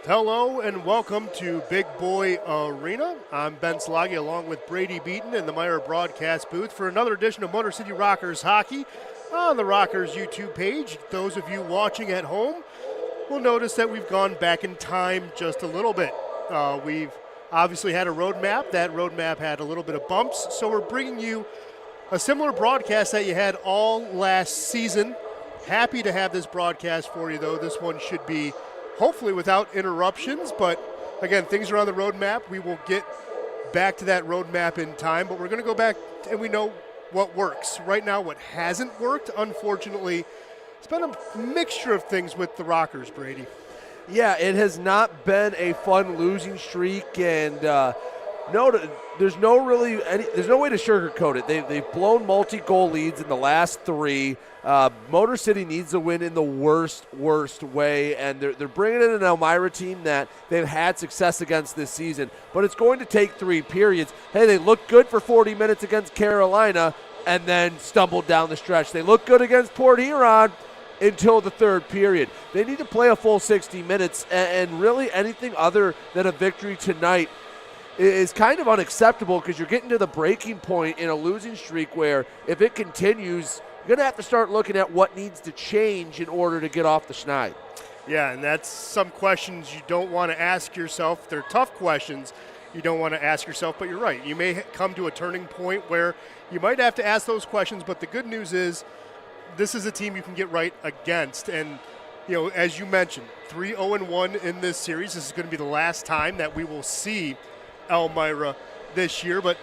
Hello and welcome to Big Boy Arena. I'm Ben Slaggy along with Brady Beaton in the Meyer broadcast booth for another edition of Motor City Rockers Hockey on the Rockers YouTube page. Those of you watching at home will notice that we've gone back in time just a little bit. We've obviously had a roadmap. That roadmap had a little bit of bumps, so we're bringing you a similar broadcast that you had all last season. Happy to have this broadcast for you, though. This one should be hopefully without interruptions, but again, things are on the roadmap. We will get back to that roadmap in time, but we're going to go back and we know what works. Right now, what hasn't worked, unfortunately, it's been a mixture of things with the Rockers, Brady. Yeah, it has not been a fun losing streak, and there's no way to sugarcoat it. They've blown multi-goal leads in the last three. Motor City needs to win in the worst way, and they're bringing in an Elmira team that they've had success against this season, but it's going to take three periods. Hey, they looked good for 40 minutes against Carolina and then stumbled down the stretch. They looked good against Port Huron until the third period. They need to play a full 60 minutes, and really anything other than a victory tonight is kind of unacceptable, because you're getting to the breaking point in a losing streak where if it continues, you're going to have to start looking at what needs to change in order to get off the schneid. Yeah, and that's some questions you don't want to ask yourself. They're tough questions you don't want to ask yourself, but you're right. You may come to a turning point where you might have to ask those questions, but the good news is this is a team you can get right against. And, as you mentioned, 3-0-1 in this series. This is going to be the last time that we will see Elmira this year. But,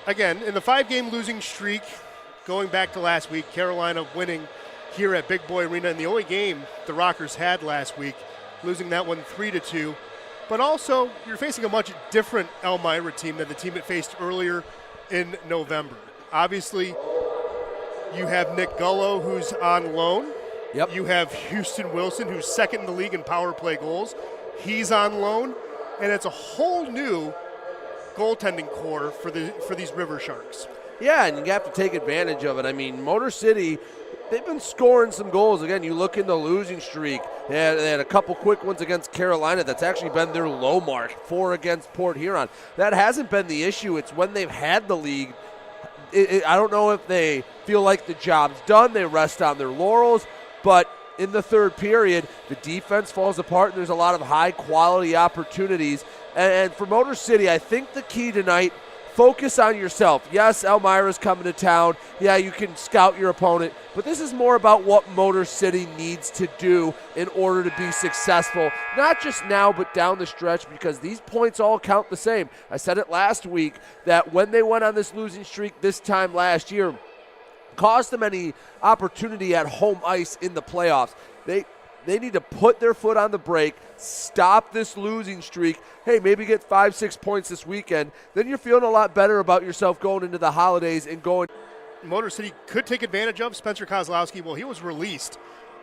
again, in the 5-game losing streak, going back to last week, Carolina winning here at Big Boy Arena in the only game the Rockers had last week, losing that one 3-2. But also, you're facing a much different Elmira team than the team it faced earlier in November. Obviously, you have Nick Gullo, who's on loan. Yep. You have Houston Wilson, who's second in the league in power play goals. He's on loan. And it's a whole new goaltending core for these River Sharks. Yeah, and you have to take advantage of it. I mean, Motor City, they've been scoring some goals. Again, you look in the losing streak. They had a couple quick ones against Carolina. That's actually been their low mark, 4 against Port Huron. That hasn't been the issue. It's when they've had the lead. I don't know if they feel like the job's done. They rest on their laurels. But in the third period, the defense falls apart, and there's a lot of high-quality opportunities. And for Motor City, I think the key tonight, focus on yourself. Yes, Elmira's coming to town. Yeah, you can scout your opponent. But this is more about what Motor City needs to do in order to be successful, not just now but down the stretch, because these points all count the same. I said it last week that when they went on this losing streak this time last year, cost them any opportunity at home ice in the playoffs. They need to put their foot on the brake, stop this losing streak. Hey, maybe get 5-6 points this weekend. Then you're feeling a lot better about yourself going into the holidays and going. Motor City could take advantage of Spencer Kozlowski. Well, he was released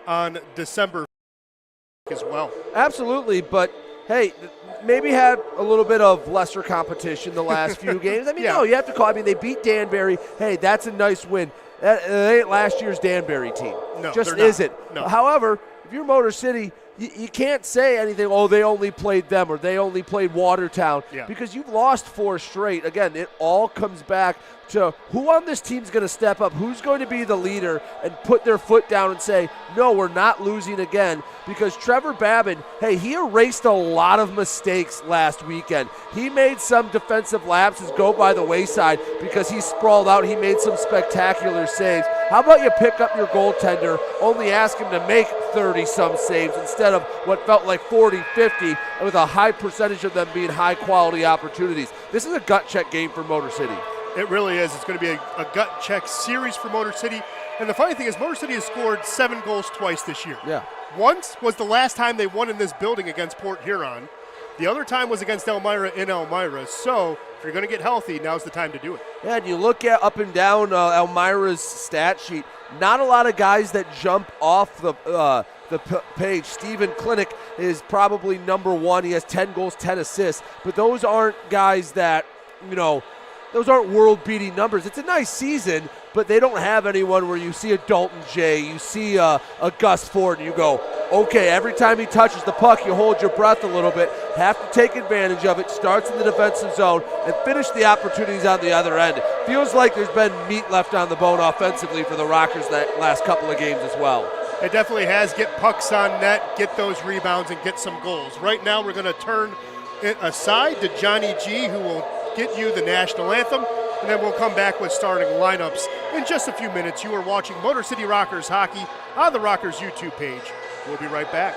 on December as well. Absolutely, but hey, maybe had a little bit of lesser competition the last few games. I mean, yeah. No, you have to call. I mean, they beat Danbury. Hey, that's a nice win. That ain't last year's Danbury team. No, just they're not. isn't. No. However, if you're Motor City, you can't say anything, they only played them or they only played Watertown, because you've lost 4 straight. Again, it all comes back to who on this team's going to step up, who's going to be the leader and put their foot down and say, no, we're not losing again. Because Trevor Babin, hey, he erased a lot of mistakes last weekend. He made some defensive lapses go by the wayside because he sprawled out. He made some spectacular saves. How about you pick up your goaltender, only ask him to make 30-some saves instead of what felt like 40, 50, with a high percentage of them being high-quality opportunities. This is a gut check game for Motor City. It really is. It's going to be a gut check series for Motor City. And the funny thing is, Motor City has scored 7 goals twice this year. Yeah. Once was the last time they won in this building against Port Huron. The other time was against Elmira in Elmira. So if you're going to get healthy, now's the time to do it. Yeah, and you look at up and down Elmira's stat sheet, not a lot of guys that jump off the page. Steven Klinick is probably number 1. He has 10 goals, 10 assists. But those aren't guys that, those aren't world-beating numbers. It's a nice season, but they don't have anyone where you see a Dalton Jay, you see a Gus Ford, and you go, okay, every time he touches the puck, you hold your breath a little bit, have to take advantage of it, starts in the defensive zone, and finish the opportunities on the other end. Feels like there's been meat left on the bone offensively for the Rockers that last couple of games as well. It definitely has. Get pucks on net, get those rebounds, and get some goals. Right now we're going to turn it aside to Johnny G, who will get you the national anthem, and then we'll come back with starting lineups in just a few minutes. You are watching Motor City Rockers hockey on the Rockers YouTube page. We'll be right back.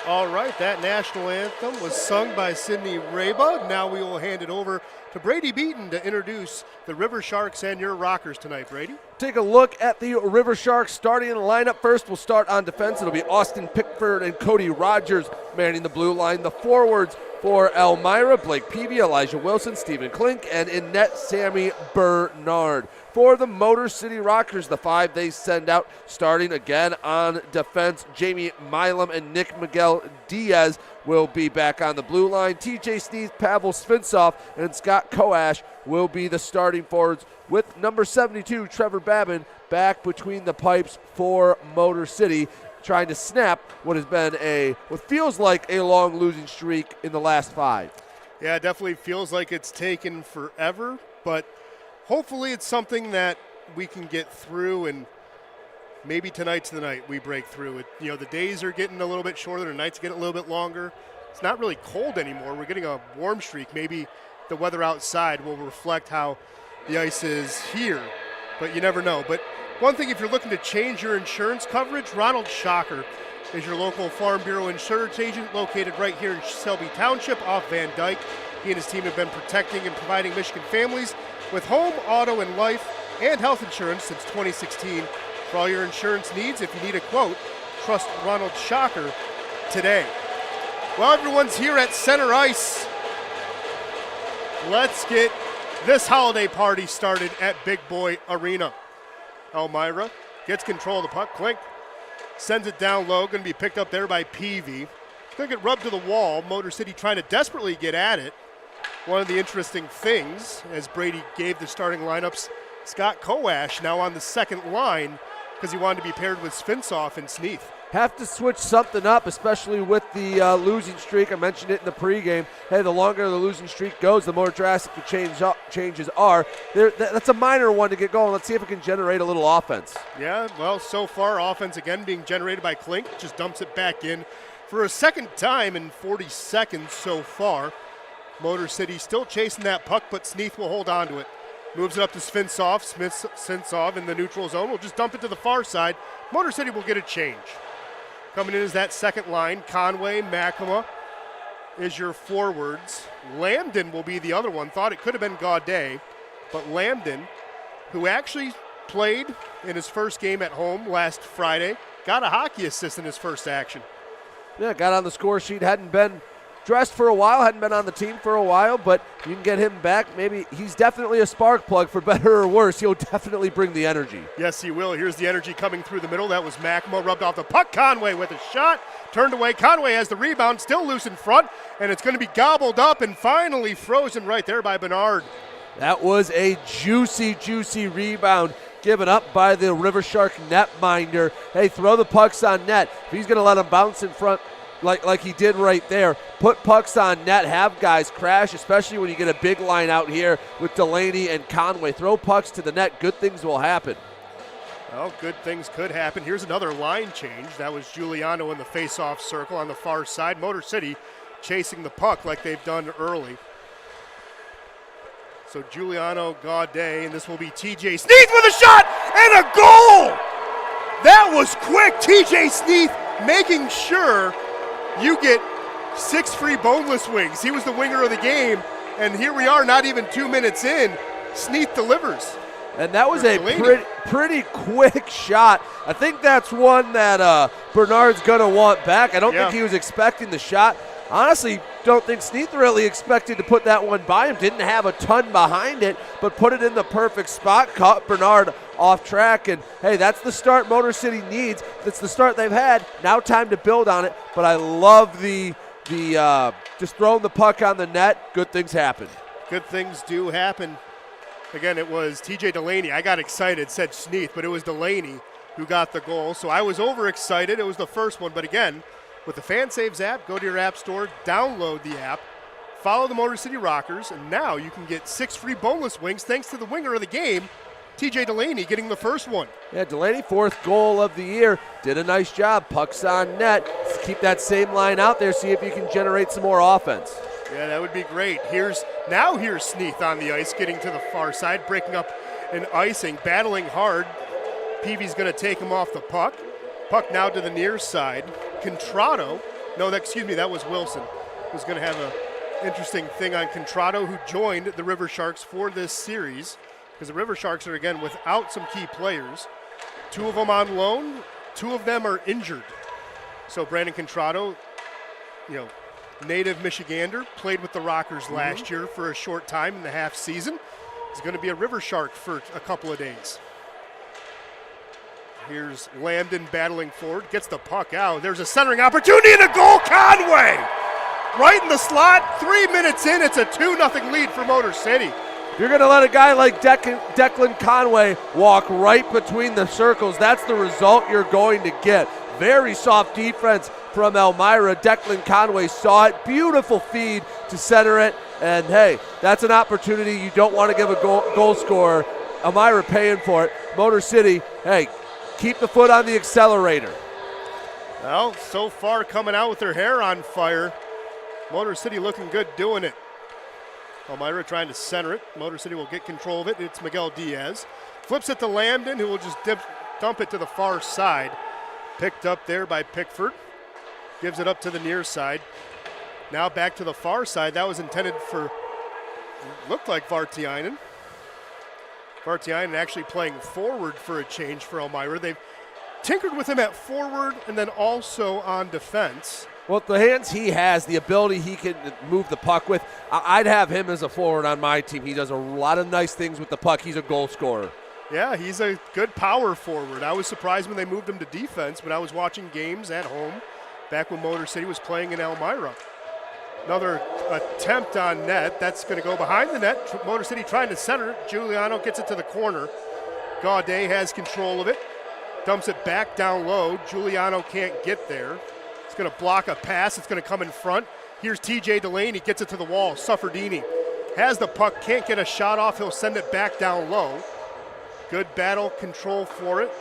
All right, that national anthem was sung by Sydney Reba. Now we will hand it over to Brady Beaton to introduce the River Sharks and your Rockers tonight, Brady. Take a look at the River Sharks starting in the lineup. First, we'll start on defense. It'll be Austin Pickford and Cody Rogers manning the blue line. The forwards for Elmira, Blake Peavy, Elijah Wilson, Stephen Klink, and in net, Sammy Bernard. For the Motor City Rockers, the five they send out, starting again on defense, Jamie Milam and Nick Miguel Diaz will be back on the blue line. TJ Sneed, Pavel Svintsov, and Scott Koash will be the starting forwards, with number 72, Trevor Babin, back between the pipes for Motor City, trying to snap what has been what feels like a long losing streak in the last five. Yeah, it definitely feels like it's taken forever, but hopefully it's something that we can get through, and maybe tonight's the night we break through it. You know, the days are getting a little bit shorter, the nights get a little bit longer. It's not really cold anymore. We're getting a warm streak. Maybe the weather outside will reflect how the ice is here, but you never know. But one thing, if you're looking to change your insurance coverage, Ronald Shocker is your local Farm Bureau insurance agent located right here in Selby Township off Van Dyke. He and his team have been protecting and providing Michigan families with home, auto, and life and health insurance since 2016. For all your insurance needs, if you need a quote, trust Ronald Shocker today. Well, everyone's here at center ice. Let's get this holiday party started at Big Boy Arena. Elmira gets control of the puck. Klink sends it down low. Going to be picked up there by Peavy. It's going to get rubbed to the wall. Motor City trying to desperately get at it. One of the interesting things, as Brady gave the starting lineups, Scott Koash now on the second line because he wanted to be paired with Svinsoff and Sneath. Have to switch something up, especially with the losing streak. I mentioned it in the pregame. Hey, the longer the losing streak goes, the more drastic the changes are. That's a minor one to get going. Let's see if it can generate a little offense. Yeah, well, so far, offense again being generated by Klink. Just dumps it back in for a second time in 40 seconds so far. Motor City still chasing that puck, but Sneath will hold on to it. Moves it up to Svinsoff. Svinsoff in the neutral zone will just dump it to the far side. Motor City will get a change. Coming in is that second line. Conway, Makema is your forwards. Lambden will be the other one. Thought it could have been Gaudet, but Lambden, who actually played in his first game at home last Friday, got a hockey assist in his first action. Yeah, got on the score sheet. Hadn't been dressed for a while, hadn't been on the team for a while, but you can get him back. Maybe he's definitely a spark plug, for better or worse. He'll definitely bring the energy. Yes, he will. Here's the energy coming through the middle. That was Makema, rubbed off the puck. Conway with a shot, turned away. Conway has the rebound, still loose in front, and it's going to be gobbled up and finally frozen right there by Bernard. That was a juicy, juicy rebound given up by the River Shark netminder. Hey, throw the pucks on net. If he's going to let them bounce in front like he did right there, put pucks on net, have guys crash, especially when you get a big line out here with Delaney and Conway. Throw pucks to the net, good things will happen. Well, good things could happen. Here's another line change. That was Giuliano in the face-off circle on the far side. Motor City chasing the puck like they've done early. So Giuliano, Gaudet, and this will be TJ Sneath with a shot and a goal! That was quick. TJ Sneath making sure you get 6 free boneless wings. He was the winger of the game, and here we are not even 2 minutes in. Sneath delivers. And that was a pretty quick shot. I think that's one that Bernard's going to want back. I don't think he was expecting the shot. Honestly, don't think Sneath really expected to put that one by him. Didn't have a ton behind it, but put it in the perfect spot. Caught Bernard off track, and hey, that's the start Motor City needs. That's the start they've had. Now time to build on it, but I love the just throwing the puck on the net. Good things happen. Good things do happen. Again, it was TJ Delaney. I got excited, said Sneath, but it was Delaney who got the goal, so I was overexcited. It was the first one, but again, with the FanSaves app, go to your app store, download the app, follow the Motor City Rockers, and now you can get 6 free boneless wings thanks to the winger of the game, TJ Delaney, getting the first one. Yeah, Delaney, 4th goal of the year. Did a nice job. Pucks on net. Let's keep that same line out there, see if you can generate some more offense. Yeah, that would be great. Here's Sneath on the ice, getting to the far side, breaking up and icing, battling hard. Peavy's going to take him off the puck. Puck now to the near side. Contrado, that was Wilson, who's going to have an interesting thing on Contrado, who joined the River Sharks for this series, because the River Sharks are, again, without some key players. 2 of them on loan, 2 of them are injured. So Brandon Contrado, native Michigander, played with the Rockers last year for a short time in the half season. He's going to be a River Shark for a couple of days. Here's Lambden battling forward, gets the puck out. There's a centering opportunity and a goal, Conway! Right in the slot, 3 minutes in, it's a 2-0 lead for Motor City. You're going to let a guy like Declan Conway walk right between the circles. That's the result you're going to get. Very soft defense from Elmira. Declan Conway saw it. Beautiful feed to center it. And, hey, that's an opportunity you don't want to give a goal scorer. Elmira paying for it. Motor City, hey, keep the foot on the accelerator. Well, so far coming out with their hair on fire. Motor City looking good doing it. Elmira trying to center it. Motor City will get control of it. It's Miguel Diaz. Flips it to Lambden, who will just dump it to the far side. Picked up there by Pickford. Gives it up to the near side. Now back to the far side. That was intended for, looked like Vartiainen. Vartiainen actually playing forward for a change for Elmira. They've tinkered with him at forward and then also on defense. Well, the hands he has, the ability he can move the puck with, I'd have him as a forward on my team. He does a lot of nice things with the puck. He's a goal scorer. Yeah, he's a good power forward. I was surprised when they moved him to defense when I was watching games at home back when Motor City was playing in Elmira. Another attempt on net. That's going to go behind the net. Motor City trying to center it. Giuliano gets it to the corner. Gaudet has control of it. Dumps it back down low. Giuliano can't get there. It's going to block a pass. It's going to come in front. Here's TJ Delaney. Gets it to the wall. Sufferdini has the puck. Can't get a shot off. He'll send it back down low. Good battle control for it.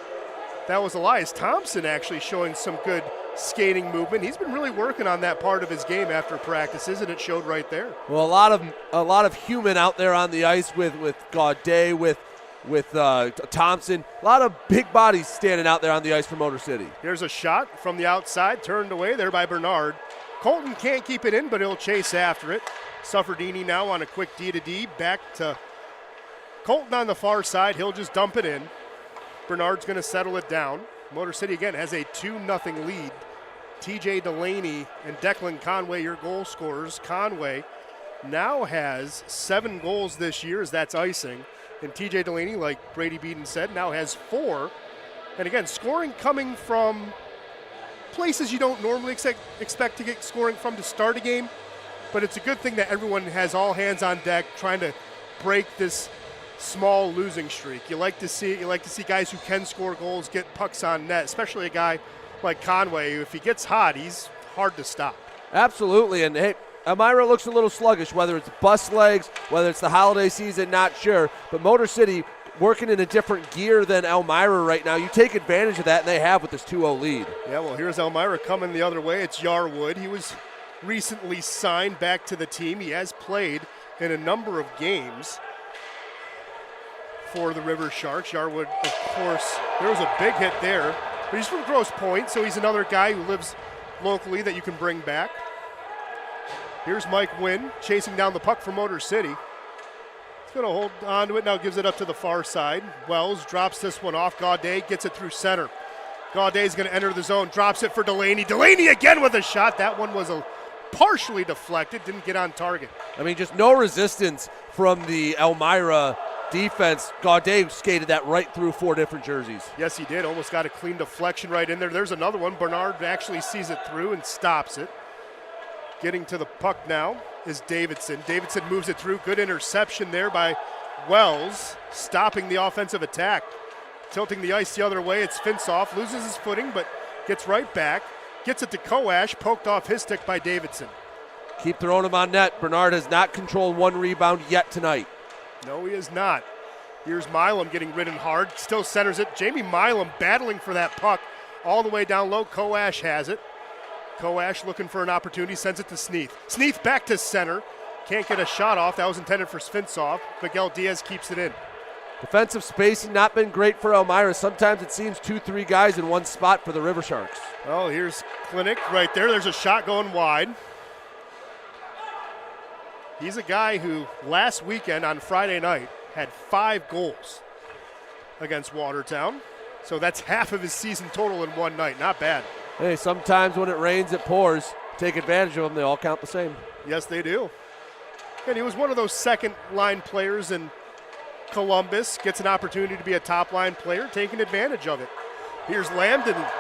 That was Elias Thompson actually showing some good skating movement. He's been really working on that part of his game after practices, and it showed right there. Well, a lot of human out there on the ice with Gaudet, with Thompson. A lot of big bodies standing out there on the ice for Motor City. Here's a shot from the outside, turned away there by Bernard. Colton can't keep it in, but he'll chase after it. Sufferdini now on a quick D-to-D, back to Colton on the far side. He'll just dump it in. Bernard's going to settle it down. Motor City again has a 2-0 lead. TJ Delaney and Declan Conway, your goal scorers. Conway now has 7 goals this year, as that's icing. And TJ Delaney, like Brady Beaton said, now has 4. And again, scoring coming from places you don't normally expect to get scoring from to start a game. But it's a good thing that everyone has all hands on deck trying to break this small losing streak. You like to see it. You like to see guys who can score goals get pucks on net, especially a guy like Conway, who if he gets hot, he's hard to stop. Absolutely, and hey, Elmira looks a little sluggish, whether it's bus legs, whether it's the holiday season, not sure, but Motor City working in a different gear than Elmira right now. You take advantage of that, and they have with this 2-0 lead. Yeah, well, here's Elmira coming the other way. It's Yarwood. He was recently signed back to the team. He has played in a number of games for the River Sharks. Yarwood, of course, there was a big hit there, but he's from Grosse Pointe, so he's another guy who lives locally that you can bring back. Here's Mike Wynn chasing down the puck for Motor City. He's going to hold on to it, now gives it up to the far side. Wells drops this one off. Gaudet gets it through center. Gaudet's going to enter the zone, drops it for Delaney. Delaney again with a shot. That one was partially deflected, didn't get on target. I mean, just no resistance from the Elmira defense. Gaudet skated that right through 4 different jerseys. Yes, he did. Almost got a clean deflection right in there. There's another one. Bernard actually sees it through and stops it. Getting to the puck now is Davidson. Davidson moves it through. Good interception there by Wells, stopping the offensive attack. Tilting the ice the other way. It's Finsoff. Loses his footing, but gets right back. Gets it to Koash. Poked off his stick by Davidson. Keep throwing him on net. Bernard has not controlled 1 rebound yet tonight. No, he is not. Here's Milam getting ridden hard. Still centers it. Jamie Milam battling for that puck all the way down low. Koash has it. Koash looking for an opportunity. Sends it to Sneath. Sneath back to center. Can't get a shot off. That was intended for Finsoff. Miguel Diaz keeps it in. Defensive spacing not been great for Elmira. Sometimes it seems 2-3 guys in one spot for the River Sharks. Oh, here's Clinic right there. There's a shot going wide. He's a guy who last weekend on Friday night had 5 goals against Watertown. So that's half of his season total in one night. Not bad. Hey, sometimes when it rains, it pours. Take advantage of them. They all count the same. Yes, they do. And he was one of those second-line players in Columbus. Gets an opportunity to be a top-line player, taking advantage of it. Here's Lambden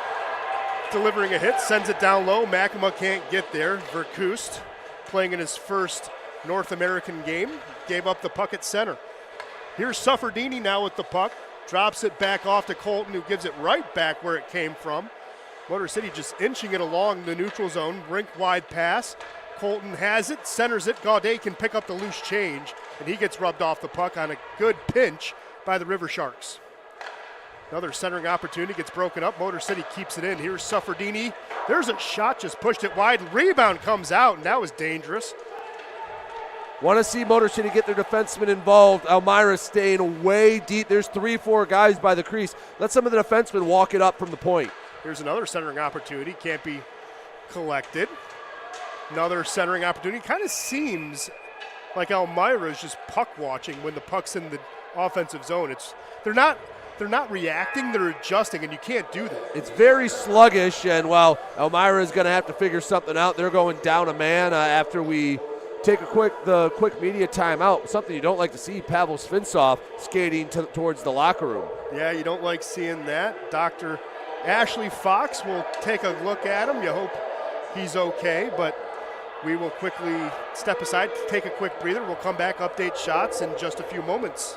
delivering a hit, sends it down low. Makima can't get there. Verkoost playing in his first North American game, gave up the puck at center. Here's Sufferdini now with the puck, drops it back off to Colton, who gives it right back where it came from. Motor City just inching it along the neutral zone, rink wide pass. Colton has it, centers it. Gaudet can pick up the loose change, and he gets rubbed off the puck on a good pinch by the River Sharks. Another centering opportunity gets broken up. Motor City keeps it in. Here's Sufferdini. There's a shot, just pushed it wide. Rebound comes out, and that was dangerous. Want to see Motor City get their defensemen involved. Elmira staying way deep. There's 3-4 guys by the crease. Let some of the defensemen walk it up from the point. Here's another centering opportunity. Can't be collected. Another centering opportunity. Kind of seems like Elmira is just puck watching when the puck's in the offensive zone. They're not reacting, they're adjusting, and you can't do that. It's very sluggish, and while Elmira is going to have to figure something out, they're going down a man after we take the quick media timeout. Something you don't like to see, Pavel Svinsov skating towards the locker room. Yeah, you don't like seeing that. Dr. Ashley Fox will take a look at him. You hope he's okay, but we will quickly step aside, take a quick breather. We'll come back, update shots in just a few moments.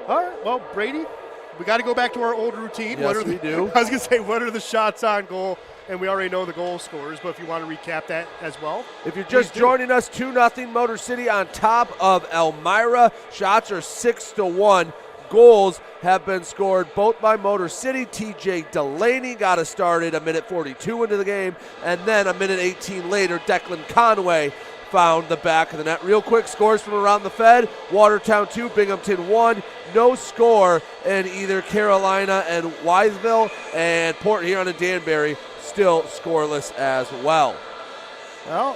All right, well, Brady, we got to go back to our old routine. Yes, we do. I was going to say, what are the shots on goal? And we already know the goal scorers, but if you want to recap that as well. If you're just joining us, 2-0 Motor City on top of Elmira. Shots are 6-1. Goals have been scored both by Motor City. TJ Delaney got us started a minute 42 into the game, and then a minute 18 later, Declan Conway found the back of the net. Real quick, scores from around the Fed. Watertown 2, Binghamton 1. No score in either Carolina and Wiseville, and Port Huron and Danbury still scoreless as well. Well,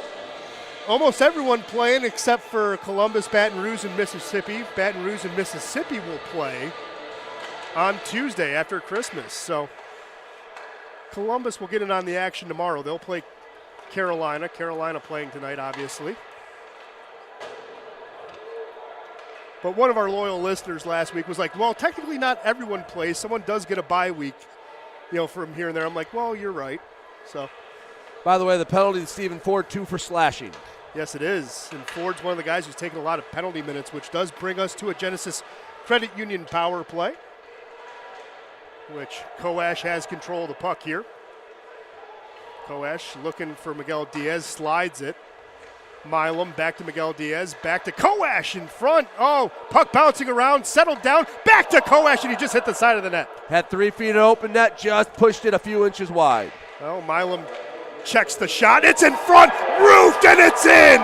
almost everyone playing except for Columbus, Baton Rouge, and Mississippi. Baton Rouge and Mississippi will play on Tuesday after Christmas. So Columbus will get in on the action tomorrow. They'll play Carolina. Carolina playing tonight, obviously. But one of our loyal listeners last week was like, well, technically not everyone plays. Someone does get a bye week, from here and there. I'm like, well, you're right. So, by the way, the penalty to Stephen Ford, 2 for slashing. Yes, it is. And Ford's one of the guys who's taken a lot of penalty minutes, which does bring us to a Genesis Credit Union power play, which Koash has control of the puck here. Koash looking for Miguel Diaz, slides it. Milam back to Miguel Diaz, back to Koash in front. Oh, puck bouncing around, settled down, back to Koash, and he just hit the side of the net. Had 3 feet in open net, just pushed it a few inches wide. Oh, Milam checks the shot. It's in front, roofed, and it's in.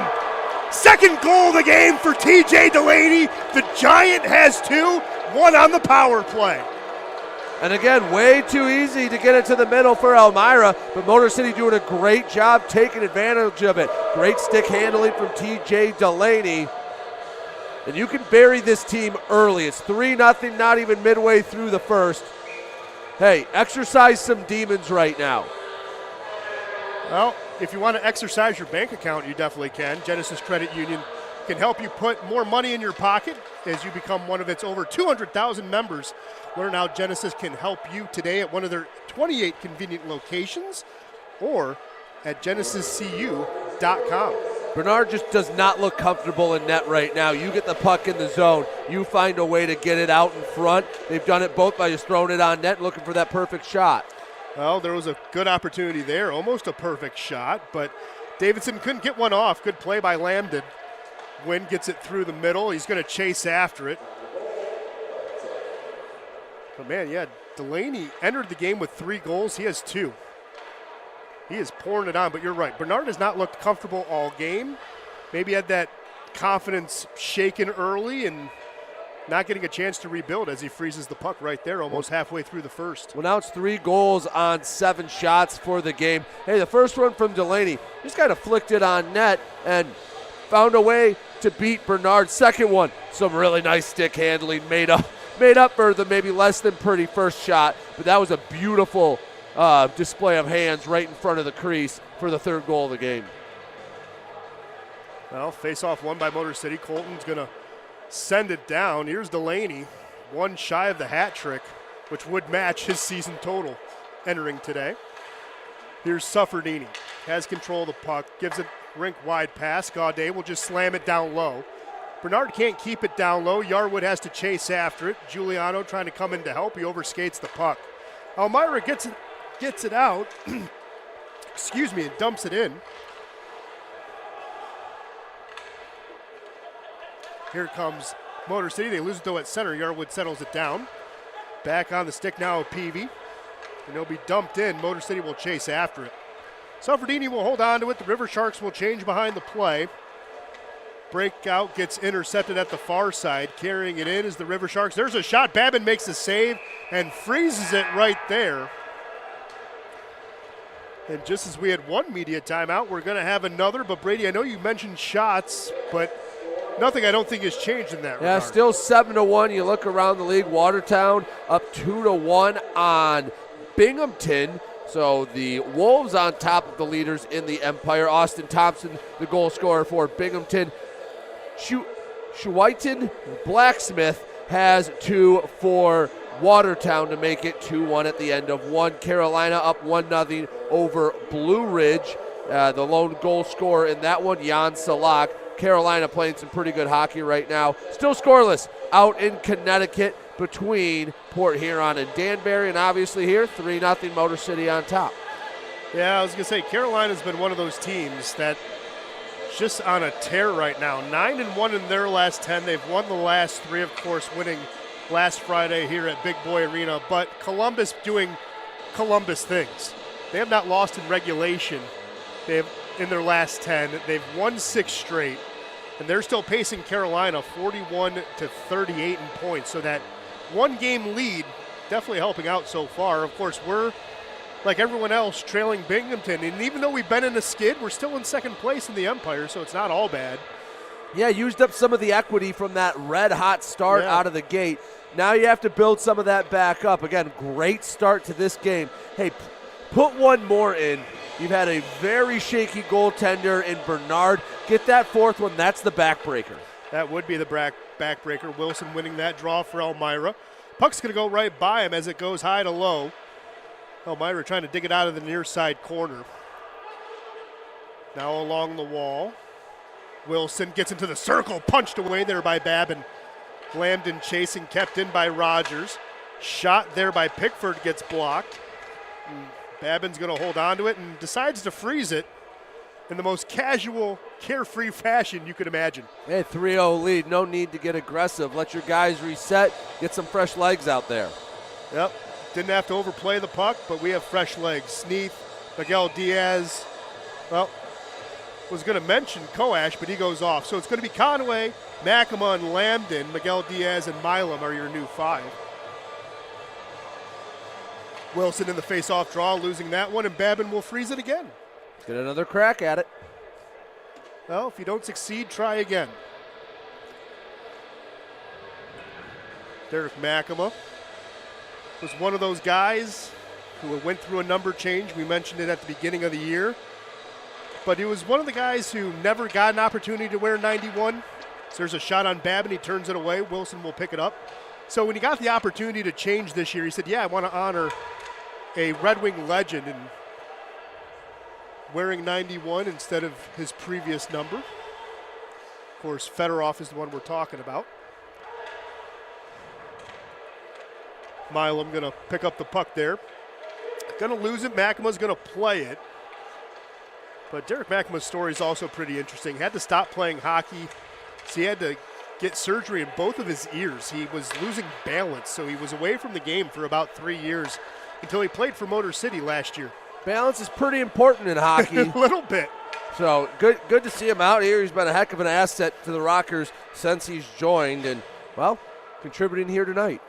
Second goal of the game for TJ Delaney. The Giant has 2, 1 on the power play. And again, way too easy to get into the middle for Elmira, but Motor City doing a great job taking advantage of it. Great stick handling from TJ Delaney. And you can bury this team early. It's 3-0, not even midway through the first. Hey, exercise some demons right now. Well, if you want to exercise your bank account, you definitely can. Genesis Credit Union can help you put more money in your pocket as you become one of its over 200,000 members. Learn how Genesis can help you today at one of their 28 convenient locations or at genesiscu.com. Bernard just does not look comfortable in net right now. You get the puck in the zone, you find a way to get it out in front. They've done it both by just throwing it on net and looking for that perfect shot. Well, there was a good opportunity there, almost a perfect shot, but Davidson couldn't get one off. Good play by Lambden. Wynn gets it through the middle. He's going to chase after it. But man, yeah, Delaney entered the game with 3 goals. He has 2. He is pouring it on, but you're right. Bernard has not looked comfortable all game. Maybe had that confidence shaken early and not getting a chance to rebuild as he freezes the puck right there almost halfway through the first. Well, now it's 3 goals on 7 shots for the game. Hey, the first one from Delaney just kind of flicked it on net and found a way to beat Bernard. Second one, some really nice stick handling, made up for the maybe less than pretty first shot, but that was a beautiful display of hands right in front of the crease for the 3rd goal of the game. Well, face-off won by Motor City. Colton's going to send it down. Here's Delaney, 1 shy of the hat trick, which would match his season total entering today. Here's Sufferdini, has control of the puck, gives it rink-wide pass. Gaudet will just slam it down low. Bernard can't keep it down low. Yarwood has to chase after it. Giuliano trying to come in to help. He overskates the puck. Elmira gets it out, excuse me, and dumps it in. Here comes Motor City. They lose it though at center. Yarwood settles it down. Back on the stick now of Peavy. And it'll be dumped in. Motor City will chase after it. Sufferdini will hold on to it. The River Sharks will change behind the play. Breakout gets intercepted at the far side. Carrying it in is the River Sharks. There's a shot. Babin makes a save and freezes it right there. And just as we had one media timeout, we're going to have another. But, Brady, I know you mentioned shots, but nothing I don't think has changed in that regard. Yeah, still 7-1. You look around the league, Watertown up 2-1 on Binghamton. So the Wolves on top of the leaders in the Empire. Austin Thompson, the goal scorer for Binghamton. Shuaitan Blacksmith has 2 for Watertown to make it 2-1 at the end of one. Carolina up 1-0 over Blue Ridge. The lone goal scorer in that one, Jan Salak. Carolina playing some pretty good hockey right now. Still scoreless out in Connecticut between Port Huron and Danbury. And obviously here, 3-0 Motor City on top. Yeah, I was going to say, Carolina's been one of those teams that just on a tear right now. 9-1 in their last 10. They've won the last 3, of course, winning last Friday here at Big Boy Arena. But Columbus doing Columbus things. They have not lost in regulation. They've in their last 10. They've won 6 straight. And they're still pacing Carolina 41-38 in points. So that one-game lead definitely helping out so far. Of course, we're, like everyone else, trailing Binghamton. And even though we've been in a skid, we're still in second place in the Empire, so it's not all bad. Yeah, used up some of the equity from that red-hot start out of the gate. Now you have to build some of that back up. Again, great start to this game. Hey, put one more in. You've had a very shaky goaltender in Bernard. Get that 4th one. That's the backbreaker. That would be the backbreaker. Wilson winning that draw for Elmira. Puck's going to go right by him as it goes high to low. Elmira trying to dig it out of the near side corner. Now along the wall. Wilson gets into the circle, punched away there by Babin. Lambden chasing, kept in by Rogers. Shot there by Pickford gets blocked. Babin's going to hold on to it and decides to freeze it in the most casual, carefree fashion you could imagine. Hey, 3-0 lead. No need to get aggressive. Let your guys reset. Get some fresh legs out there. Yep. Didn't have to overplay the puck, but we have fresh legs. Sneath, Miguel Diaz. Well, was going to mention Koash, but he goes off. So it's going to be Conway, Makema, and Lambden. Miguel Diaz and Milam are your new 5. Wilson in the face-off draw, losing that one, and Babin will freeze it again. Get another crack at it. Well, if you don't succeed, try again. Derek Makema was one of those guys who went through a number change. We mentioned it at the beginning of the year. But he was one of the guys who never got an opportunity to wear 91. So there's a shot on Babin. He turns it away. Wilson will pick it up. So when he got the opportunity to change this year, he said, yeah, I want to honor a Red Wing legend and wearing 91 instead of his previous number. Of course, Fedorov is the one we're talking about. Milam going to pick up the puck there. Going to lose it. Makema's going to play it. But Derek Makema's story is also pretty interesting. Had to stop playing hockey, so he had to get surgery in both of his ears. He was losing balance, so he was away from the game for about 3 years until he played for Motor City last year. Balance is pretty important in hockey. A little bit. So good to see him out here. He's been a heck of an asset to the Rockers since he's joined and, well, contributing here tonight.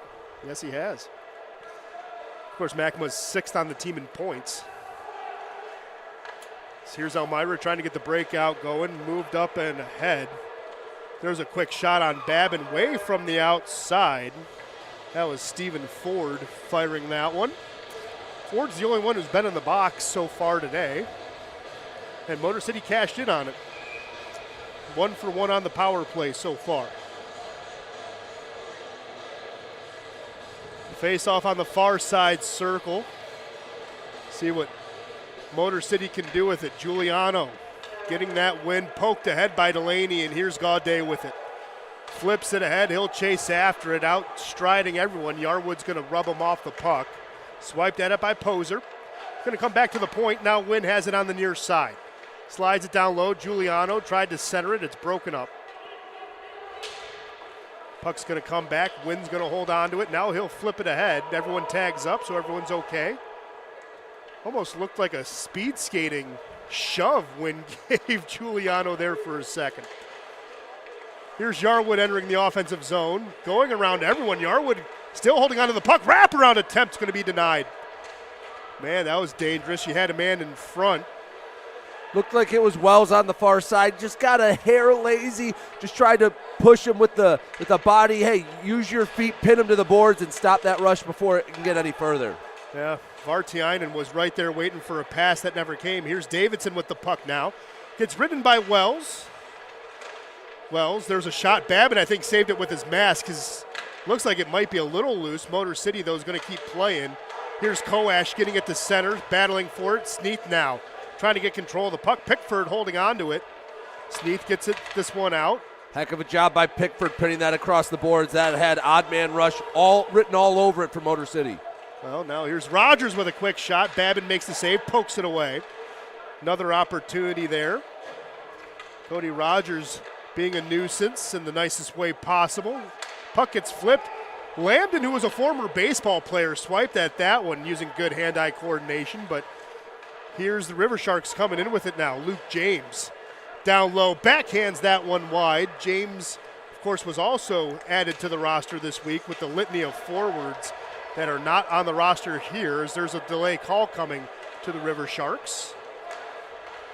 Yes, he has. Of course, Makema's 6th on the team in points. So here's Elmira trying to get the breakout going, moved up and ahead. There's a quick shot on Babin way from the outside. That was Stephen Ford firing that one. Ford's the only one who's been in the box so far today. And Motor City cashed in on it. 1 for 1 on the power play so far. Face off on the far side circle. See what Motor City can do with it. Giuliano getting that win, poked ahead by Delaney, and here's Gaudet with it. Flips it ahead, he'll chase after it, outstriding everyone. Yarwood's gonna rub him off the puck. Swiped at it by Poser. Gonna come back to the point, now Wynn has it on the near side. Slides it down low, Giuliano tried to center it, it's broken up. Puck's gonna come back, Wynn's gonna hold on to it, now he'll flip it ahead. Everyone tags up, so everyone's okay. Almost looked like a speed skating shove when gave Giuliano there for a second. Here's Yarwood entering the offensive zone, going around everyone. Yarwood still holding onto the puck. Wraparound attempt going to be denied. Man, that was dangerous. You had a man in front. Looked like it was Wells on the far side. Just got a hair lazy. Just tried to push him with the body. Hey, use your feet, pin him to the boards, and stop that rush before it can get any further. Yeah, Vartiainen was right there waiting for a pass that never came. Here's Davidson with the puck now. Gets ridden by Wells. Wells, there's a shot. Babbitt, I think, saved it with his mask because looks like it might be a little loose. Motor City, though, is going to keep playing. Here's Koash getting it to center, battling for it. Sneath now trying to get control of the puck. Pickford holding on to it. Sneath gets this one out. Heck of a job by Pickford pinning that across the boards. That had odd man rush written all over it for Motor City. Well, now here's Rogers with a quick shot. Babbitt makes the save, pokes it away. Another opportunity there. Cody Rogers being a nuisance in the nicest way possible. Puck gets flipped. Lambden, who was a former baseball player, swiped at that one using good hand-eye coordination, but here's the River Sharks coming in with it now. Luke James down low, backhands that one wide. James, of course, was also added to the roster this week with the litany of forwards that are not on the roster here, as there's a delay call coming to the River Sharks.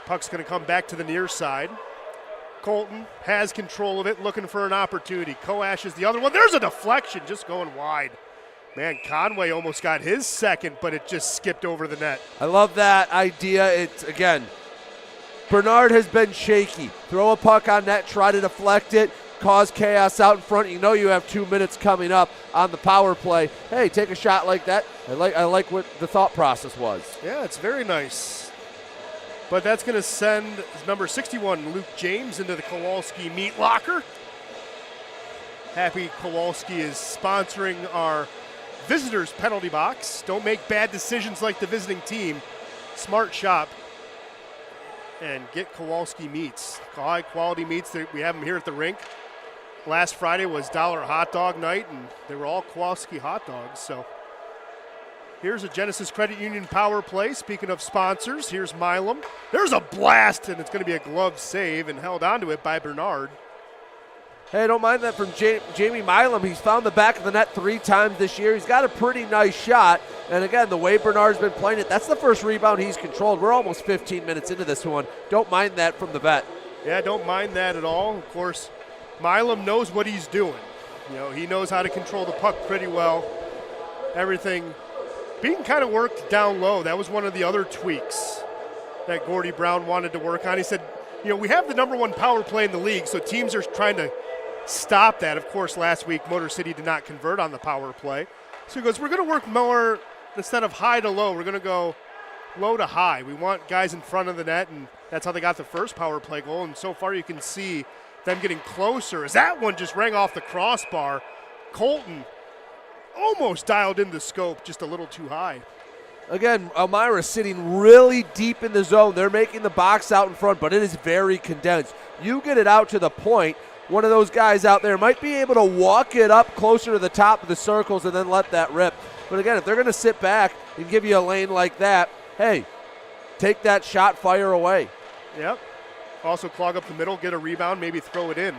Puck's going to come back to the near side. Colton has control of it, looking for an opportunity. Koash is the other one. There's a deflection, just going wide. Man, Conway almost got his second, but it just skipped over the net. I love that idea. It's, again, Bernard has been shaky. Throw a puck on net, try to deflect it, cause chaos out in front. You know you have 2 minutes coming up on the power play. Hey, take a shot like that. I like what the thought process was. Yeah, it's very nice. But that's going to send number 61, Luke James, into the Kowalski meat locker. Happy Kowalski is sponsoring our visitors penalty box. Don't make bad decisions like the visiting team. Smart shop. And get Kowalski meats. High quality meats. We have them here at the rink. Last Friday was $1 hot dog night, and they were all Kowalski hot dogs. So here's a Genesis Credit Union power play. Speaking of sponsors, here's Milam. There's a blast, and it's going to be a glove save and held onto it by Bernard. Hey, don't mind that from Jamie Milam. He's found the back of the net 3 times this year. He's got a pretty nice shot. And again, the way Bernard's been playing it, that's the first rebound he's controlled. We're almost 15 minutes into this one. Don't mind that from the vet. Yeah, don't mind that at all. Of course, Milam knows what he's doing. You know, he knows how to control the puck pretty well. Everything being kind of worked down low. That was one of the other tweaks that Gordy Brown wanted to work on. He said, you know, we have the #1 power play in the league, so teams are trying to stop that. Of course, last week, Motor City did not convert on the power play. So he goes, we're going to work more, instead of high to low, we're going to go low to high. We want guys in front of the net, and that's how they got the first power play goal. And so far you can see them getting closer as that one just rang off the crossbar. Colton almost dialed in the scope, just a little too high. Again, Elmira sitting really deep in the zone. They're making the box out in front, but it is very condensed. You get it out to the point, one of those guys out there might be able to walk it up closer to the top of the circles and then let that rip. But again, if they're going to sit back and give you a lane like that, hey, take that shot, fire away. Yep. Also clog up the middle, get a rebound, maybe throw it in.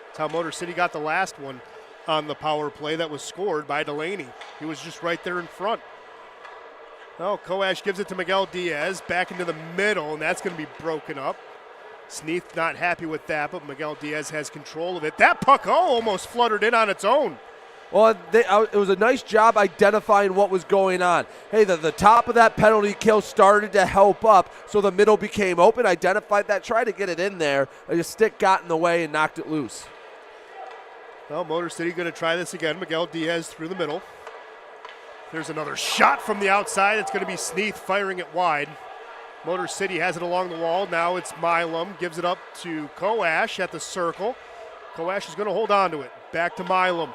That's how Motor City got the last one on the power play that was scored by Delaney. He was just right there in front. Oh, Koash gives it to Miguel Diaz back into the middle, and that's going to be broken up. Sneath not happy with that, but Miguel Diaz has control of it. That puck almost fluttered in on its own. Well, it was a nice job identifying what was going on. Hey, the top of that penalty kill started to help up, so the middle became open, identified that, tried to get it in there. A stick got in the way and knocked it loose. Well, Motor City going to try this again. Miguel Diaz through the middle. There's another shot from the outside. It's going to be Sneath firing it wide. Motor City has it along the wall. Now it's Milam. Gives it up to Koash at the circle. Koash is going to hold on to it. Back to Milam.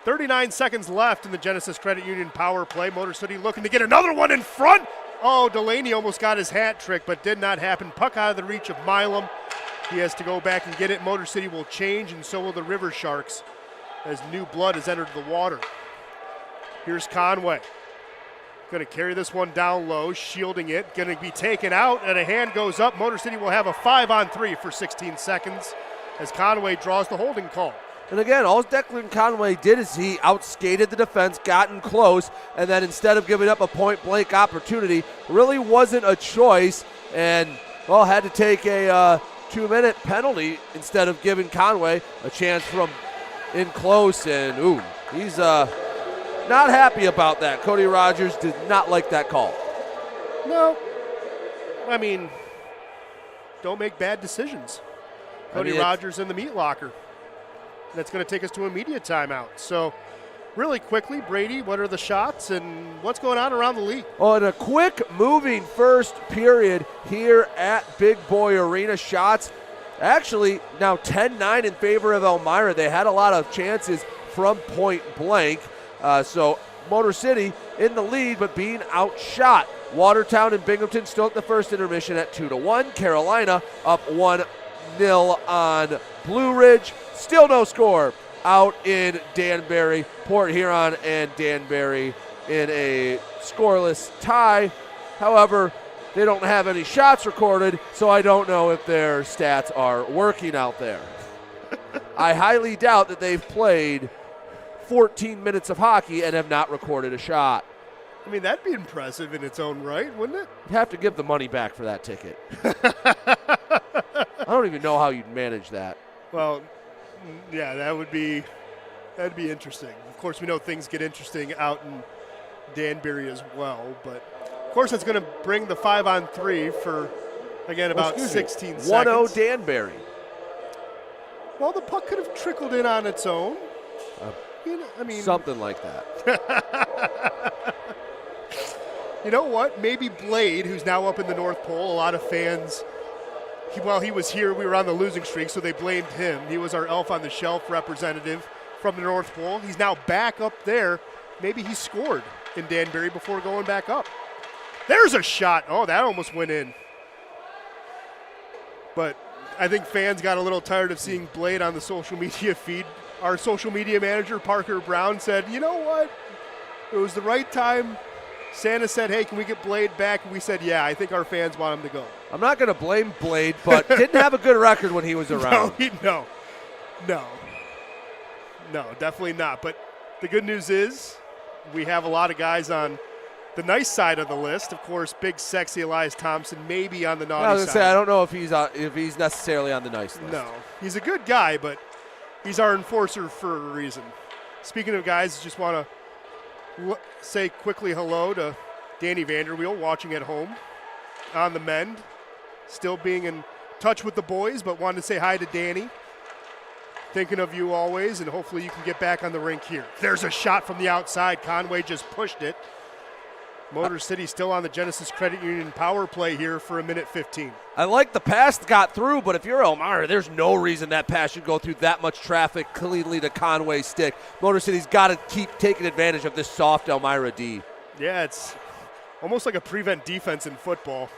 39 seconds left in the Genesis Credit Union power play. Motor City looking to get another one in front. Oh, Delaney almost got his hat trick, but did not happen. Puck out of the reach of Milam. He has to go back and get it. Motor City will change, and so will the River Sharks as new blood has entered the water. Here's Conway. Going to carry this one down low, shielding it. Going to be taken out, and a hand goes up. Motor City will have a 5-on-3 for 16 seconds. as Conway draws the holding call. And again, all Declan Conway did is he outskated the defense, gotten close, and then instead of giving up a point-blank opportunity, really wasn't a choice, and, well, had to take a 2-minute penalty instead of giving Conway a chance from in close, and, ooh, he's not happy about that. Cody Rogers did not like that call. No. I mean, don't make bad decisions. Cody Rogers in the meat locker. That's going to take us to a media timeout. So, really quickly, Brady, what are the shots and what's going on around the league? Well, in a quick moving first period here at Big Boy Arena, shots actually now 10-9 in favor of Elmira. They had a lot of chances from point blank. So Motor City in the lead, but being outshot. Watertown and Binghamton still at the first intermission at 2-1. Carolina up 1-0 on Blue Ridge. Still no score out in Danbury. Port Huron and Danbury in a scoreless tie. However, they don't have any shots recorded, so I don't know if their stats are working out there. I highly doubt that they've played 14 minutes of hockey and have not recorded a shot. I mean, that'd be impressive in its own right, wouldn't it? You'd have to give the money back for that ticket. I don't even know how you'd manage that. Well, yeah, that'd be interesting. Of course, we know things get interesting out in Danbury as well, but of course it's going to bring the 5-on-3 for, again, about 16 seconds. 1-0 Danbury. Well, the puck could have trickled in on its own. Something like that. You know what? Maybe Blade, who's now up in the North Pole, a lot of fans, while he was here, we were on the losing streak, so they blamed him. He was our elf on the shelf representative from the North Pole. He's now back up there. Maybe he scored in Danbury before going back up. There's a shot. Oh, that almost went in. But I think fans got a little tired of seeing Blade on the social media feed. Our social media manager, Parker Brown, said, you know what? It was the right time. Santa said, hey, can we get Blade back? And we said, yeah, I think our fans want him to go. I'm not going to blame Blade, but didn't have a good record when he was around. No, definitely not. But the good news is we have a lot of guys on the nice side of the list. Of course, big, sexy Elias Thompson maybe on the naughty side. I was going to say, I don't know if he's necessarily on the nice list. No, he's a good guy, but he's our enforcer for a reason. Speaking of guys, just want to say quickly hello to Danny Vanderweel watching at home on the mend. Still being in touch with the boys, but wanted to say hi to Danny. Thinking of you always, and hopefully you can get back on the rink here. There's a shot from the outside. Conway just pushed it. Motor City still on the Genesis Credit Union power play here for 1:15. I like the pass got through, but if you're Elmira, there's no reason that pass should go through that much traffic cleanly to Conway's stick. Motor City's got to keep taking advantage of this soft Elmira D. Yeah, it's almost like a prevent defense in football.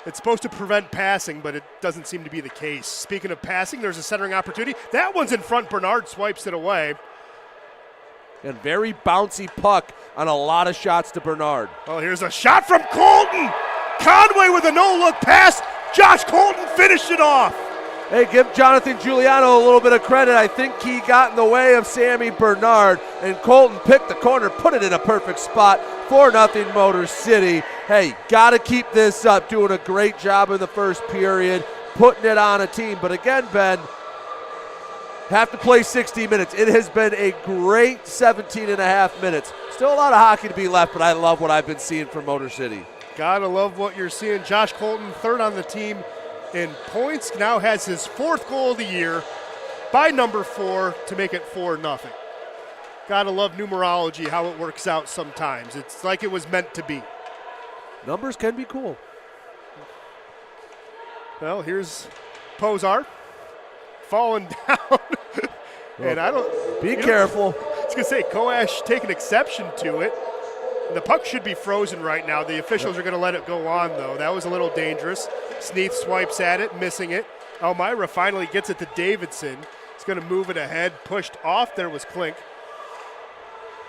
It's supposed to prevent passing, but it doesn't seem to be the case. Speaking of passing, there's a centering opportunity. That one's in front. Bernard swipes it away. And very bouncy puck on a lot of shots to Bernard. Well, here's a shot from Colton. Conway with a no-look pass. Josh Colton finished it off. Hey, give Jonathan Giuliano a little bit of credit. I think he got in the way of Sammy Bernard, and Colton picked the corner, put it in a perfect spot. 4-0 Motor City. Hey, got to keep this up. Doing a great job in the first period, putting it on a team. But again, Ben, have to play 60 minutes. It has been a great 17 and a half minutes. Still a lot of hockey to be left, but I love what I've been seeing from Motor City. Gotta love what you're seeing. Josh Colton, third on the team in points, now has his fourth goal of the year by number 4 to make it 4-0. Gotta love numerology, how it works out sometimes. It's like it was meant to be. Numbers can be cool. Well, here's Posar falling down. And I don't... Be careful. I was going to say, Koash taking exception to it. And the puck should be frozen right now. The officials are going to let it go on, though. That was a little dangerous. Sneath swipes at it, missing it. Elmira finally gets it to Davidson. He's going to move it ahead. Pushed off. There was Klink.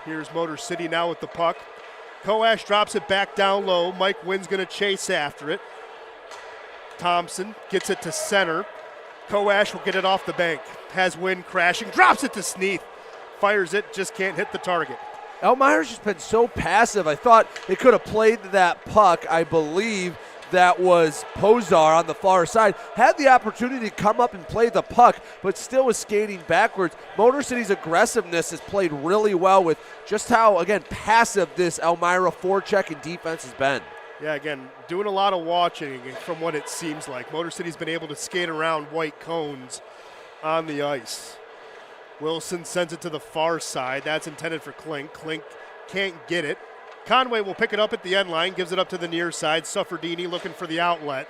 Here's Motor City now with the puck. Koash drops it back down low. Mike Wynn's going to chase after it. Thompson gets it to center. Koash will get it off the bank. Has Wynn crashing, drops it to Sneath. Fires it, just can't hit the target. Elmira's just been so passive. I thought they could have played that puck. I believe that was Pozar on the far side. Had the opportunity to come up and play the puck, but still was skating backwards. Motor City's aggressiveness has played really well with just how, again, passive this Elmira forechecking defense has been. Yeah, again, doing a lot of watching from what it seems like. Motor City's been able to skate around white cones on the ice. Wilson sends it to the far side. That's intended for Klink. Klink can't get it. Conway will pick it up at the end line, gives it up to the near side. Sufferdini looking for the outlet.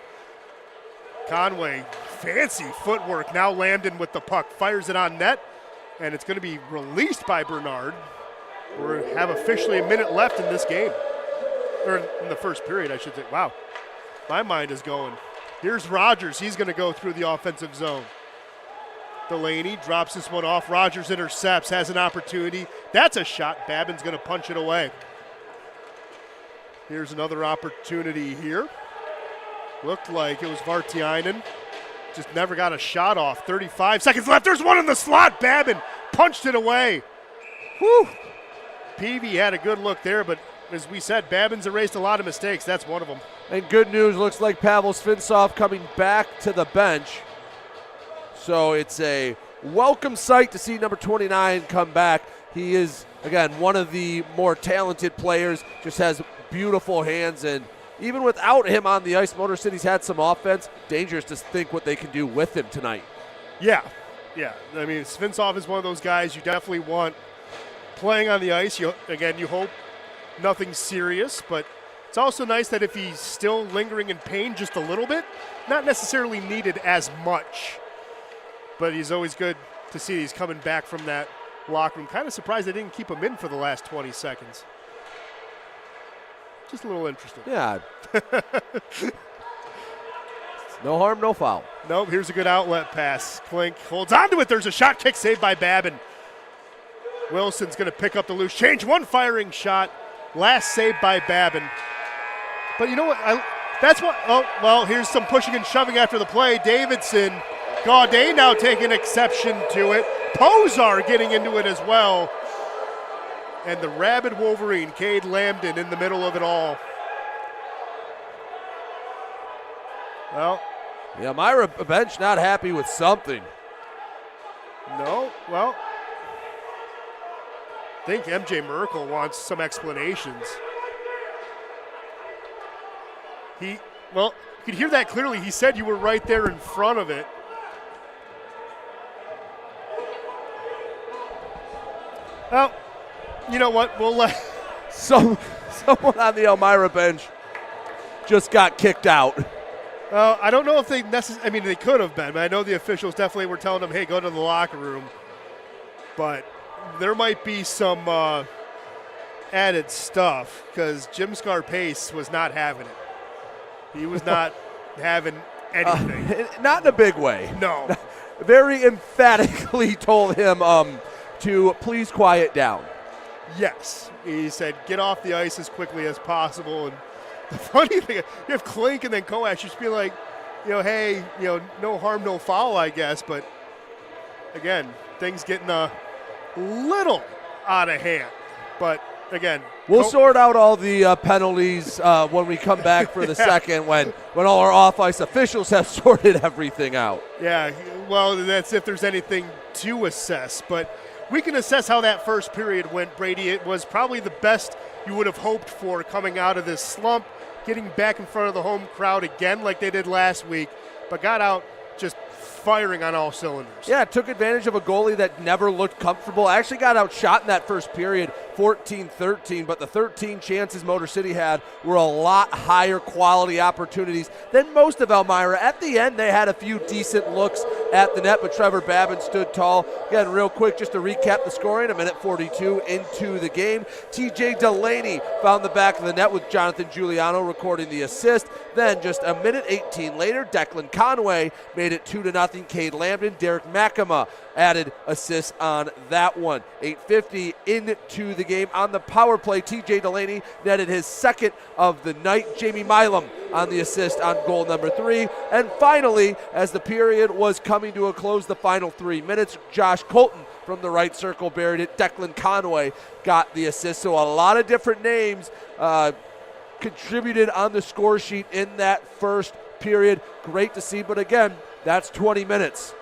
Conway, fancy footwork. Now Lambden with the puck, fires it on net, and it's going to be released by Bernard. We have officially a minute left in this game. Or in the first period, I should say. Wow, my mind is going. Here's Rogers. He's going to go through the offensive zone. Delaney drops this one off. Rogers intercepts, has an opportunity. That's a shot. Babin's going to punch it away. Here's another opportunity here. Looked like it was Vartiainen. Just never got a shot off. 35 seconds left. There's one in the slot. Babin punched it away. Whew. Peavy had a good look there, but as we said, Babin's erased a lot of mistakes. That's one of them. And good news, looks like Pavel Svinsov coming back to the bench. So it's a welcome sight to see number 29 come back. He is, again, one of the more talented players, just has beautiful hands, and even without him on the ice, Motor City's had some offense. Dangerous to think what they can do with him tonight. Yeah. I mean, Svinsov is one of those guys you definitely want playing on the ice. You hope nothing serious, but it's also nice that if he's still lingering in pain just a little bit, not necessarily needed as much. But he's always good to see he's coming back from that locker room. Kind of surprised they didn't keep him in for the last 20 seconds. Just a little interesting. Yeah. No harm, no foul. Nope, here's a good outlet pass. Klink holds on to it. There's a shot kick saved by Babin. Wilson's going to pick up the loose change. One firing shot. Last saved by Babin. But you know what? Here's some pushing and shoving after the play. Davidson. Gaudet now taking exception to it. Pozar getting into it as well. And the rabid Wolverine, Cade Lambden, in the middle of it all. Well, the Elmira bench not happy with something. No, well, I think MJ Merkel wants some explanations. You could hear that clearly. He said you were right there in front of it. Well, you know what? We'll let someone on the Elmira bench just got kicked out. Well, I don't know if they they could have been, but I know the officials definitely were telling them, hey, go to the locker room. But there might be some added stuff because Jim Scarpace was not having it. He was not having anything. Not in a big way. No. Very emphatically told him to please quiet down. Yes. He said, get off the ice as quickly as possible. And the funny thing, you have Klink and then Koash, you should be like, hey, no harm, no foul, I guess. But, again, things getting a little out of hand. But, again. We'll sort out all the penalties when we come back for the second when all our off-ice officials have sorted everything out. Yeah, well, that's if there's anything to assess. But we can assess how that first period went, Brady. It was probably the best you would have hoped for coming out of this slump, getting back in front of the home crowd again like they did last week, but got out just firing on all cylinders. Yeah, took advantage of a goalie that never looked comfortable. Actually got outshot in that first period, 14-13, but the 13 chances Motor City had were a lot higher quality opportunities than most of Elmira. At the end, they had a few decent looks at the net, but Trevor Babin stood tall. Again, real quick, just to recap the scoring, a minute 42 into the game. TJ Delaney found the back of the net with Jonathan Giuliano recording the assist. Then just a minute 18 later, Declan Conway made it 2-0. Cade Lambden, Derek McAma added assists on that one. 8:50 into the game on the power play. TJ Delaney netted his second of the night. Jamie Milam on the assist on goal number 3. And finally, as the period was coming to a close, the final 3 minutes, Josh Colton from the right circle buried it. Declan Conway got the assist. So a lot of different names contributed on the score sheet in that first period. Great to see, but again, that's 20 minutes.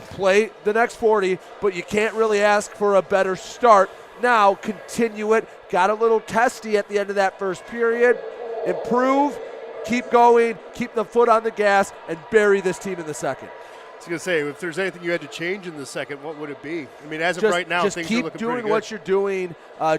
Play the next 40, but you can't really ask for a better start. Now continue it. Got a little testy at the end of that first period. Improve, keep going, keep the foot on the gas, and bury this team in the second. I was going to say, if there's anything you had to change in the second, what would it be? I mean, as of right now, things are looking pretty good. Just keep doing what you're doing.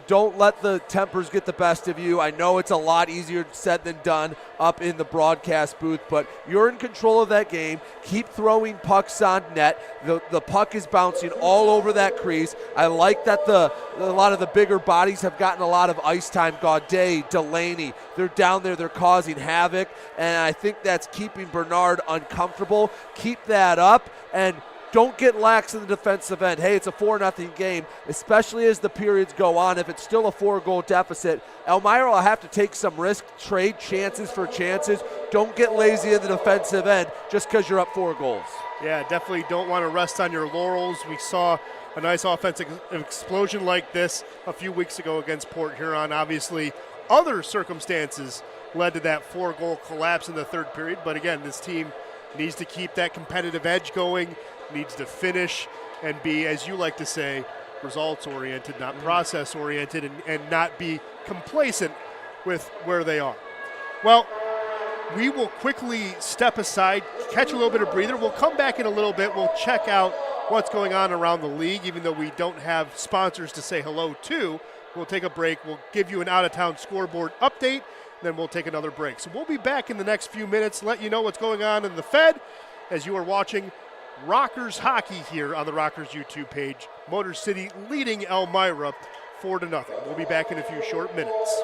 Don't let the tempers get the best of you. I know it's a lot easier said than done up in the broadcast booth, but you're in control of that game. Keep throwing pucks on net. The puck is bouncing all over that crease. I like that a lot of the bigger bodies have gotten a lot of ice time. Gaudet, Delaney, they're down there. They're causing havoc, and I think that's keeping Bernard uncomfortable. Keep that up, and don't get lax in the defensive end. Hey, it's a 4-0 game, especially as the periods go on. If it's still a 4-goal deficit, Elmira will have to take some risk, trade chances for chances. Don't get lazy in the defensive end just because you're up 4 goals. Yeah, definitely don't want to rest on your laurels. We saw a nice offensive explosion like this a few weeks ago against Port Huron. Obviously, other circumstances led to that 4-goal collapse in the third period. But again, this team needs to keep that competitive edge going, needs to finish and be, as you like to say, results-oriented, not process-oriented, and not be complacent with where they are. Well, we will quickly step aside, catch a little bit of breather. We'll come back in a little bit. We'll check out what's going on around the league, even though we don't have sponsors to say hello to. We'll take a break. We'll give you an out-of-town scoreboard update, then we'll take another break. So we'll be back in the next few minutes, let you know what's going on in the Fed as you are watching Rockers hockey here on the Rockers YouTube page. Motor City leading Elmira 4-0. We'll be back in a few short minutes.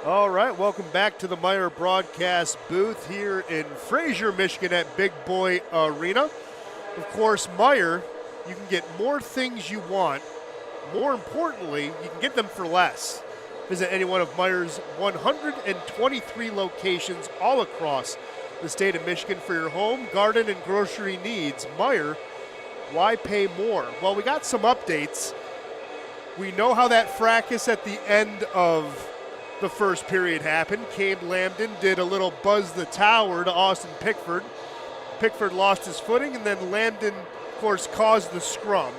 All right, welcome back to the Meijer broadcast booth here in Fraser, Michigan at Big Boy Arena. Of course, Meijer, you can get more things you want. More importantly, you can get them for less. Visit any one of Meijer's 123 locations all across the state of Michigan for your home, garden, and grocery needs. Meijer, why pay more? Well, we got some updates. We know how that fracas at the end of the first period happened. Cade Lambden did a little buzz the tower to Austin Pickford. Pickford lost his footing, and then Lambden, of course, caused the scrum.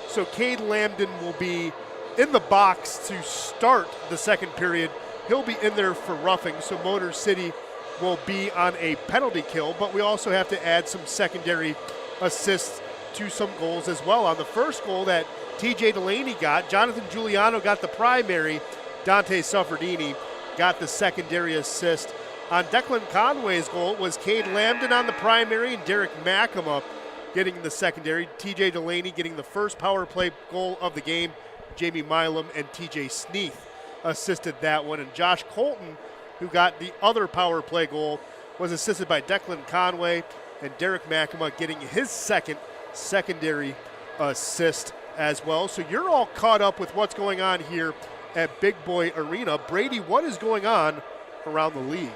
So Cade Lambden will be in the box to start the second period. He'll be in there for roughing, so Motor City will be on a penalty kill, but we also have to add some secondary assists to some goals as well. On the first goal that TJ Delaney got, Jonathan Giuliano got the primary, Dante Suffredini got the secondary assist. On Declan Conway's goal, it was Cade Lambden on the primary and Derek Mackema getting the secondary. TJ Delaney getting the first power play goal of the game. Jamie Milam and TJ Sneath assisted that one. And Josh Colton, who got the other power play goal, was assisted by Declan Conway and Derek Mackema getting his second secondary assist as well. So you're all caught up with what's going on here at Big Boy Arena. Brady, what is going on around the league?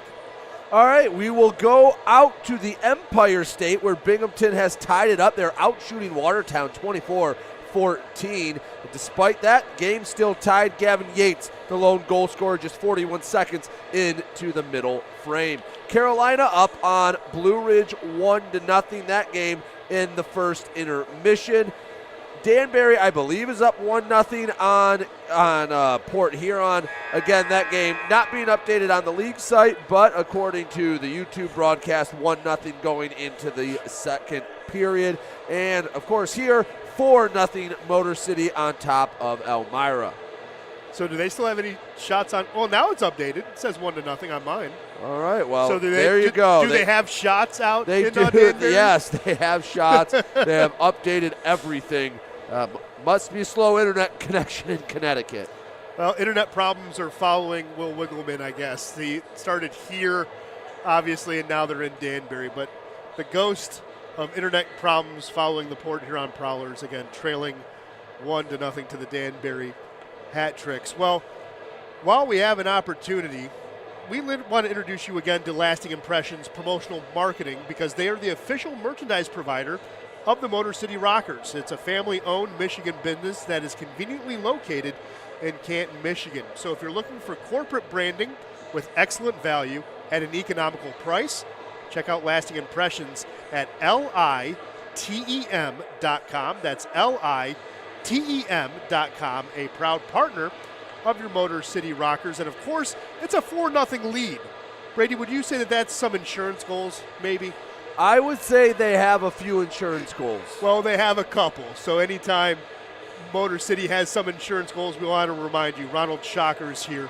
All right, we will go out to the Empire State where Binghamton has tied it up. They're out shooting Watertown 24-14. Despite that, game still tied. Gavin Yates, the lone goal scorer, just 41 seconds into the middle frame. Carolina up on Blue Ridge 1-0. That game in the first intermission. Danbury, I believe, is up 1-0 on Port Huron. Again, that game not being updated on the league site, but according to the YouTube broadcast, 1-0 going into the second period. And, of course, here, 4-0 Motor City on top of Elmira. So do they still have any shots on? Well, now it's updated. It says 1-0 on mine. All right, well, so there you go. Do they have shots out? They do. Yes, they have shots. They have updated everything. Must be a slow internet connection in Connecticut. Well, internet problems are following Will Wiggleman, I guess. They started here, obviously, and now they're in Danbury. But the ghost of internet problems following the Port Huron Prowlers, again, trailing 1-0 to the Danbury Hat Tricks. Well, while we have an opportunity, we want to introduce you again to Lasting Impressions Promotional Marketing because they are the official merchandise provider of the Motor City Rockers. It's a family-owned Michigan business that is conveniently located in Canton, Michigan. So if you're looking for corporate branding with excellent value at an economical price, check out Lasting Impressions at litem.com. That's litem.com, a proud partner of your Motor City Rockers. And, of course, it's a 4-0 lead. Brady, would you say that that's some insurance goals, maybe? I would say they have a few insurance goals. Well, they have a couple. So anytime Motor City has some insurance goals, we want to remind you, Ronald Shocker is here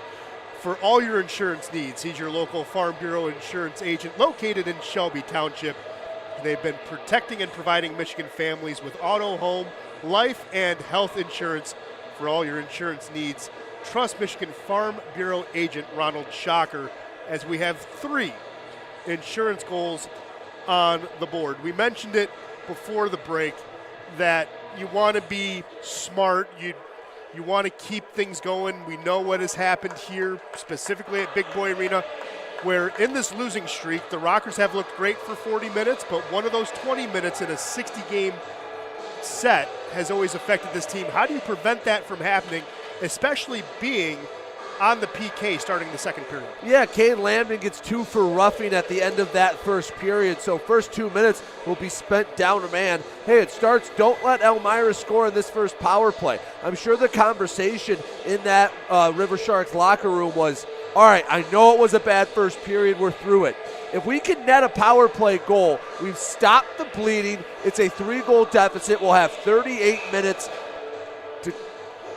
for all your insurance needs. He's your local Farm Bureau insurance agent located in Shelby Township. They've been protecting and providing Michigan families with auto, home, life, and health insurance for all your insurance needs. Trust Michigan Farm Bureau agent Ronald Shocker as we have 3 insurance goals on the board. We mentioned it before the break that you want to be smart. You want to keep things going. We know what has happened here, specifically at Big Boy Arena, where in this losing streak, the Rockers have looked great for 40 minutes, but one of those 20 minutes in a 60-game set has always affected this team. How do you prevent that from happening, especially being on the PK starting the second period? Yeah, Cade Lambden gets 2 for roughing at the end of that first period. So first 2 minutes will be spent down a man. Hey, it starts, don't let Elmira score in this first power play. I'm sure the conversation in that River Sharks locker room was, all right, I know it was a bad first period, we're through it. If we can net a power play goal, we've stopped the bleeding. It's a 3-goal deficit. We'll have 38 minutes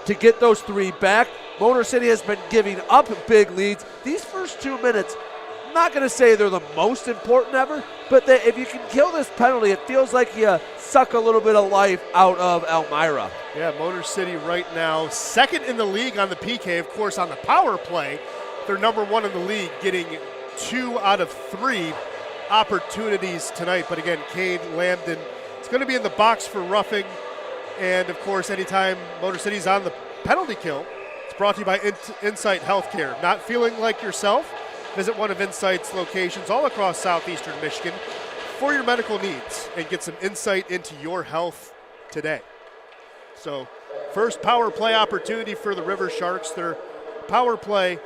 to get those 3 back. Motor City has been giving up big leads. These first 2 minutes, I'm not going to say they're the most important ever, but if you can kill this penalty, it feels like you suck a little bit of life out of Elmira. Yeah, Motor City right now, second in the league on the PK, of course, on the power play. They're number one in the league, getting 2 out of 3 opportunities tonight. But again, Cade Lambden is going to be in the box for roughing. And of course, anytime Motor City's on the penalty kill, it's brought to you by Insight Healthcare. Not feeling like yourself? Visit one of Insight's locations all across southeastern Michigan for your medical needs and get some insight into your health today. So, first power play opportunity for the River Sharks. Their power play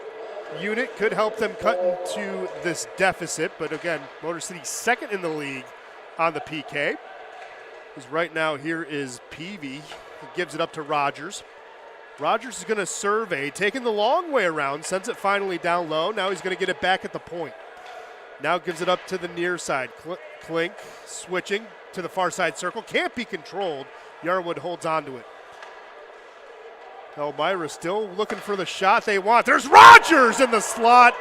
unit could help them cut into this deficit, but again, Motor City second in the league on the PK. Because right now here is Peavy. He gives it up to Rogers. Rogers is going to survey, taking the long way around, sends it finally down low. Now he's going to get it back at the point. Now gives it up to the near side. Klink switching to the far side circle. Can't be controlled. Yarwood holds on to it. Elmira still looking for the shot they want. There's Rogers in the slot,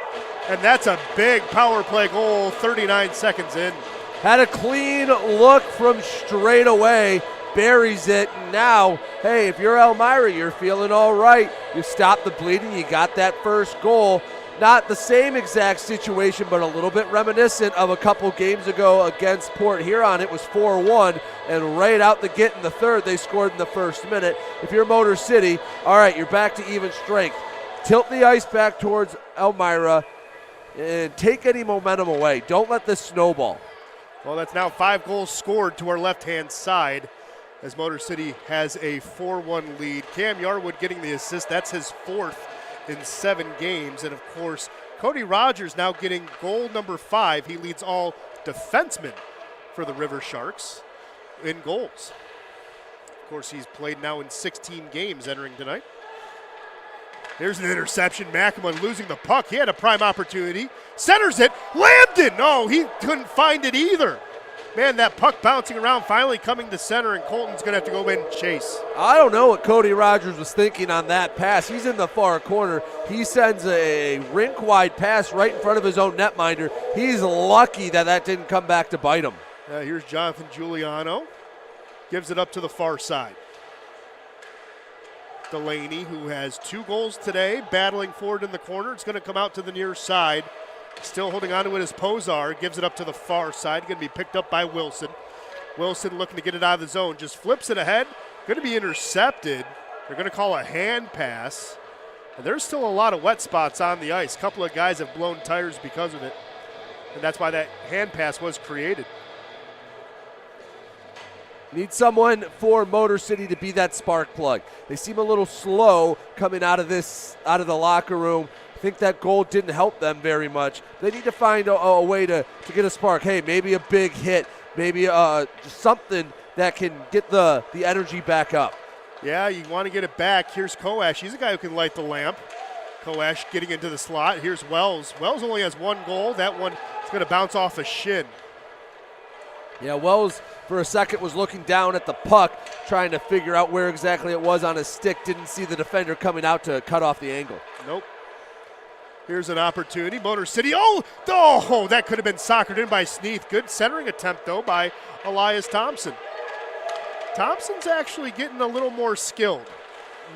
and that's a big power play goal 39 seconds in. Had a clean look from straight away. Buries it, and now, hey, if you're Elmira, you're feeling all right. You stopped the bleeding, you got that first goal. Not the same exact situation, but a little bit reminiscent of a couple games ago against Port Huron. It was 4-1, and right out the gate in the third, they scored in the first minute. If you're Motor City, all right, you're back to even strength. Tilt the ice back towards Elmira and take any momentum away. Don't let this snowball. Well, that's now 5 goals scored to our left-hand side, as Motor City has a 4-1 lead. Cam Yarwood getting the assist. That's his 4th in 7 games. And, of course, Cody Rogers now getting goal number 5. He leads all defensemen for the River Sharks in goals. Of course, he's played now in 16 games entering tonight. There's an interception. Macamon losing the puck. He had a prime opportunity. Centers it. Lambden! No, he couldn't find it either. Man, that puck bouncing around, finally coming to center, and Colton's going to have to go in and chase. I don't know what Cody Rogers was thinking on that pass. He's in the far corner. He sends a rink-wide pass right in front of his own netminder. He's lucky that didn't come back to bite him. Here's Jonathan Giuliano. Gives it up to the far side. Delaney, who has 2 goals today, battling forward in the corner. It's going to come out to the near side. Still holding on to it is Pozar. Gives it up to the far side. Going to be picked up by Wilson. Wilson looking to get it out of the zone. Just flips it ahead. Going to be intercepted. They're going to call a hand pass. And there's still a lot of wet spots on the ice. A couple of guys have blown tires because of it. And that's why that hand pass was created. Need someone for Motor City to be that spark plug. They seem a little slow coming out of the locker room. I think that goal didn't help them very much. They need to find a way to get a spark. Hey, maybe a big hit, maybe something that can get the energy back up. Yeah, you want to get it back. Here's Koash. He's a guy who can light the lamp. Koash getting into the slot. Here's Wells. Wells only has 1 goal. That one is going to bounce off a shin. Yeah, Wells for a second was looking down at the puck, trying to figure out where exactly it was on his stick. Didn't see the defender coming out to cut off the angle. Nope. Here's an opportunity. Motor City. Oh, that could have been soccered in by Sneath. Good centering attempt, though, by Elias Thompson. Thompson's actually getting a little more skilled.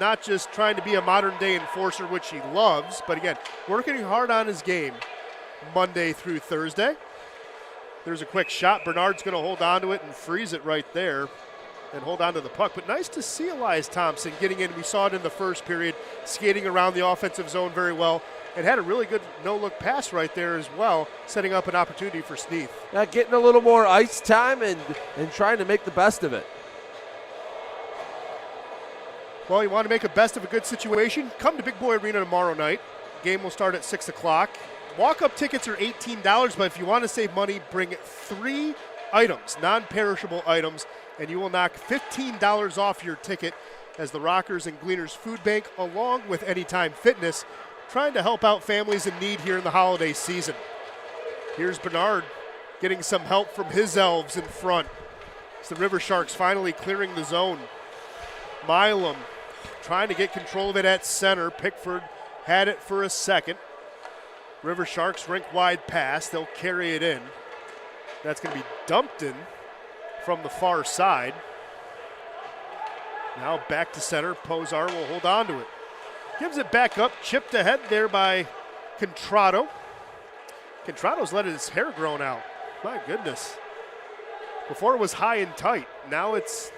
Not just trying to be a modern-day enforcer, which he loves, but again, working hard on his game Monday through Thursday. There's a quick shot. Bernard's going to hold on to it and freeze it right there and hold on to the puck. But nice to see Elias Thompson getting in. We saw it in the first period, skating around the offensive zone very well, and had a really good no-look pass right there as well, setting up an opportunity for Sneath. Now getting a little more ice time and trying to make the best of it. Well, you want to make the best of a good situation? Come to Big Boy Arena tomorrow night. Game will start at 6 o'clock. Walk-up tickets are $18, but if you want to save money, bring 3 items, non-perishable items, and you will knock $15 off your ticket as the Rockers and Gleaners Food Bank, along with Anytime Fitness, trying to help out families in need here in the holiday season. Here's Bernard getting some help from his elves in front. It's the River Sharks finally clearing the zone. Milam trying to get control of it at center. Pickford had it for a second. River Sharks rink-wide pass. They'll carry it in. That's going to be dumped in from the far side. Now back to center. Pozar will hold on to it. Gives it back up. Chipped ahead there by Contrado's letting his hair grown out. My goodness. Before it was high and tight. Now it's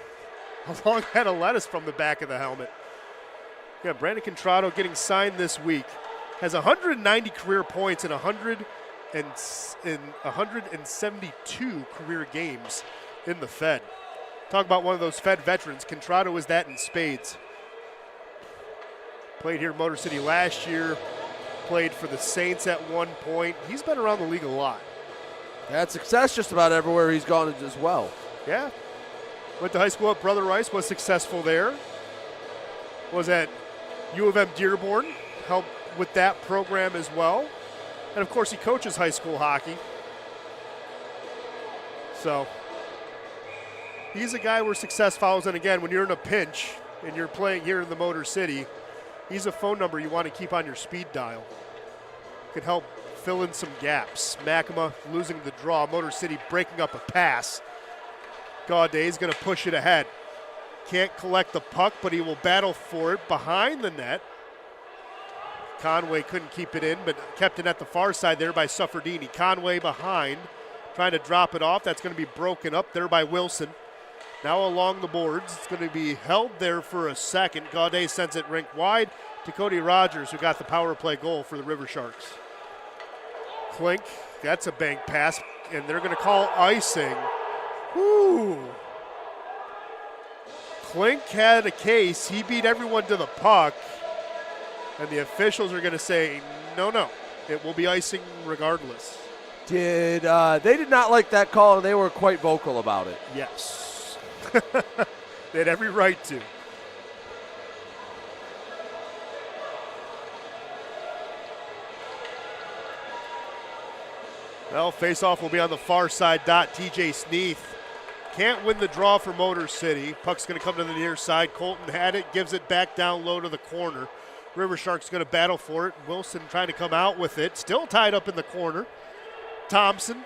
a long head of lettuce from the back of the helmet. Yeah, Brandon Contrado getting signed this week. Has 190 career points in 172 career games in the Fed. Talk about one of those Fed veterans. Contrado is that in spades. Played here in Motor City last year. Played for the Saints at one point. He's been around the league a lot. Had success just about everywhere he's gone as well. Yeah. Went to high school at Brother Rice, was successful there. Was at U of M Dearborn, helped with that program as well. And of course he coaches high school hockey. So he's a guy where success follows. And again, when you're in a pinch and you're playing here in the Motor City, he's a phone number you want to keep on your speed dial. Could help fill in some gaps. Makema losing the draw. Motor City breaking up a pass. Gaudet's going to push it ahead. Can't collect the puck, but he will battle for it behind the net. Conway couldn't keep it in, but kept it at the far side there by Suffredini. Conway behind, trying to drop it off. That's going to be broken up there by Wilson. Now along the boards. It's going to be held there for a second. Gaudet sends it rink wide to Cody Rogers, who got the power play goal for the River Sharks. Klink, that's a bank pass, and they're going to call icing. Whoo! Klink had a case. He beat everyone to the puck, and the officials are going to say, no, it will be icing regardless. They did not like that call, and they were quite vocal about it. Yes. They had every right to. Well, face-off will be on the far side. TJ Sneath can't win the draw for Motor City. Puck's going to come to the near side. Colton had it, gives it back down low to the corner. River Sharks going to battle for it. Wilson trying to come out with it. Still tied up in the corner. Thompson.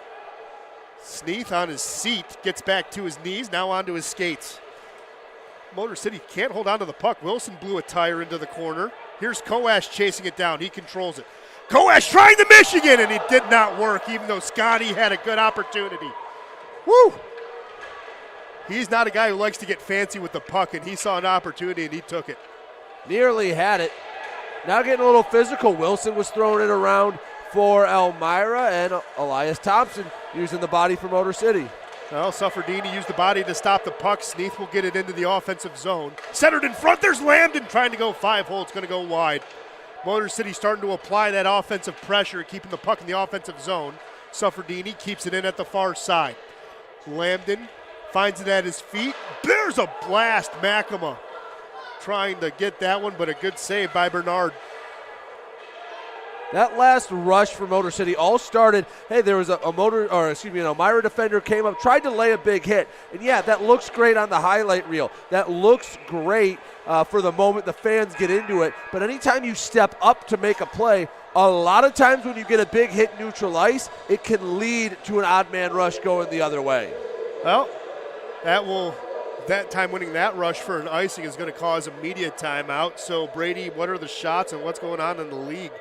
Sneath on his seat, gets back to his knees, now onto his skates. Motor City can't hold on to the puck. Wilson blew a tire into the corner. Here's Koash chasing it down. He controls it. Koash trying to Michigan, and it did not work, even though Scotty had a good opportunity. Woo! He's not a guy who likes to get fancy with the puck, and he saw an opportunity, and he took it. Nearly had it. Now getting a little physical. Wilson was throwing it around for Elmira, and Elias Thompson using the body for Motor City. Well, Suffredini used the body to stop the puck. Sneath will get it into the offensive zone. Centered in front, there's Lambden trying to go 5-hole. It's going to go wide. Motor City starting to apply that offensive pressure, keeping the puck in the offensive zone. Suffredini keeps it in at the far side. Lambden finds it at his feet. There's a blast. Makema trying to get that one, but a good save by Bernard. That last rush for Motor City all started, there was an Elmira defender came up, tried to lay a big hit. And yeah, that looks great on the highlight reel. That looks great for the moment the fans get into it. But anytime you step up to make a play, a lot of times when you get a big hit neutral ice, it can lead to an odd man rush going the other way. Well, that time winning that rush for an icing is going to cause immediate timeout. So Brady, what are the shots and what's going on in the league?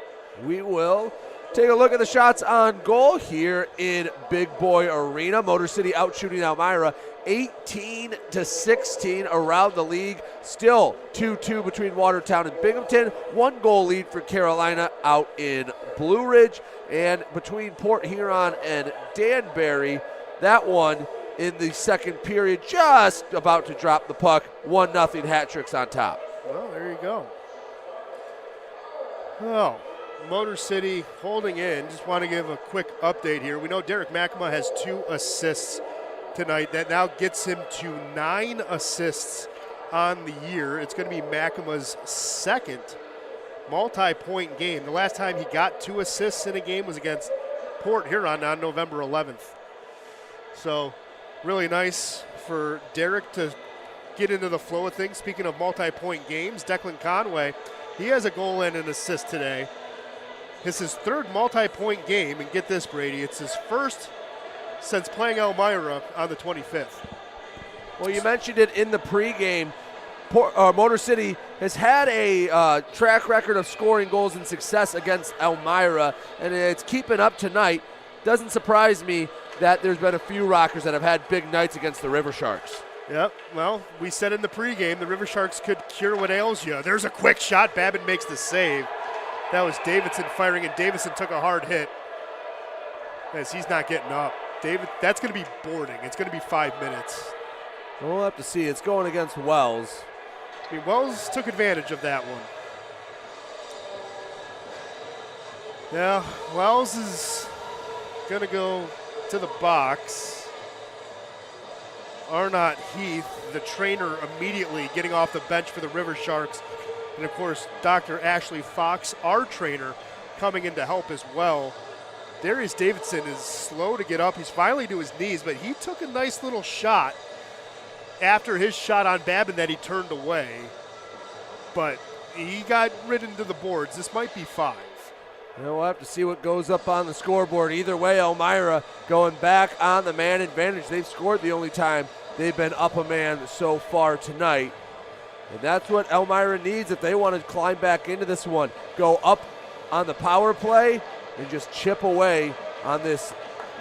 We will take a look at the shots on goal here in Big Boy Arena. Motor City out shooting Elmira 18-16 around the league. Still 2-2 between Watertown and Binghamton. 1 goal lead for Carolina out in Blue Ridge. And between Port Huron and Danbury, that one in the second period just about to drop the puck. 1-0 hat tricks on top. Well, there you go. Oh. Motor City holding in. Just want to give a quick update here. We know Derek Makema has 2 assists tonight. That now gets him to 9 assists on the year. It's going to be Makema's second multi-point game. The last time he got 2 assists in a game was against Port Huron on November 11th. So really nice for Derek to get into the flow of things. Speaking of multi-point games, Declan Conway, he has a goal and an assist today. It's his 3rd multi-point game, and get this, Brady, it's his first since playing Elmira on the 25th. Well, you mentioned it in the pregame. Motor City has had a track record of scoring goals and success against Elmira, and it's keeping up tonight. Doesn't surprise me that there's been a few Rockers that have had big nights against the River Sharks. Yep, well, we said in the pregame the River Sharks could cure what ails you. There's a quick shot. Babin makes the save. That was Davidson firing, and Davidson took a hard hit as he's not getting up. That's going to be boarding. It's going to be 5 minutes. We'll have to see. It's going against Wells. I mean, Wells took advantage of that one. Yeah, Wells is going to go to the box. Arnott Heath, the trainer, immediately getting off the bench for the River Sharks. And, of course, Dr. Ashley Fox, our trainer, coming in to help as well. Darius Davidson is slow to get up. He's finally to his knees, but he took a nice little shot after his shot on Babin that he turned away. But he got ridden to the boards. This might be 5. We'll have to see what goes up on the scoreboard. Either way, Elmira going back on the man advantage. They've scored the only time they've been up a man so far tonight. And that's what Elmira needs if they want to climb back into this one. Go up on the power play and just chip away on this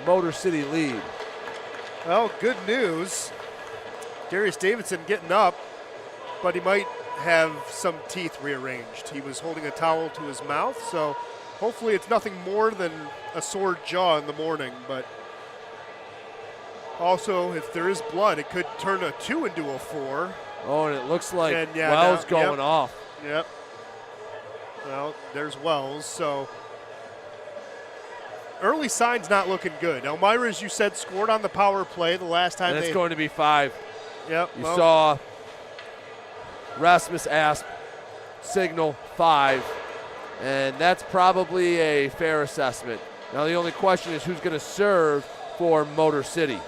Motor City lead. Well, good news. Darius Davidson getting up, but he might have some teeth rearranged. He was holding a towel to his mouth, so hopefully it's nothing more than a sore jaw in the morning. But also, if there is blood, it could turn a 2 into a 4. Oh, and it looks like Wells going off. Yep. Well, there's Wells, so early signs not looking good. Elmira, as you said, scored on the power play the last time. And it's going to be 5. Yep. You saw Rasmus Asp signal 5, and that's probably a fair assessment. Now the only question is who's going to serve for Motor City.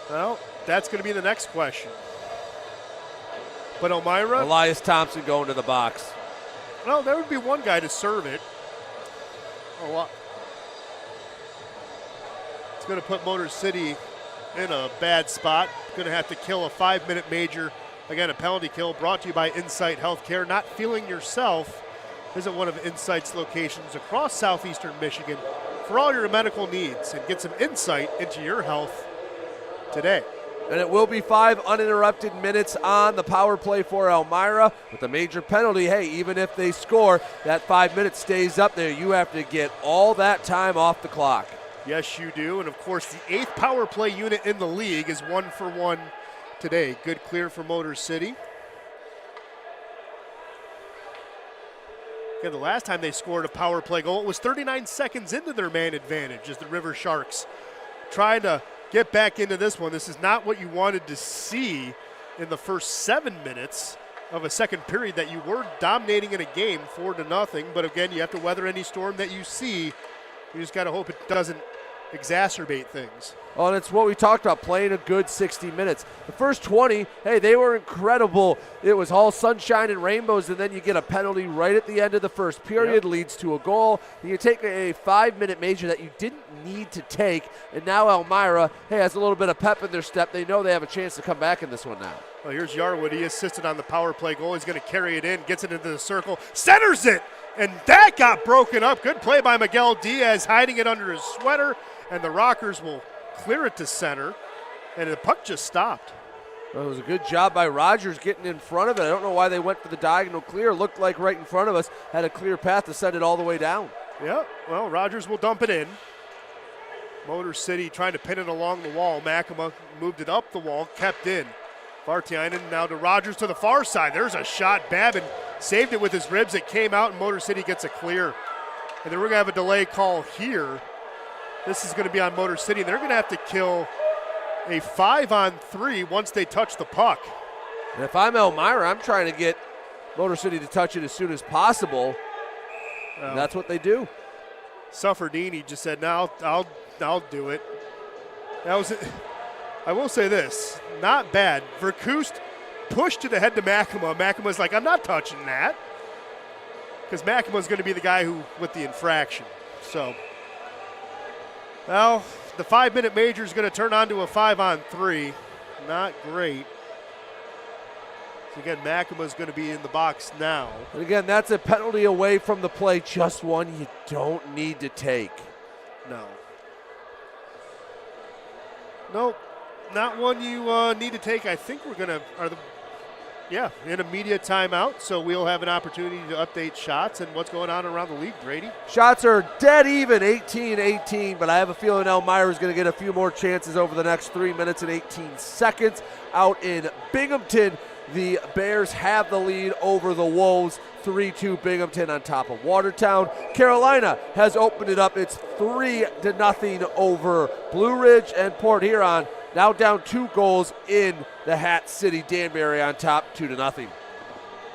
Well, that's going to be the next question. But Elmira, Elias Thompson going to the box. Well, there would be one guy to serve it. It's going to put Motor City in a bad spot. Going to have to kill a 5-minute major. Again, a penalty kill brought to you by Insight Healthcare. Not feeling yourself? Visit one of Insight's locations across southeastern Michigan for all your medical needs and get some insight into your health today. And it will be 5 uninterrupted minutes on the power play for Elmira. With a major penalty, hey, even if they score, that 5 minutes stays up there. You have to get all that time off the clock. Yes, you do. And, of course, the 8th power play unit in the league is 1 for 1 today. Good clear for Motor City. Again, the last time they scored a power play goal, it was 39 seconds into their man advantage as the River Sharks tried to get back into this one. This is not what you wanted to see in the first 7 minutes of a second period that you were dominating in a game 4-0. But again, you have to weather any storm that you see. You just got to hope it doesn't exacerbate things. Well, and it's what we talked about, playing a good 60 minutes. The first 20, hey, they were incredible. It was all sunshine and rainbows, and then you get a penalty right at the end of the first period, leads to a goal. And you take a 5-minute major that you didn't need to take, and now Elmira, hey, has a little bit of pep in their step. They know they have a chance to come back in this one now. Well, here's Yarwood. He assisted on the power play goal. He's going to carry it in, gets it into the circle, centers it, and that got broken up. Good play by Miguel Diaz, hiding it under his sweater, and the Rockers will clear it to center, and the puck just stopped. Well, it was a good job by Rogers getting in front of it. I don't know why they went for the diagonal clear. Looked like right in front of us, had a clear path to send it all the way down. Yeah, well, Rogers will dump it in. Motor City trying to pin it along the wall. Makema moved it up the wall, kept in. Vartiainen now to Rogers to the far side. There's a shot. Babin saved it with his ribs. It came out, and Motor City gets a clear. And then we're going to have a delay call here. This is going to be on Motor City. They're going to have to kill a 5-on-3 once they touch the puck. And if I'm Elmira, I'm trying to get Motor City to touch it as soon as possible. And that's what they do. Sufferdini just said, "No, I'll do it." That was it. I will say this, not bad. Verkoost pushed it ahead to Makema. Makema's like, "I'm not touching that," because Makema's going to be the guy who with the infraction. So, well, the 5-minute major is going to turn on to a 5-on-3. not great. So again, Mackama's going to be in the box now. And again, that's a penalty away from the play, just one you don't need to take. No. Nope, not one you need to take. I think we're going to, in a media timeout, so we'll have an opportunity to update shots and what's going on around the league, Brady. Shots are dead even, 18-18, but I have a feeling Elmira is going to get a few more chances over the next 3 minutes and 18 seconds. Out in Binghamton, the Bears have the lead over the Wolves, 3-2 Binghamton on top of Watertown. Carolina has opened it up. It's 3-0 over Blue Ridge, and Port Huron now down 2 goals in the Hat City. Danbury on top, 2-0.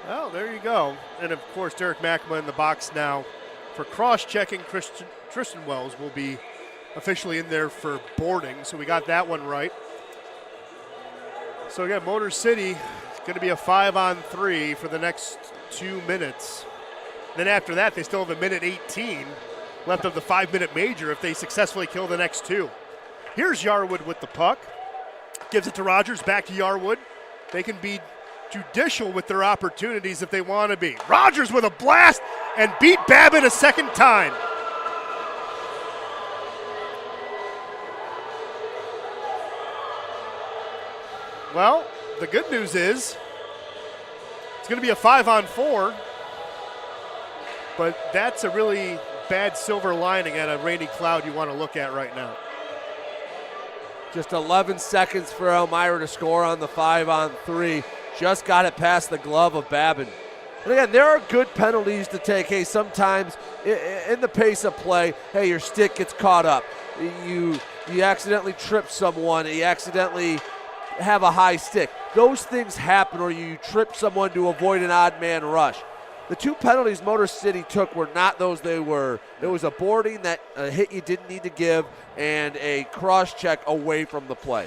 Well, there you go. And, of course, Derek Mackama in the box now for cross-checking. Tristan Wells will be officially in there for boarding, so we got that one right. So, again, Motor City is going to be a 5-on-3 for the next 2 minutes. Then after that, they still have 1:18 left of the 5-minute major if they successfully kill the next 2. Here's Yarwood with the puck. Gives it to Rogers, back to Yarwood. They can be judicial with their opportunities if they want to be. Rogers with a blast and beat Babbitt a second time. Well, the good news is it's going to be a 5-on-4, but that's a really bad silver lining at a rainy cloud you want to look at right now. Just 11 seconds for Elmira to score on the 5-on-3. Just got it past the glove of Babin. And again, there are good penalties to take. Hey, sometimes in the pace of play, hey, your stick gets caught up. You accidentally trip someone. You accidentally have a high stick. Those things happen, or you trip someone to avoid an odd man rush. The 2 penalties Motor City took were not those. It was a boarding that a hit you didn't need to give and a cross check away from the play.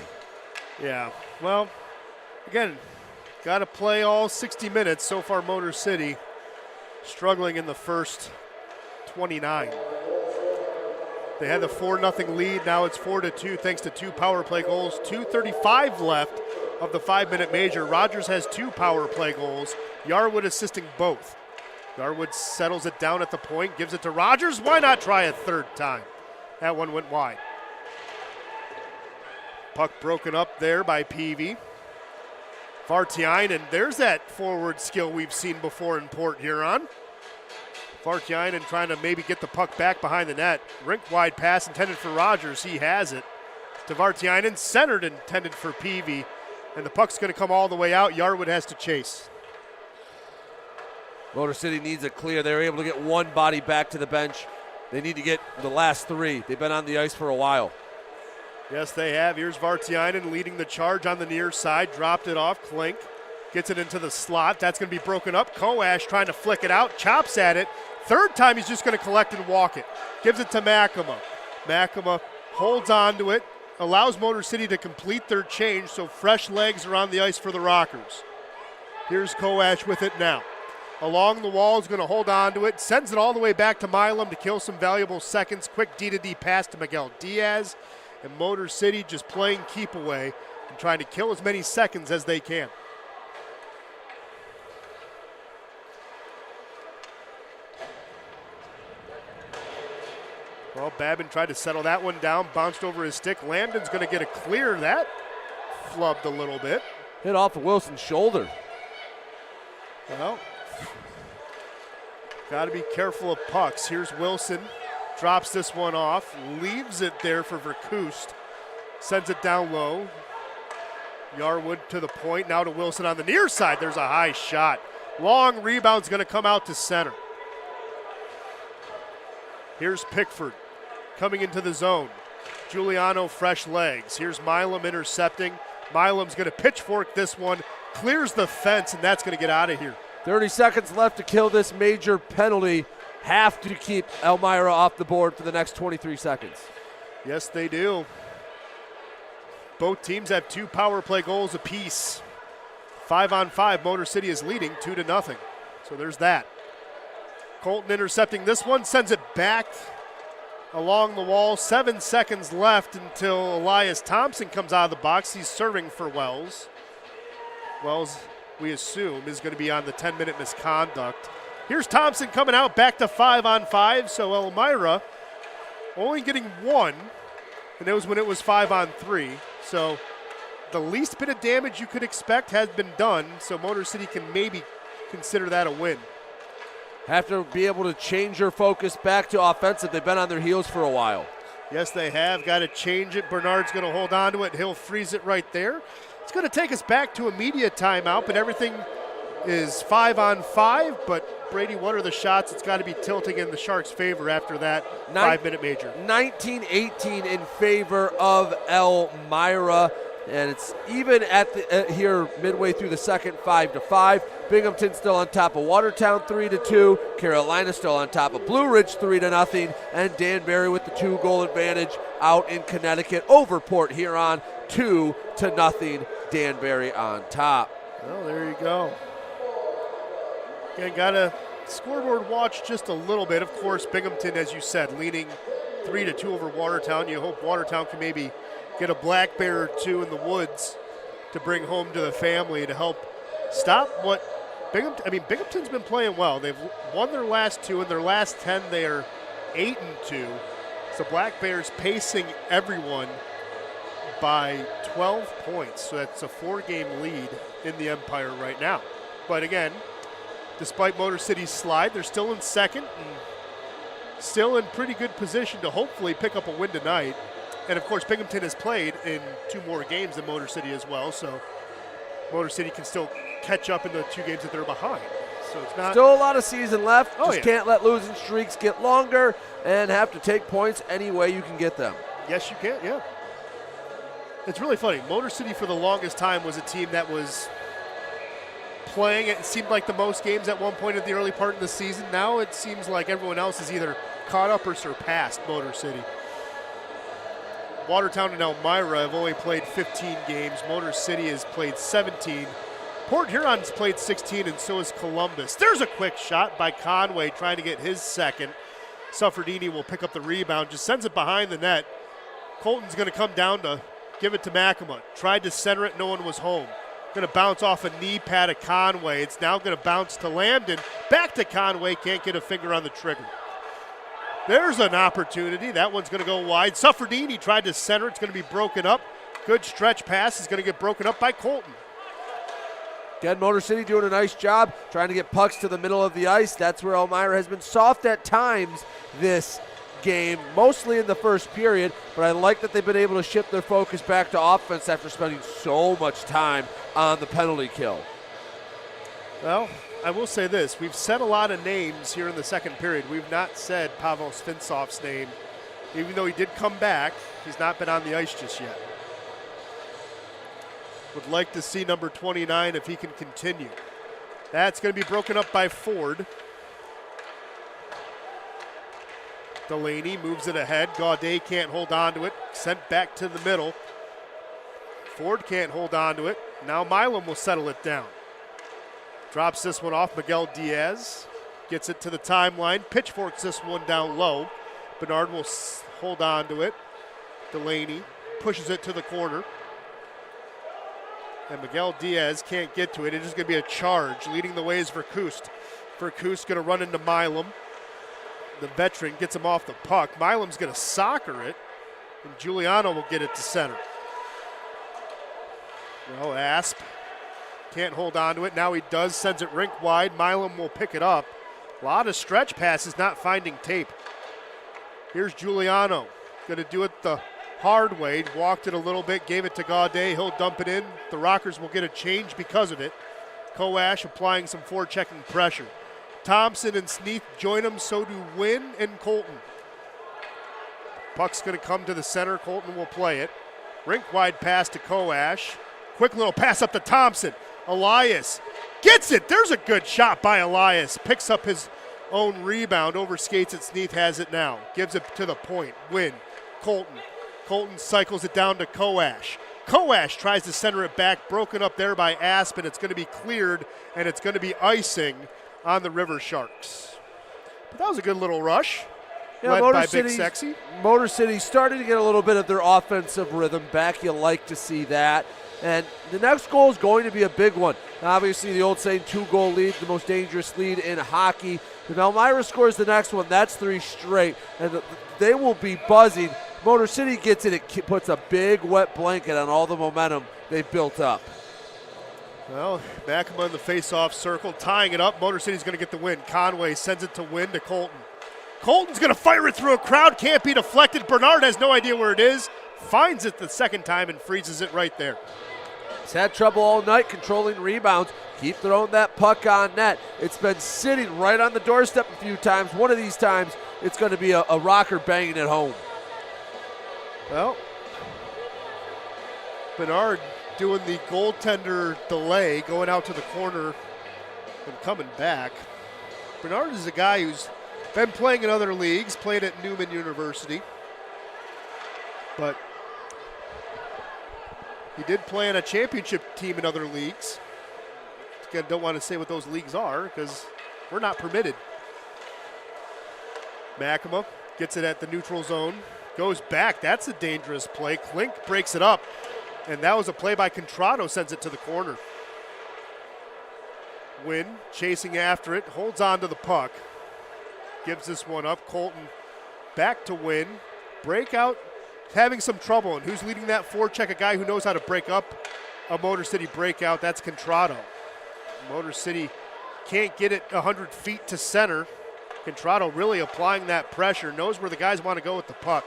Yeah, well, again, got to play all 60 minutes. So far, Motor City struggling in the first 29. They had the 4-0 lead. Now it's 4-2 thanks to 2 power play goals. 2:35 left of the 5-minute major. Rogers has 2 power play goals. Yarwood assisting both. Yarwood settles it down at the point, gives it to Rogers. Why not try a third time? That one went wide. Puck broken up there by Peavy. Vartiainen, there's that forward skill we've seen before in Port Huron. Vartiainen trying to maybe get the puck back behind the net. Rink-wide pass intended for Rogers. He has it. To Vartiainen, centered intended for Peavy. And the puck's going to come all the way out. Yarwood has to chase. Motor City needs a clear. They were able to get 1 body back to the bench. They need to get the last 3. They've been on the ice for a while. Yes, they have. Here's Vartiainen leading the charge on the near side. Dropped it off. Klink gets it into the slot. That's going to be broken up. Koash trying to flick it out. Chops at it. Third time he's just going to collect and walk it. Gives it to Mackama. Mackama holds on to it. Allows Motor City to complete their change, so fresh legs are on the ice for the Rockers. Here's Koash with it now. Along the wall, is going to hold on to it. Sends it all the way back to Milam to kill some valuable seconds. Quick D-to-D pass to Miguel Diaz. And Motor City just playing keep away and trying to kill as many seconds as they can. Well, Babin tried to settle that one down, bounced over his stick. Lambden's going to get a clear. That flubbed a little bit. Hit off of Wilson's shoulder. Well, got to be careful of pucks. Here's Wilson. Drops this one off. Leaves it there for Verkoost. Sends it down low. Yarwood to the point. Now to Wilson on the near side. There's a high shot. Long rebound's going to come out to center. Here's Pickford coming into the zone. Giuliano fresh legs. Here's Milam intercepting. Milam's going to pitchfork this one. Clears the fence, and that's going to get out of here. 30 seconds left to kill this major penalty. Have to keep Elmira off the board for the next 23 seconds. Yes, they do. Both teams have 2 power play goals apiece. 5-on-5, Motor City is leading 2-0. So there's that. Colton intercepting this one, sends it back along the wall. 7 seconds left until Elias Thompson comes out of the box. He's serving for Wells. Wells, we assume, is going to be on the 10-minute misconduct. Here's Thompson coming out, back to 5-on-5. So Elmira only getting one, and that was when it was 5-on-3. So the least bit of damage you could expect has been done, so Motor City can maybe consider that a win. Have to be able to change your focus back to offensive. They've been on their heels for a while. Yes, they have. Got to change it. Bernard's going to hold on to it. He'll freeze it right there. It's going to take us back to a media timeout, but everything is 5-on-5. But, Brady, what are the shots? It's got to be tilting in the Sharks' favor after that 5-minute major. 19-18 in favor of Elmira. And it's even at the here midway through the second, 5-5. Binghamton still on top of Watertown 3-2. Carolina still on top of Blue Ridge 3-0. And Danbury with the 2-goal advantage out in Connecticut over Port Huron 2-0. Danbury on top. Well, there you go. Again, got to scoreboard watch just a little bit. Of course, Binghamton, as you said, leaning 3-2 over Watertown. You hope Watertown can maybe get a black bear or two in the woods to bring home to the family to help stop what Binghamton's been playing well. They've won their last 2. In their last 10, they are 8-2. So Black Bears pacing everyone by 12 points. So that's a 4-game lead in the Empire right now. But again, despite Motor City's slide, they're still in second and still in pretty good position to hopefully pick up a win tonight. And, of course, Binghamton has played in 2 more games than Motor City as well, so Motor City can still catch up in the 2 games that they're behind. So it's not still a lot of season left. Oh, Just can't let losing streaks get longer and have to take points any way you can get them. Yes, you can, yeah. It's really funny. Motor City for the longest time was a team that was playing. It seemed like the most games at one point in the early part of the season. Now it seems like everyone else is either caught up or surpassed Motor City. Watertown and Elmira have only played 15 games. Motor City has played 17. Port Huron's played 16, and so has Columbus. There's a quick shot by Conway trying to get his second. Suffredini will pick up the rebound, just sends it behind the net. Colton's going to come down to give it to McAmott. Tried to center it, no one was home. Going to bounce off a knee pad of Conway. It's now going to bounce to Lambden. Back to Conway, can't get a finger on the trigger. There's an opportunity. That one's going to go wide. Suffredini tried to center. It's going to be broken up. Good stretch pass is going to get broken up by Colton. Again, Motor City doing a nice job trying to get pucks to the middle of the ice. That's where Elmira has been soft at times this game, mostly in the first period, but I like that they've been able to shift their focus back to offense after spending so much time on the penalty kill. Well, I will say this. We've said a lot of names here in the second period. We've not said Pavel Svinsov's name. Even though he did come back, he's not been on the ice just yet. Would like to see number 29 if he can continue. That's going to be broken up by Ford. Delaney moves it ahead. Gaudet can't hold on to it. Sent back to the middle. Ford can't hold on to it. Now Milam will settle it down. Drops this one off. Miguel Diaz gets it to the timeline. Pitchforks this one down low. Bernard will hold on to it. Delaney pushes it to the corner. And Miguel Diaz can't get to it. It is going to be a charge. Leading the way is Verkoost. Verkoost going to run into Milam. The veteran gets him off the puck. Milam's going to soccer it. And Giuliano will get it to center. Well, Asp can't hold on to it. Now he does, sends it rink wide. Milam will pick it up. A lot of stretch passes, not finding tape. Here's Giuliano. Going to do it the hard way. Walked it a little bit, gave it to Gaudet. He'll dump it in. The Rockers will get a change because of it. Koash applying some forechecking pressure. Thompson and Sneath join him, so do Wynn and Colton. Puck's going to come to the center. Colton will play it. Rink wide pass to Koash. Quick little pass up to Thompson. Elias gets it. There's a good shot by Elias. Picks up his own rebound. Overskates it. Sneath has it now. Gives it to the point. Wynn. Colton. Colton cycles it down to Koash. Koash tries to center it back. Broken up there by Aspen. It's going to be cleared, and it's going to be icing on the River Sharks. But that was a good little rush. led by Big Sexy. Motor City's starting to get a little bit of their offensive rhythm back. You like to see that. And the next goal is going to be a big one. Obviously, the old saying, 2-goal lead, the most dangerous lead in hockey. If Elmira scores the next one, that's 3 straight, and they will be buzzing. Motor City gets it puts a big wet blanket on all the momentum they've built up. Well, Makema in the face-off circle, tying it up. Motor City's going to get the win. Conway sends it to Wynn to Colton. Colton's going to fire it through a crowd, can't be deflected. Bernard has no idea where it is, finds it the second time and freezes it right there. He's had trouble all night controlling rebounds. Keep throwing that puck on net. It's been sitting right on the doorstep a few times. One of these times, it's going to be a rocker banging it home. Well, Bernard doing the goaltender delay, going out to the corner and coming back. Bernard is a guy who's been playing in other leagues, played at Newman University, but he did play on a championship team in other leagues. Again, don't want to say what those leagues are because we're not permitted. Makema gets it at the neutral zone, goes back. That's a dangerous play. Klink breaks it up, and that was a play by Contrado, sends it to the corner. Wynn chasing after it, holds on to the puck, gives this one up. Colton back to Wynn. Breakout, having some trouble. And who's leading that forecheck? A guy who knows how to break up a Motor City breakout. That's Contrado. Motor City can't get it 100 feet to center. Contrado really applying that pressure, knows where the guys want to go with the puck.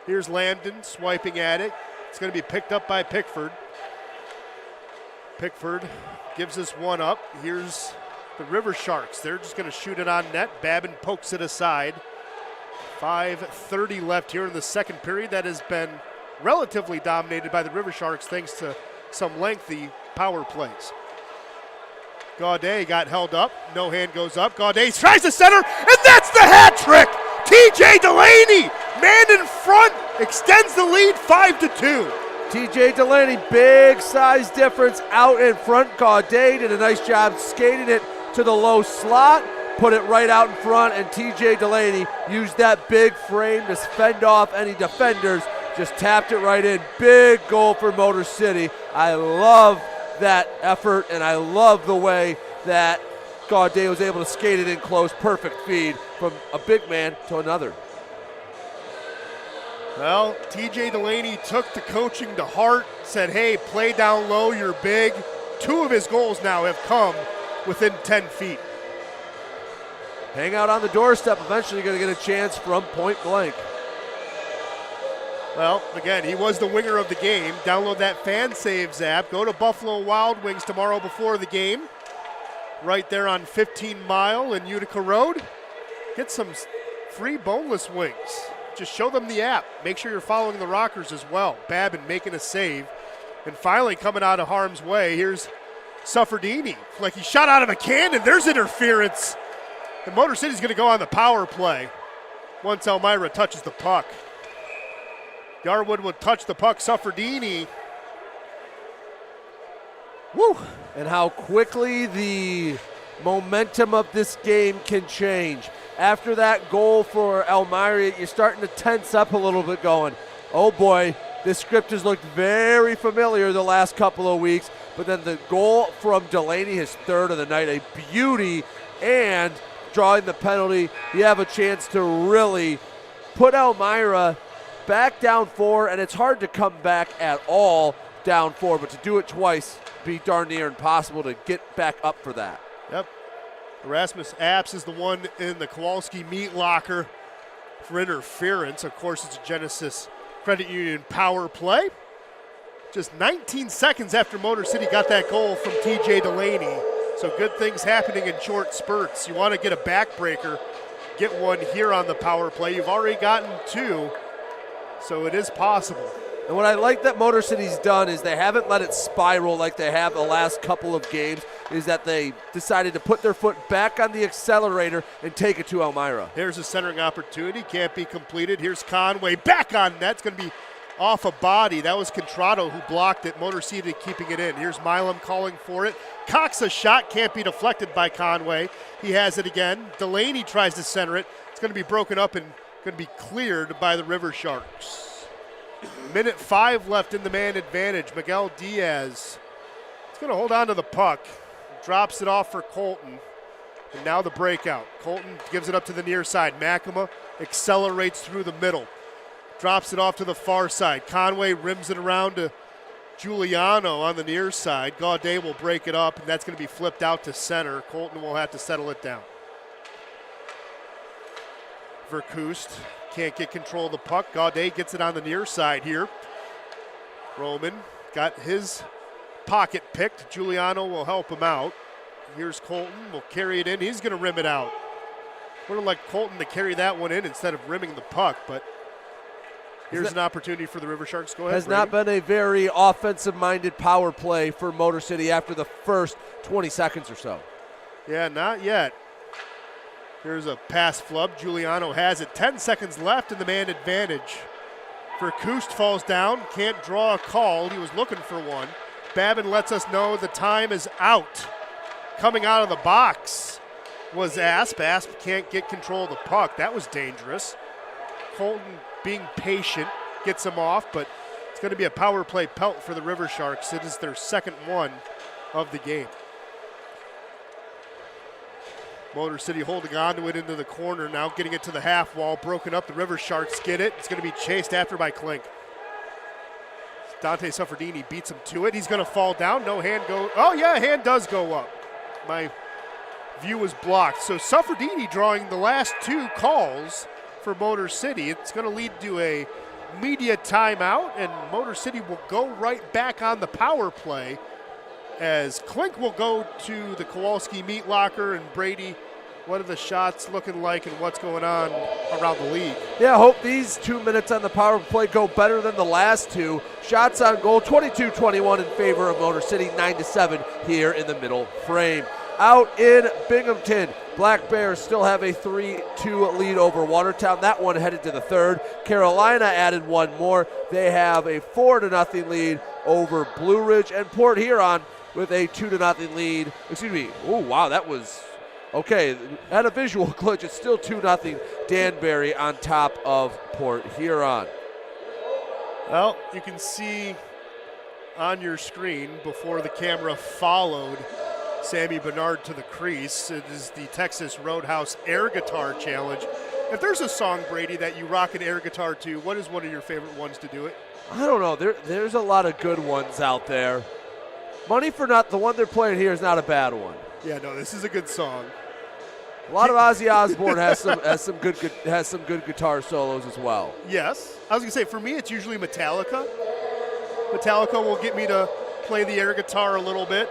Here's Landon swiping at it. It's going to be picked up by Pickford. Pickford gives this one up. Here's the River Sharks. They're just going to shoot it on net. Babin pokes it aside. 5:30 left here in the second period. That has been relatively dominated by the River Sharks thanks to some lengthy power plays. Gaudet got held up. No hand goes up. Gaudet tries to center, and that's the hat trick! TJ Delaney, man in front, extends the lead 5-2. TJ Delaney, big size difference out in front. Gaudet did a nice job skating it to the low slot, put it right out in front, and TJ Delaney used that big frame to fend off any defenders, just tapped it right in. Big goal for Motor City. I love that effort, and I love the way that Gaudet was able to skate it in close. Perfect feed from a big man to another. Well, TJ Delaney took the coaching to heart, said, hey, play down low, you're big. 2 of his goals now have come within 10 feet. Hang out on the doorstep, eventually going to get a chance from point blank. Well, again, he was the winger of the game. Download that Fan Saves app. Go to Buffalo Wild Wings tomorrow before the game. Right there on 15 Mile and Utica Road. Get some free boneless wings. Just show them the app. Make sure you're following the Rockers as well. Babin making a save. And finally coming out of harm's way, here's Suffredini. Like he shot out of a cannon. There's interference. And Motor City's going to go on the power play once Elmira touches the puck. Yarwood will touch the puck. Suffredini. Woo! And how quickly the momentum of this game can change. After that goal for Elmira, you're starting to tense up a little bit going, oh boy, this script has looked very familiar the last couple of weeks. But then the goal from Delaney, his third of the night, a beauty, and drawing the penalty, you have a chance to really put Elmira back down 4, and it's hard to come back at all down 4, but to do it twice be darn near impossible to get back up for that. Yep. Erasmus Apps is the one in the Kowalski meat locker for interference. Of course, it's a Genesis Credit Union power play. Just 19 seconds after Motor City got that goal from TJ Delaney. So good things happening in short spurts. You want to get a backbreaker, get one here on the power play. You've already gotten 2, so it is possible. And what I like that Motor City's done is they haven't let it spiral like they have the last couple of games, is that they decided to put their foot back on the accelerator and take it to Elmira. Here's a centering opportunity, can't be completed. Here's Conway back on net. It's going to be off a body. That was Contrado who blocked it. Motor City keeping it in. Here's Milam calling for it. Cocks a shot, can't be deflected by Conway. He has it again. Delaney tries to center it. It's going to be broken up and going to be cleared by the River Sharks. Minute 5 left in the man advantage. Miguel Diaz is going to hold on to the puck. Drops it off for Colton. And now the breakout. Colton gives it up to the near side. Makema accelerates through the middle. Drops it off to the far side. Conway rims it around to Giuliano on the near side. Gaudet will break it up, and that's going to be flipped out to center. Colton will have to settle it down. Verkoost can't get control of the puck. Gaudet gets it on the near side here. Roman got his pocket picked. Giuliano will help him out. Here's Colton, will carry it in. He's going to rim it out. Would have liked Colton to carry that one in instead of rimming the puck, but here's an opportunity for the River Sharks. Go ahead, Has Brady. not been a very offensive-minded power play for Motor City after the first 20 seconds or so. Yeah, not yet. Here's a pass flub. Giuliano has it. 10 seconds left in the man advantage. Verkoost falls down, can't draw a call. He was looking for one. Babin lets us know the time is out. Coming out of the box was Asp. Asp can't get control of the puck. That was dangerous. Colton being patient gets him off, but it's going to be a power play pelt for the River Sharks. It is their second one of the game. Motor City holding on to it into the corner, now getting it to the half wall, broken up. The River Sharks get it. It's going to be chased after by Klink. Dante Suffredini beats him to it. He's going to fall down. No hand go. Oh, yeah, hand does go up. My view was blocked. So Suffredini drawing the last two calls for Motor City. It's going to lead to a media timeout, and Motor City will go right back on the power play as Klink will go to the Kowalski meat locker. And Brady, what are the shots looking like and what's going on around the league? Yeah, I hope these 2 minutes on the power play go better than the last two. Shots on goal, 22-21 in favor of Motor City, 9-7 here in the middle frame. Out in Binghamton, Black Bears still have a 3-2 lead over Watertown. That one headed to the third. Carolina added one more. They have a 4-0 lead over Blue Ridge, and Port Huron with a 2-0 lead. Excuse me. Oh, wow, that was okay. Had a visual glitch. It's still 2-0 Danbury on top of Port Huron. Well, you can see on your screen before the camera followed Sammy Bernard to the crease. It is the Texas Roadhouse Air Guitar Challenge. If there's a song, Brady, that you rock an air guitar to, what is one of your favorite ones to do it? I don't know. There's a lot of good ones out there. Money for Not, the one they're playing here is not a bad one. Yeah, no, this is a good song. A lot of Ozzy Osbourne has some good guitar solos as well. Yes. I was going to say, for me, it's usually Metallica. Metallica will get me to play the air guitar a little bit.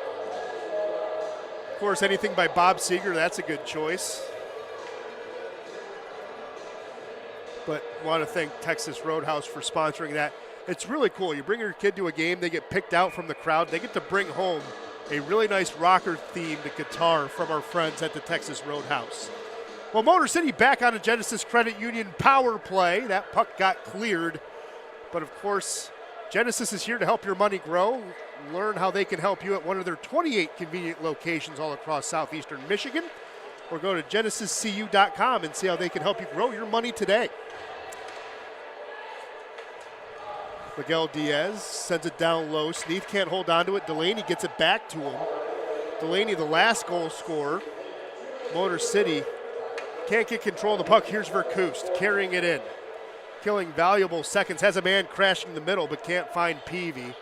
Of course, anything by Bob Seger, that's a good choice. But want to thank Texas Roadhouse for sponsoring that. It's really cool. You bring your kid to a game, they get picked out from the crowd. They get to bring home a really nice rocker-themed guitar from our friends at the Texas Roadhouse. Well, Motor City back on a Genesis Credit Union power play. That puck got cleared. But, of course, Genesis is here to help your money grow. Learn how they can help you at one of their 28 convenient locations all across southeastern Michigan. Or go to genesiscu.com and see how they can help you grow your money today. Miguel Diaz sends it down low. Sneath can't hold on to it. Delaney gets it back to him. Delaney, the last goal scorer. Motor City can't get control of the puck. Here's Verkoost carrying it in. Killing valuable seconds. Has a man crashing in the middle but can't find Peavy.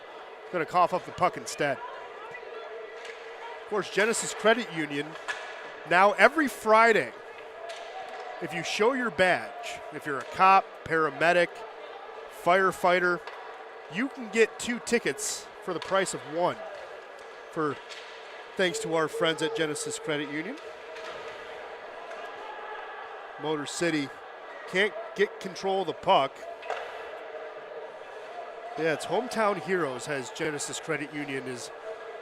Going to cough up the puck instead. Of course, Genesis Credit Union, now every Friday, if you show your badge, if you're a cop, paramedic, firefighter, you can get 2 tickets for the price of 1. Thanks to our friends at Genesis Credit Union. Motor City can't get control of the puck. Yeah, it's Hometown Heroes as Genesis Credit Union is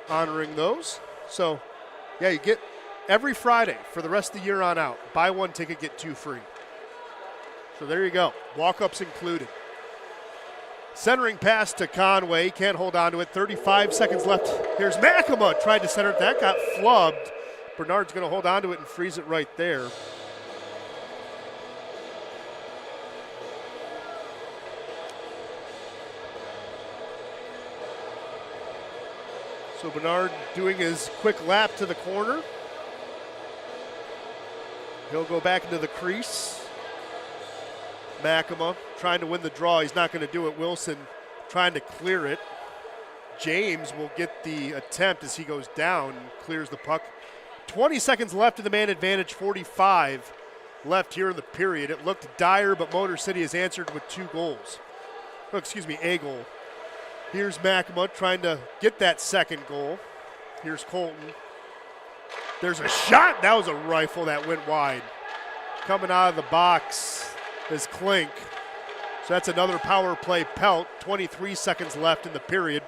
honoring those. So, yeah, you get every Friday for the rest of the year on out. Buy 1 ticket, get 2 free. So there you go. Walk-ups included. Centering pass to Conway. Can't hold on to it. 35 seconds left. Here's Makema. Tried to center it. That got flubbed. Bernard's going to hold on to it and freeze it right there. So Bernard doing his quick lap to the corner. He'll go back into the crease. Makema trying to win the draw. He's not going to do it. Wilson trying to clear it. James will get the attempt as he goes down and clears the puck. 20 seconds left in the man advantage, 45 left here in the period. It looked dire, but Motor City has answered with 2 goals. Oh, excuse me, a goal. Here's Makema trying to get that second goal. Here's Colton. There's a shot. That was a rifle that went wide. Coming out of the box is Klink. So that's another power play pelt. 23 seconds left in the period.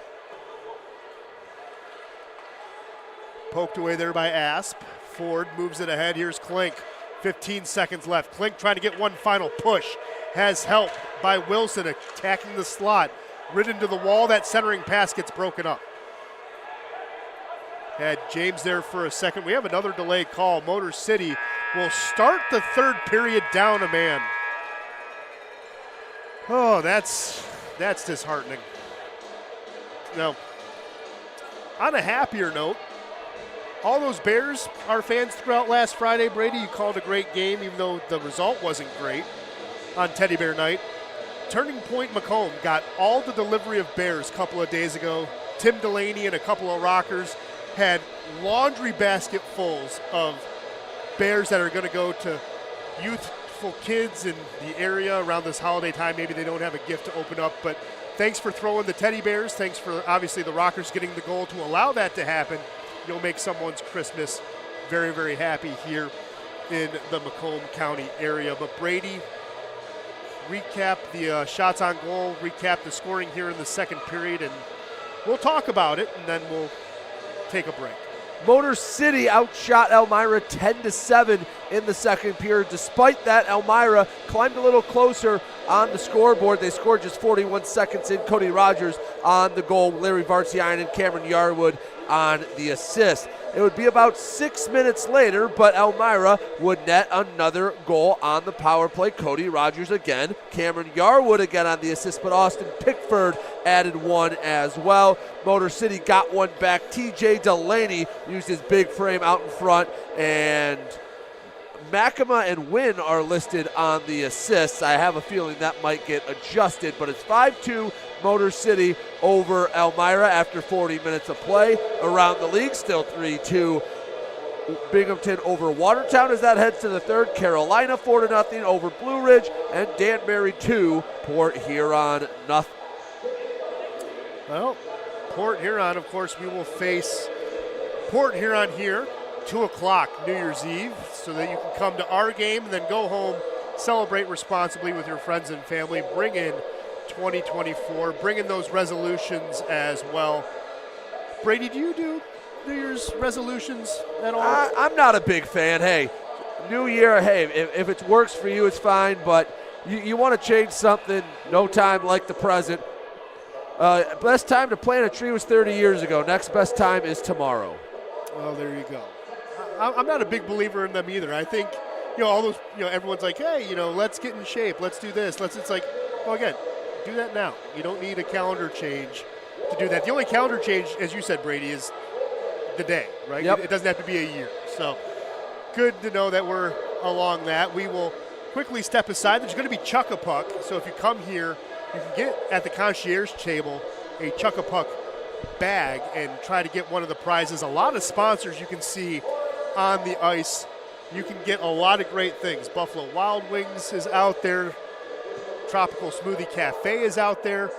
Poked away there by Asp. Ford moves it ahead. Here's Klink. 15 seconds left. Klink trying to get one final push. Has help by Wilson attacking the slot. Ridden to the wall. That centering pass gets broken up. Had James there for a second. We have another delayed call. Motor City will start the third period down a man. Oh, that's disheartening. Now, on a happier note, all those Bears, our fans throughout last Friday, Brady, you called a great game, even though the result wasn't great on Teddy Bear Night. Turning Point Macomb got all the delivery of Bears a couple of days ago. Tim Delaney and a couple of Rockers had laundry basketfuls of Bears that are going to go to youthful kids in the area around this holiday time. Maybe they don't have a gift to open up, but thanks for throwing the teddy bears. Thanks for obviously the Rockers getting the goal to allow that to happen. You'll make someone's Christmas very, very happy here in the Macomb County area. But Brady, recap the shots on goal, recap the scoring here in the second period, and we'll talk about it, and then we'll take a break. Motor City outshot Elmira 10-7 in the second period. Despite that, Elmira climbed a little closer on the scoreboard. They scored just 41 seconds in. Cody Rogers on the goal, Larry Vartiainen and Cameron Yarwood on the assist. It would be about 6 minutes later, but Elmira would net another goal on the power play. Cody Rogers again, Cameron Yarwood again on the assist, but Austin Pickford added one as well. Motor City got one back. TJ Delaney used his big frame out in front, and Makema and Wynn are listed on the assists. I have a feeling that might get adjusted, but it's 5-2 Motor City over Elmira after 40 minutes of play. Around the league, still 3-2 Binghamton over Watertown as that heads to the third. Carolina 4-0 over Blue Ridge, and Danbury 2, Port Huron 0. Well, Port Huron, of course, we will face Port Huron here, 2 o'clock New Year's Eve, so that you can come to our game and then go home, celebrate responsibly with your friends and family, bring in 2024, bring in those resolutions as well. Brady, do you do New Year's resolutions at all? I'm not a big fan. Hey, New Year, hey, if it works for you, it's fine, but you want to change something, no time like the present. Best time to plant a tree was 30 years ago. Next best time is tomorrow. Well, there you go. I'm not a big believer in them either. I think, all those, everyone's like, hey, let's get in shape. Let's do this. It's like, well, again, do that now. You don't need a calendar change to do that. The only calendar change, as you said, Brady, is the day, right? Yep. It doesn't have to be a year. So good to know that we're along that. We will quickly step aside. There's going to be Chuck-a-Puck. So if you come here, you can get at the concierge table a Chuck-a-Puck bag and try to get one of the prizes. A lot of sponsors you can see on the ice. You can get a lot of great things. Buffalo Wild Wings is out there. Tropical Smoothie Cafe is out there.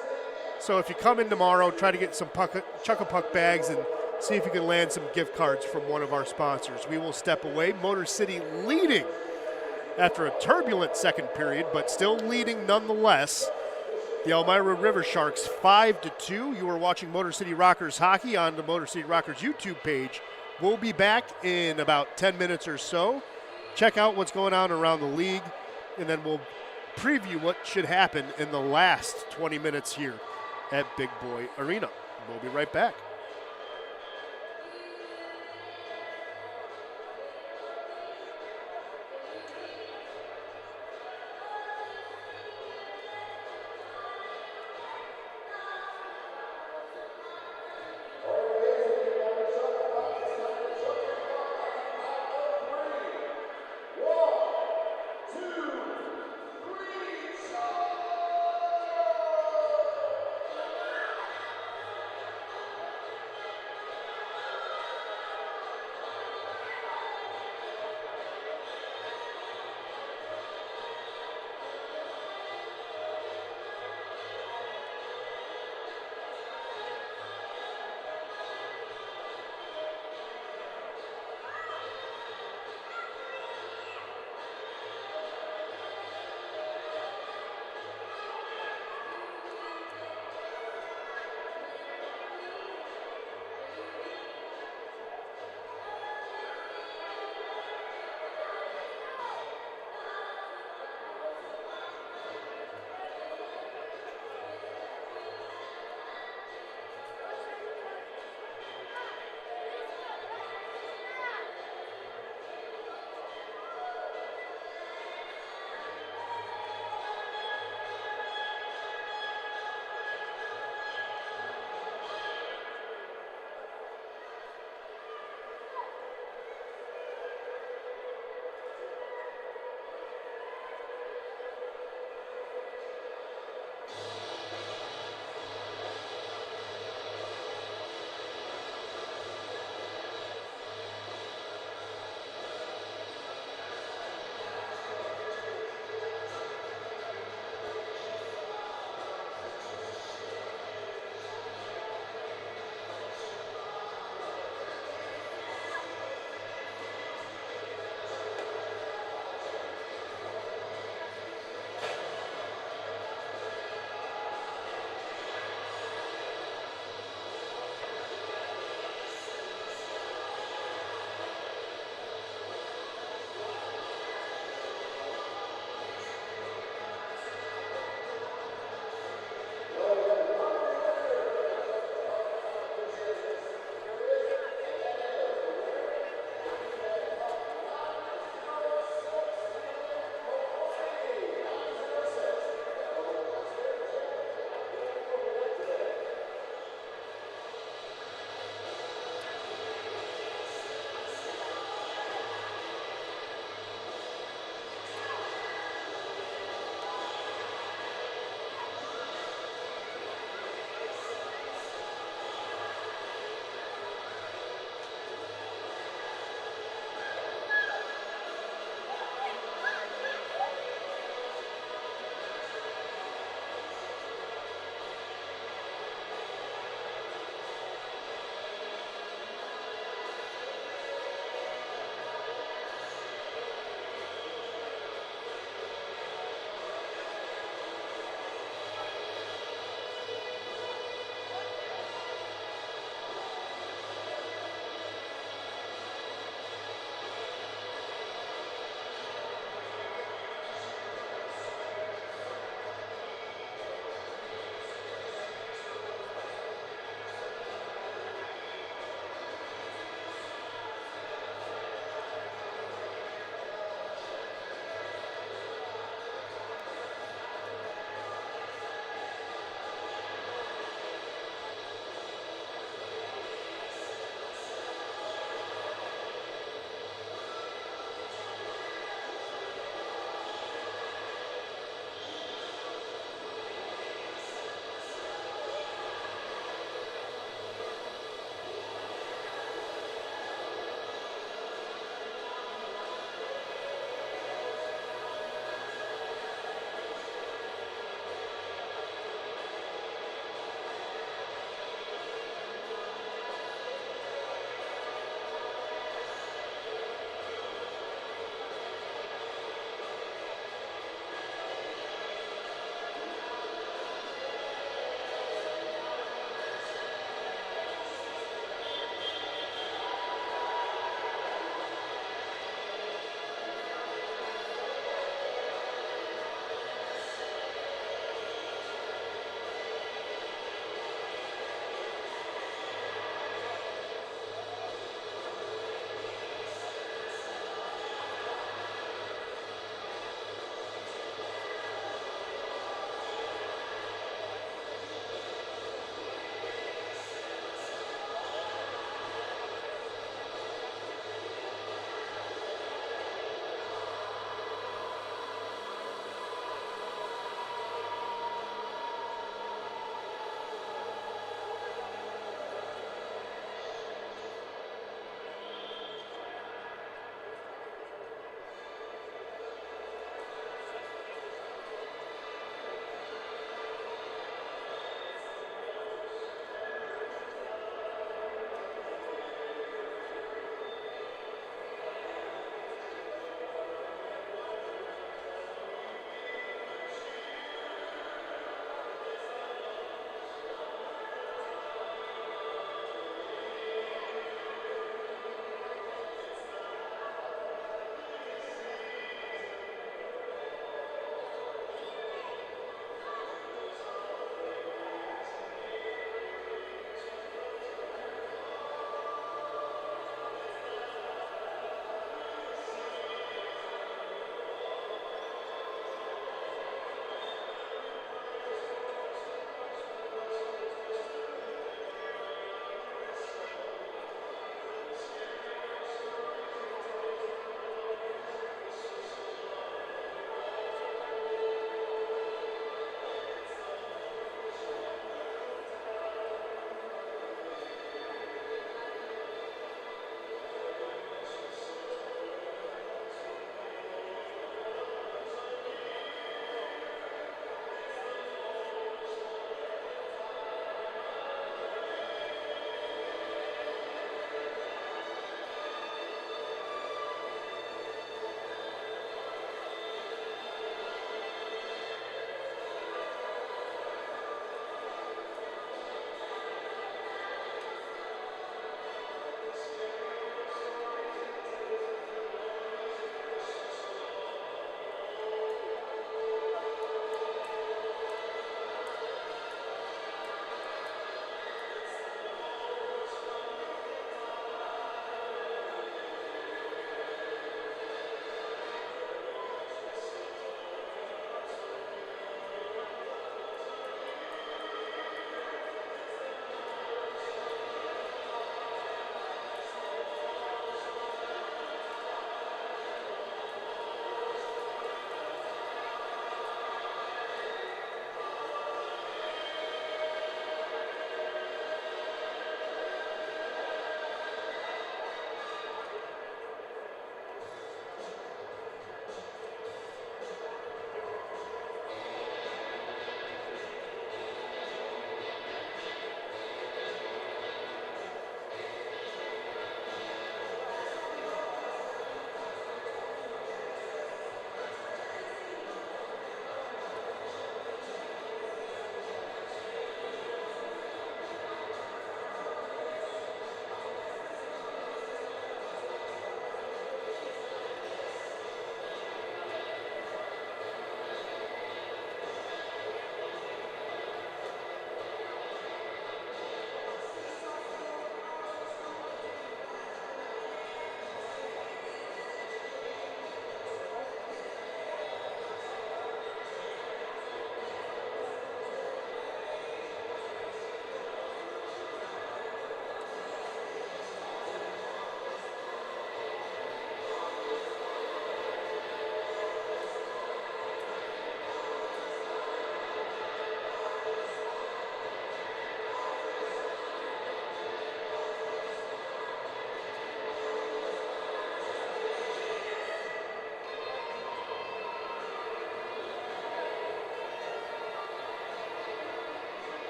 So if you come in tomorrow, try to get some Chuck-a-Puck bags and see if you can land some gift cards from one of our sponsors. We will step away. Motor City leading after a turbulent second period, but still leading nonetheless. The Elmira River Sharks 5-2. You are watching Motor City Rockers hockey on the Motor City Rockers YouTube page. We'll be back in about 10 minutes or so. Check out what's going on around the league, and then we'll preview what should happen in the last 20 minutes here at Big Boy Arena. We'll be right back.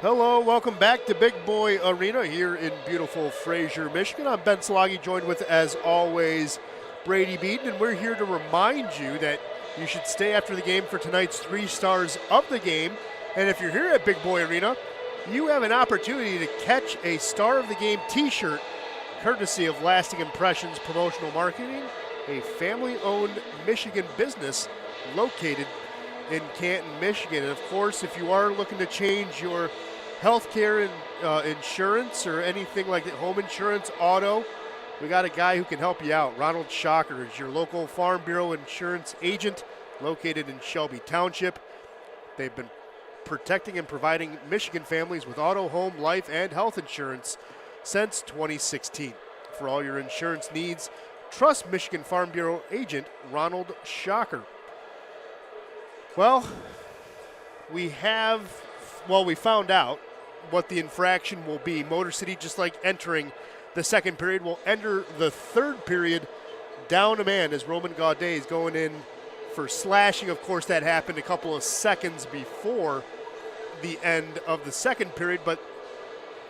Hello, welcome back to Big Boy Arena here in beautiful Fraser, Michigan. I'm Ben Sloggy, joined with, as always, Brady Beaton, and we're here to remind you that you should stay after the game for tonight's 3 stars of the game. And if you're here at Big Boy Arena, you have an opportunity to catch a Star of the Game t-shirt, courtesy of Lasting Impressions Promotional Marketing, a family-owned Michigan business located in Canton, Michigan. And of course, if you are looking to change your healthcare and insurance or anything like that, home insurance, auto, we got a guy who can help you out. Ronald Shocker is your local Farm Bureau insurance agent located in Shelby Township. They've been protecting and providing Michigan families with auto, home, life, and health insurance since 2016. For all your insurance needs, trust Michigan Farm Bureau agent Ronald Shocker. Well, we found out what the infraction will be. Motor City, just like entering the second period, will enter the third period down a man as Roman Gaudet is going in for slashing. Of course, that happened a couple of seconds before the end of the second period, but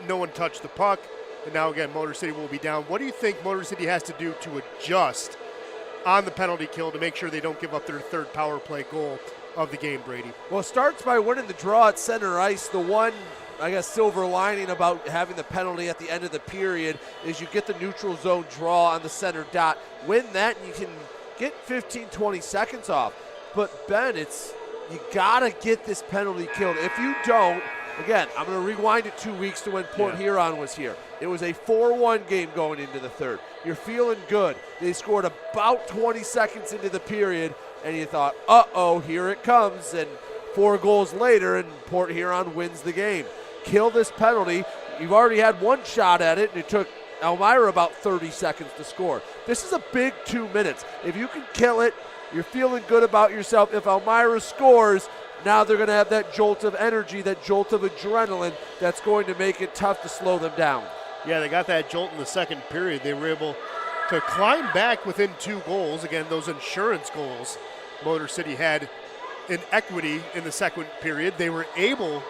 no one touched the puck. And now again, Motor City will be down. What do you think Motor City has to do to adjust on the penalty kill to make sure they don't give up their third power play goal of the game, Brady? Well, it starts by winning the draw at center ice. The one, I guess, silver lining about having the penalty at the end of the period is you get the neutral zone draw on the center dot. Win that, and you can get 15, 20 seconds off. But, Ben, you got to get this penalty killed. If you don't, again, I'm going to rewind it 2 weeks to when Port Huron was here. It was a 4-1 game going into the third. You're feeling good. They scored about 20 seconds into the period, and you thought, uh-oh, here it comes. And 4 goals later, and Port Huron wins the game. Kill this penalty. You've already had one shot at it, and it took Elmira about 30 seconds to score. This is a big 2 minutes. If you can kill it, you're feeling good about yourself. If Elmira scores, now they're going to have that jolt of energy, that jolt of adrenaline that's going to make it tough to slow them down. Yeah, they got that jolt in the second period. They were able to climb back within 2 goals. Again, those insurance goals Motor City had in equity in the second period. They were able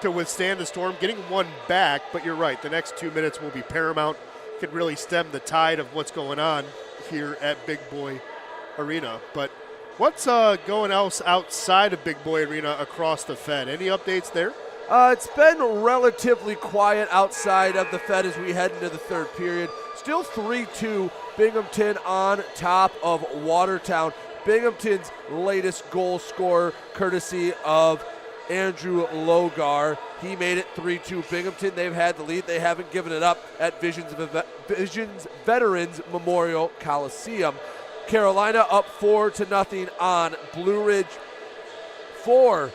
to withstand the storm, getting one back, but you're right, the next 2 minutes will be paramount. Could really stem the tide of what's going on here at Big Boy Arena. But what's going else outside of Big Boy Arena across the Fed? Any updates there? It's been relatively quiet outside of the Fed as we head into the third period. Still 3-2, Binghamton on top of Watertown. Binghamton's latest goal scorer, courtesy of Andrew Logar. He made it 3-2. Binghamton, they've had the lead. They haven't given it up at Visions Veterans Memorial Coliseum. Carolina up 4-0 on Blue Ridge for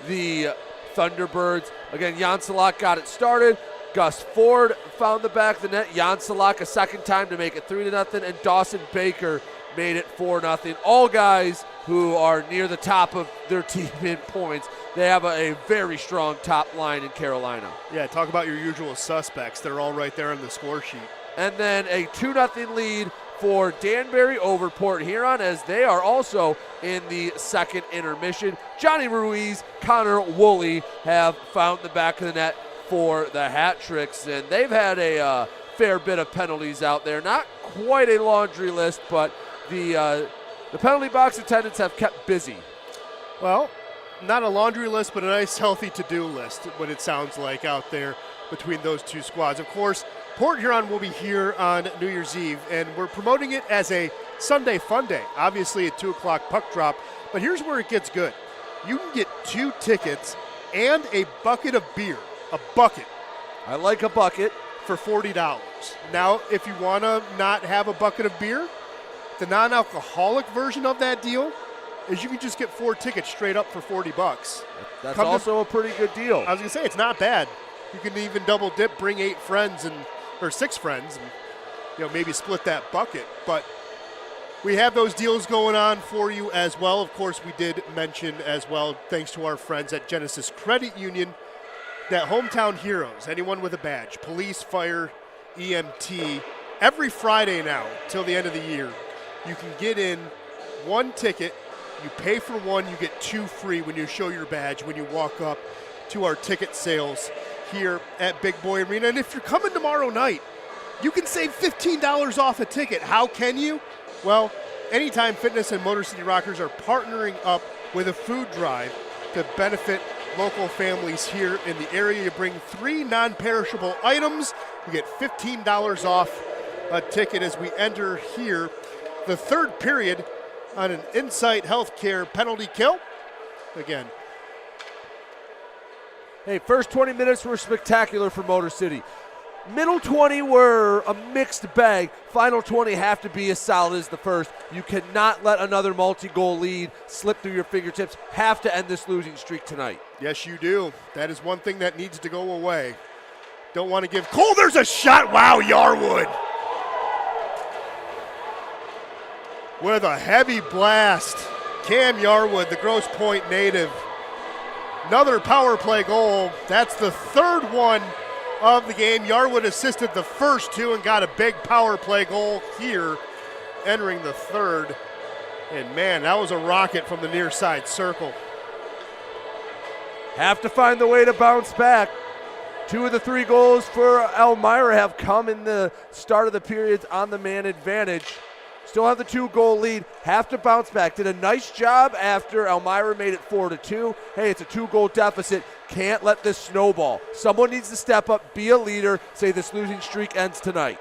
the Thunderbirds. Again, Jan Salak got it started. Gus Ford found the back of the net. Jan Salak a second time to make it 3-0, and Dawson Baker made it 4-0. All guys who are near the top of their team in points. They have a very strong top line in Carolina. Yeah, talk about your usual suspects. They're all right there on the score sheet. And then a 2-0 lead for Danbury over Port Huron as they are also in the second intermission. Johnny Ruiz, Connor Woolley have found the back of the net for the hat tricks, and they've had a fair bit of penalties out there. Not quite a laundry list, but the penalty box attendants have kept busy. Well, not a laundry list, but a nice healthy to-do list, what it sounds like out there between those two squads. Of course, Port Huron will be here on New Year's Eve, and we're promoting it as a Sunday fun day, obviously at 2 o'clock puck drop. But here's where it gets good. You can get 2 tickets and a bucket of beer, a bucket. I like a bucket. For $40. Now, if you want to not have a bucket of beer, the non-alcoholic version of that deal is you can just get 4 tickets straight up for $40. That's also a pretty good deal. I was going to say, it's not bad. You can even double dip, bring 8 friends or 6 friends, and maybe split that bucket. But we have those deals going on for you as well. Of course, we did mention as well, thanks to our friends at Genesis Credit Union, that Hometown Heroes, anyone with a badge, police, fire, EMT, every Friday now till the end of the year, you can get in 1 ticket. You pay for 1, you get 2 free when you show your badge when you walk up to our ticket sales here at Big Boy Arena. And if you're coming tomorrow night, you can save $15 off a ticket. How can you? Well, Anytime Fitness and Motor City Rockers are partnering up with a food drive to benefit local families here in the area. You bring 3 non-perishable items, you get $15 off a ticket as we enter here the third period on an Insight Healthcare penalty kill. Again, hey, first 20 minutes were spectacular for Motor City. Middle 20 were a mixed bag. Final 20 have to be as solid as the first. You cannot let another multi-goal lead slip through your fingertips. Have to end this losing streak tonight. Yes, you do. That is one thing that needs to go away. Don't want to give Cole. There's a shot. Wow, Yarwood. With a heavy blast. Cam Yarwood, the Grosse Pointe native. Another power play goal. That's the third one of the game. Yarwood assisted the first 2 and got a big power play goal here, entering the third. And man, that was a rocket from the near side circle. Have to find the way to bounce back. 2 of the 3 goals for Elmira have come in the start of the periods on the man advantage. Still have the 2-goal lead. Have to bounce back. Did a nice job after Elmira made it 4-2. Hey, it's a 2-goal deficit. Can't let this snowball. Someone needs to step up, be a leader, say this losing streak ends tonight.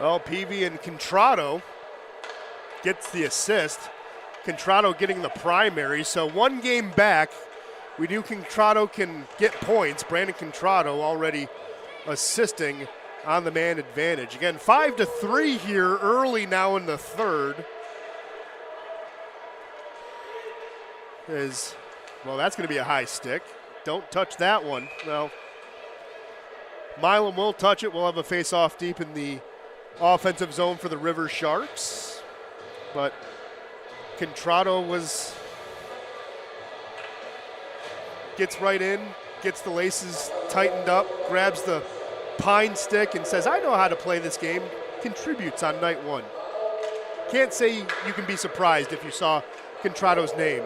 Well, Peavy and Contrado gets the assist. Contrado getting the primary. So 1 game back. We knew Contrado can get points. Brandon Contrado already assisting on the man advantage. Again, 5-3 here early now in the third. Well, that's going to be a high stick. Don't touch that one. Well, Milam will touch it. We'll have a face-off deep in the offensive zone for the River Sharks. But Contrado gets right in, gets the laces tightened up, grabs the pine stick and says, I know how to play this game, contributes on night 1. Can't say you can be surprised if you saw Contrado's name.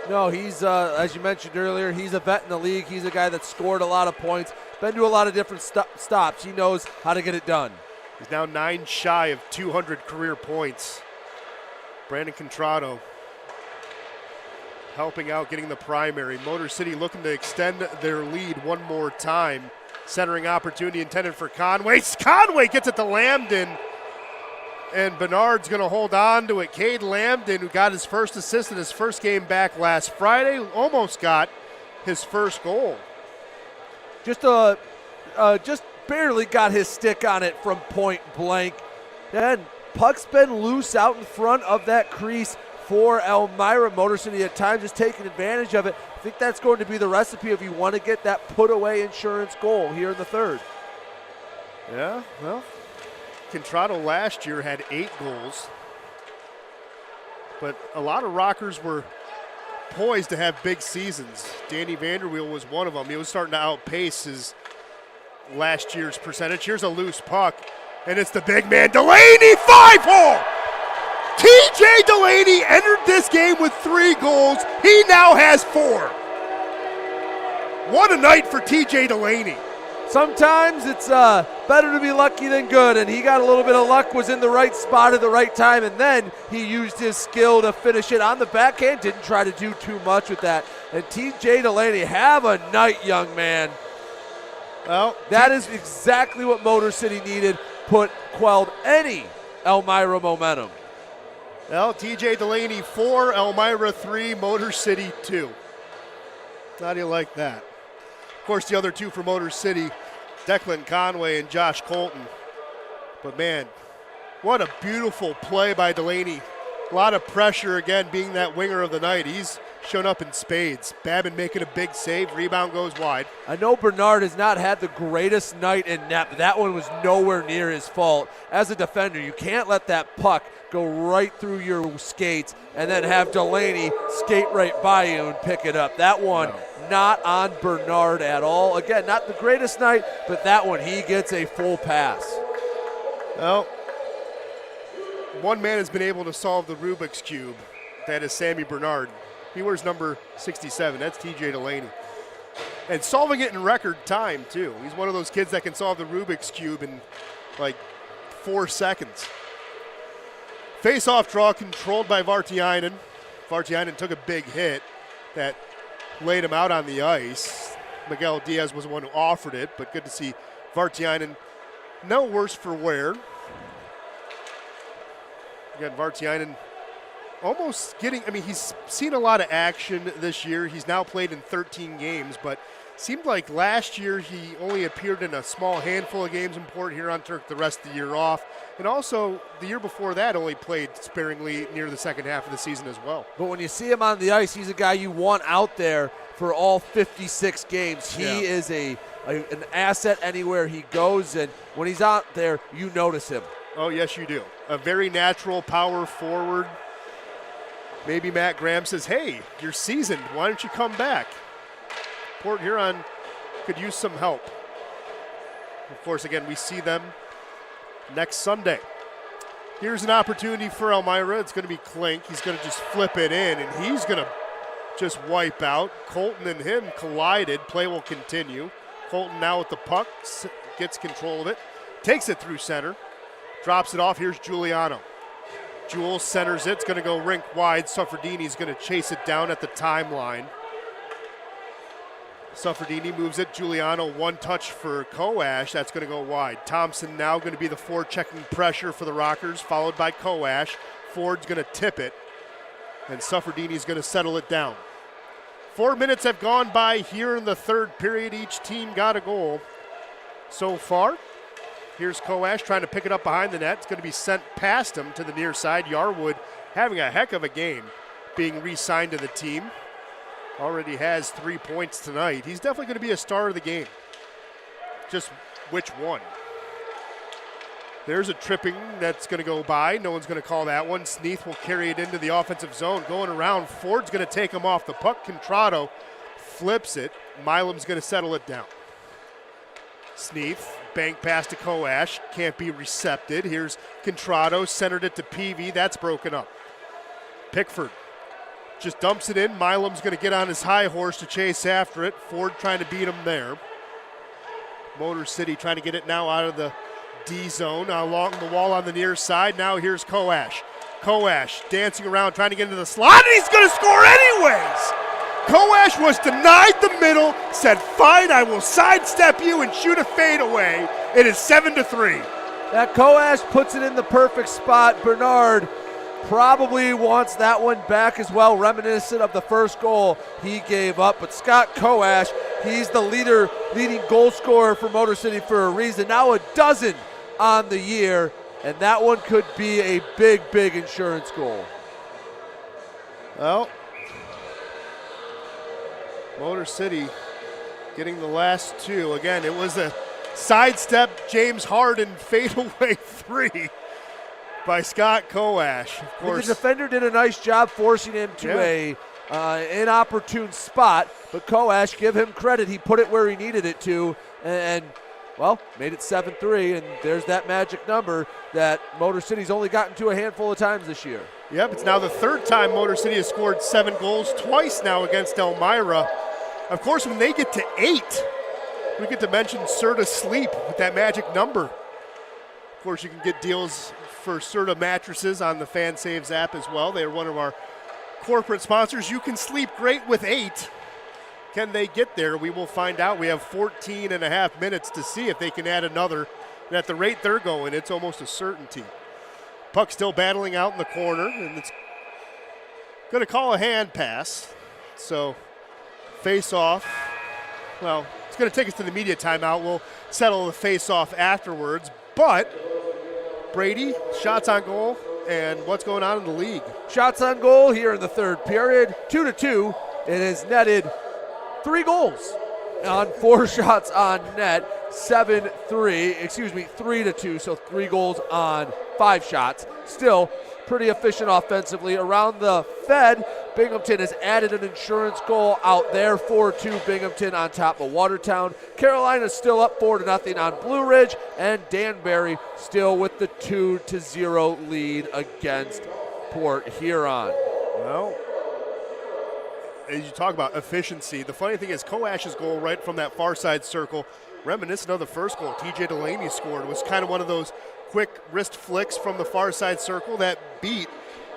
No, he's, as you mentioned earlier, he's a vet in the league. He's a guy that scored a lot of points, been to a lot of different stops. He knows how to get it done. He's now 9 shy of 200 career points. Brandon Contrado helping out, getting the primary. Motor City looking to extend their lead one more time. Centering opportunity intended for Conway. Conway gets it to Lambden. And Bernard's going to hold on to it. Cade Lambden, who got his first assist in his first game back last Friday, almost got his first goal. Just barely got his stick on it from point blank. And puck's been loose out in front of that crease for Elmira. Motor City at times is taking advantage of it. I think that's going to be the recipe if you want to get that put-away insurance goal here in the third. Yeah, well, Contrado last year had 8 goals. But a lot of Rockers were poised to have big seasons. Danny Vanderweel was one of them. He was starting to outpace his last year's percentage. Here's a loose puck, and it's the big man, Delaney, 5-hole! TJ Delaney entered this game with 3 goals. He now has 4. What a night for TJ Delaney. Sometimes it's better to be lucky than good, and he got a little bit of luck, was in the right spot at the right time, and then he used his skill to finish it on the backhand. Didn't try to do too much with that. And TJ Delaney, have a night, young man. Well, that is exactly what Motor City needed. Quelled any Elmira momentum. Well, TJ Delaney 4, Elmira 3, Motor City 2. How do you like that? Of course, the other 2 for Motor City, Declan Conway and Josh Colton. But man, what a beautiful play by Delaney. A lot of pressure again, being that winger of the night. He's shown up in spades. Babin making a big save, rebound goes wide. I know Bernard has not had the greatest night in net, but that one was nowhere near his fault. As a defender, you can't let that puck go right through your skates and then have Delaney skate right by you and pick it up. That one, not on Bernard at all. Again, not the greatest night, but that one, he gets a full pass. Well, one man has been able to solve the Rubik's Cube. That is Sammy Bernard. He wears number 67. That's TJ Delaney. and solving it in record time, too. He's one of those kids that can solve the Rubik's Cube in like 4 seconds. Face-off draw controlled by Vartiainen. Vartiainen took a big hit that laid him out on the ice. Miguel Diaz was the one who offered it, but good to see Vartiainen no worse for wear. Again, Vartiainen almost getting, he's seen a lot of action this year. He's now played in 13 games, but seemed like last year he only appeared in a small handful of games in Port Huron, took the rest of the year off. And also, the year before that only played sparingly near the second half of the season as well. But when you see him on the ice, he's a guy you want out there for all 56 games. He is an asset anywhere he goes, and when he's out there, you notice him. Oh, yes, you do. A very natural power forward. Maybe Matt Graham says, hey, you're seasoned. Why don't you come back? Port Huron could use some help. Of course, again, we see them next Sunday. Here's an opportunity for Elmira. It's going to be Klink. He's going to just flip it in, and he's going to just wipe out. Colton and him collided. Play will continue. Colton now with the puck, gets control of it, takes it through center, drops it off. Here's Giuliano. Jules centers it. It's going to go rink wide. Suffredini's going to chase it down at the timeline. Suffredini moves it. Giuliano, one touch for Koash. That's going to go wide. Thompson now going to be the forward checking pressure for the Rockers, followed by Koash. Ford's going to tip it, and Suffredini's going to settle it down. 4 minutes have gone by here in the third period. Each team got a goal so far. Here's Koash trying to pick it up behind the net. It's going to be sent past him to the near side. Yarwood having a heck of a game, being re-signed to the team. Already has 3 points tonight. He's definitely going to be a star of the game. Just which one? There's a tripping that's going to go by. No one's going to call that one. Sneath will carry it into the offensive zone. Going around, Ford's going to take him off the puck. Contrado flips it. Milam's going to settle it down. Sneath, bank pass to Koash. Can't be recepted. Here's Contrado, centered it to Peavy. That's broken up. Pickford just dumps it in. Milam's going to get on his high horse to chase after it. Ford trying to beat him there. Motor City trying to get it now out of the D zone along the wall on the near side. Now here's Koash. Koash dancing around trying to get into the slot, and he's going to score anyways. Koash was denied the middle, said, fine, I will sidestep you and shoot a fadeaway. It is 7-3. That Koash puts it in the perfect spot. Bernard probably wants that one back as well, reminiscent of the first goal he gave up. But Scott Koash, he's the leading goal scorer for Motor City for a reason. Now a dozen on the year, and that one could be a big, big insurance goal. Well, Motor City getting the last two. Again, it was a sidestep James Harden fadeaway three by Scott Koash. Of course, the defender did a nice job forcing him to a inopportune spot, but Koash, give him credit. He put it where he needed it to, and well, made it 7-3, and there's that magic number that Motor City's only gotten to a handful of times this year. Yep, it's now the third time Motor City has scored 7 goals, twice now against Elmira. Of course, when they get to 8, we get to mention Serta Sleep with that magic number. Of course, you can get deals for Serta mattresses on the Fan Saves app as well. They are one of our corporate sponsors. You can sleep great with 8. Can they get there? We will find out. We have 14 and a half minutes to see if they can add another. And at the rate they're going, it's almost a certainty. Puck still battling out in the corner, and it's going to call a hand pass. So face off. Well, it's going to take us to the media timeout. We'll settle the face off afterwards. But Brady, shots on goal, and what's going on in the league? Shots on goal here in the third period, 2-2. It is netted 3 goals on 4 shots on net, 3-2, so 3 goals on 5 shots. Still pretty efficient offensively. Around the Fed, Binghamton has added an insurance goal out there, 4-2 Binghamton on top of Watertown. Carolina's still up 4-0 on Blue Ridge, and Danbury still with the 2-0 lead against Port Huron. Well, as you talk about efficiency, the funny thing is Coash's goal right from that far side circle, reminiscent of the first goal TJ Delaney scored, was kind of one of those quick wrist flicks from the far side circle that beat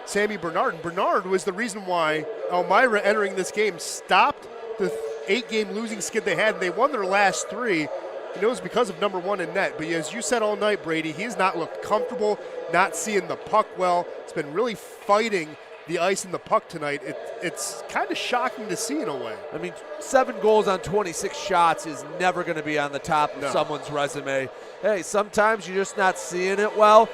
Sammy Bernard. And Bernard was the reason why Elmira entering this game stopped the 8-game losing skid they had, and they won their last 3. And it was because of number 1 in net. But as you said all night, Brady, he has not looked comfortable, not seeing the puck well. It's been really fighting the ice and the puck tonight. It's kind of shocking to see in a way. I mean, 7 goals on 26 shots is never going to be on the top of someone's resume. Hey, sometimes you're just not seeing it well.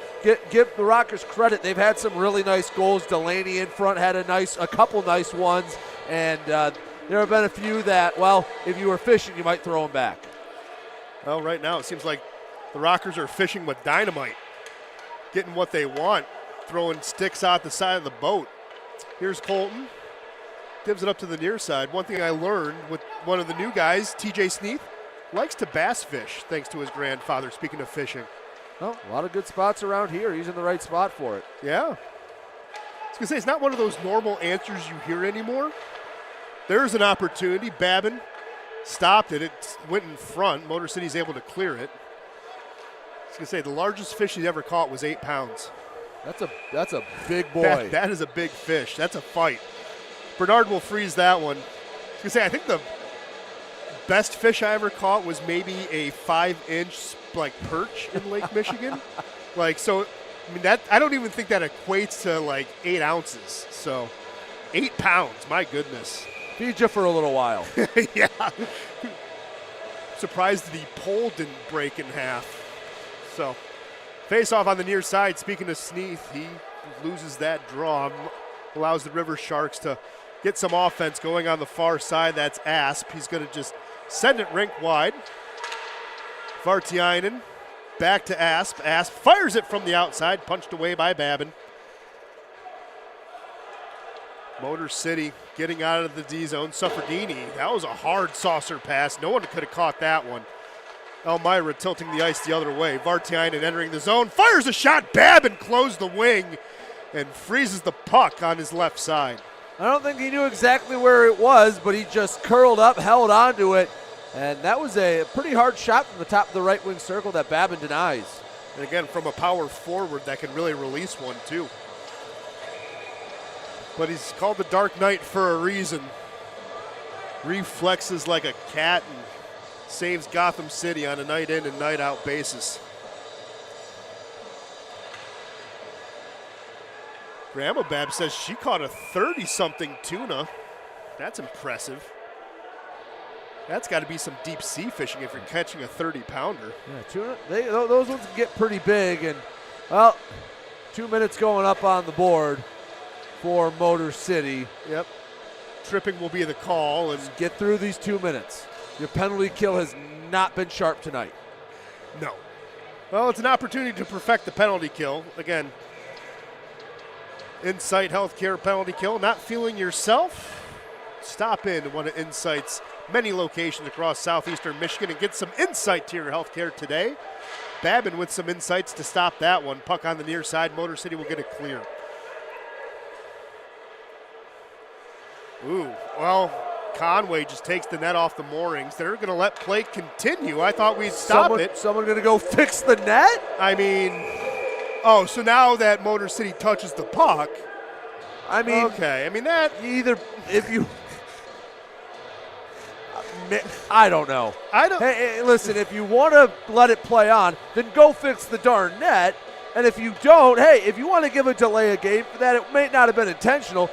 Give the Rockers credit. They've had some really nice goals. Delaney in front had a couple nice ones. And there have been a few that, well, if you were fishing, you might throw them back. Well, right now it seems like the Rockers are fishing with dynamite, getting what they want, throwing sticks out the side of the boat. Here's Colton, gives it up to the near side. One thing I learned with one of the new guys, TJ Sneath, likes to bass fish, thanks to his grandfather, speaking of fishing. Well, a lot of good spots around here. He's in the right spot for it. Yeah. I was going to say, it's not one of those normal answers you hear anymore. There's an opportunity. Babin stopped it. It went in front. Motor City's able to clear it. I was going to say, the largest fish he's ever caught was 8 pounds. That's a big boy. That is a big fish. That's a fight. Bernard will freeze that one. I was going to say, I think the best fish I ever caught was maybe a 5-inch perch in Lake Michigan. I don't even think that equates to 8 ounces. So 8 pounds, my goodness. Feed you for a little while. Yeah. Surprised the pole didn't break in half. So face off on the near side. Speaking of Sneath, he loses that draw. Allows the River Sharks to get some offense going on the far side. That's Asp. He's going to just send it rink wide. Vartiainen back to Asp. Asp fires it from the outside, punched away by Babin. Motor City getting out of the D zone. Suffredini, that was a hard saucer pass. No one could have caught that one. Elmira tilting the ice the other way. Vartiainen entering the zone, fires a shot. Babin closed the wing and freezes the puck on his left side. I don't think he knew exactly where it was, but he just curled up, held onto it, and that was a pretty hard shot from the top of the right wing circle that Babin denies. And again, from a power forward that can really release one too. But he's called the Dark Knight for a reason. Reflexes like a cat and saves Gotham City on a night in and night out basis. Grandma Bab says she caught a 30-something tuna. That's impressive. That's got to be some deep sea fishing if you're catching a 30-pounder. Yeah, tuna, those ones get pretty big. And, well, 2 minutes going up on the board for Motor City. Yep. Tripping will be the call. And get through these 2 minutes. Your penalty kill has not been sharp tonight. No. Well, it's an opportunity to perfect the penalty kill. Again, Insight Healthcare penalty kill. Not feeling yourself? Stop in to one of Insight's many locations across southeastern Michigan and get some insight to your healthcare today. Babin with some insights to stop that one. Puck on the near side. Motor City will get it clear. Ooh, well, Conway just takes the net off the moorings. They're going to let play continue. I thought we'd stop it. Someone going to go fix the net? I mean, so now that Motor City touches the puck. I mean, okay. I mean, that either if you, I don't know. Hey, listen, if you want to let it play on, then go fix the darn net. And if you don't, hey, if you want to give a delay a game for that, it may not have been intentional.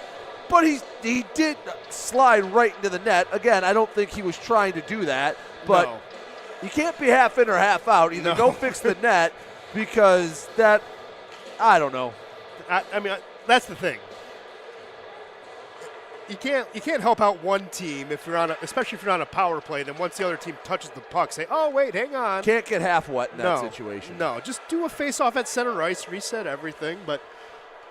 But he did slide right into the net. Again, I don't think he was trying to do that. But no. You can't be half in or half out. Either go fix the net because that, I don't know. I mean, that's the thing. You can't help out one team if you're on especially if you're on a power play. Then once the other team touches the puck, say, "Oh wait, hang on." Can't get half wet in that situation. No, just do a face-off at center ice, reset everything. But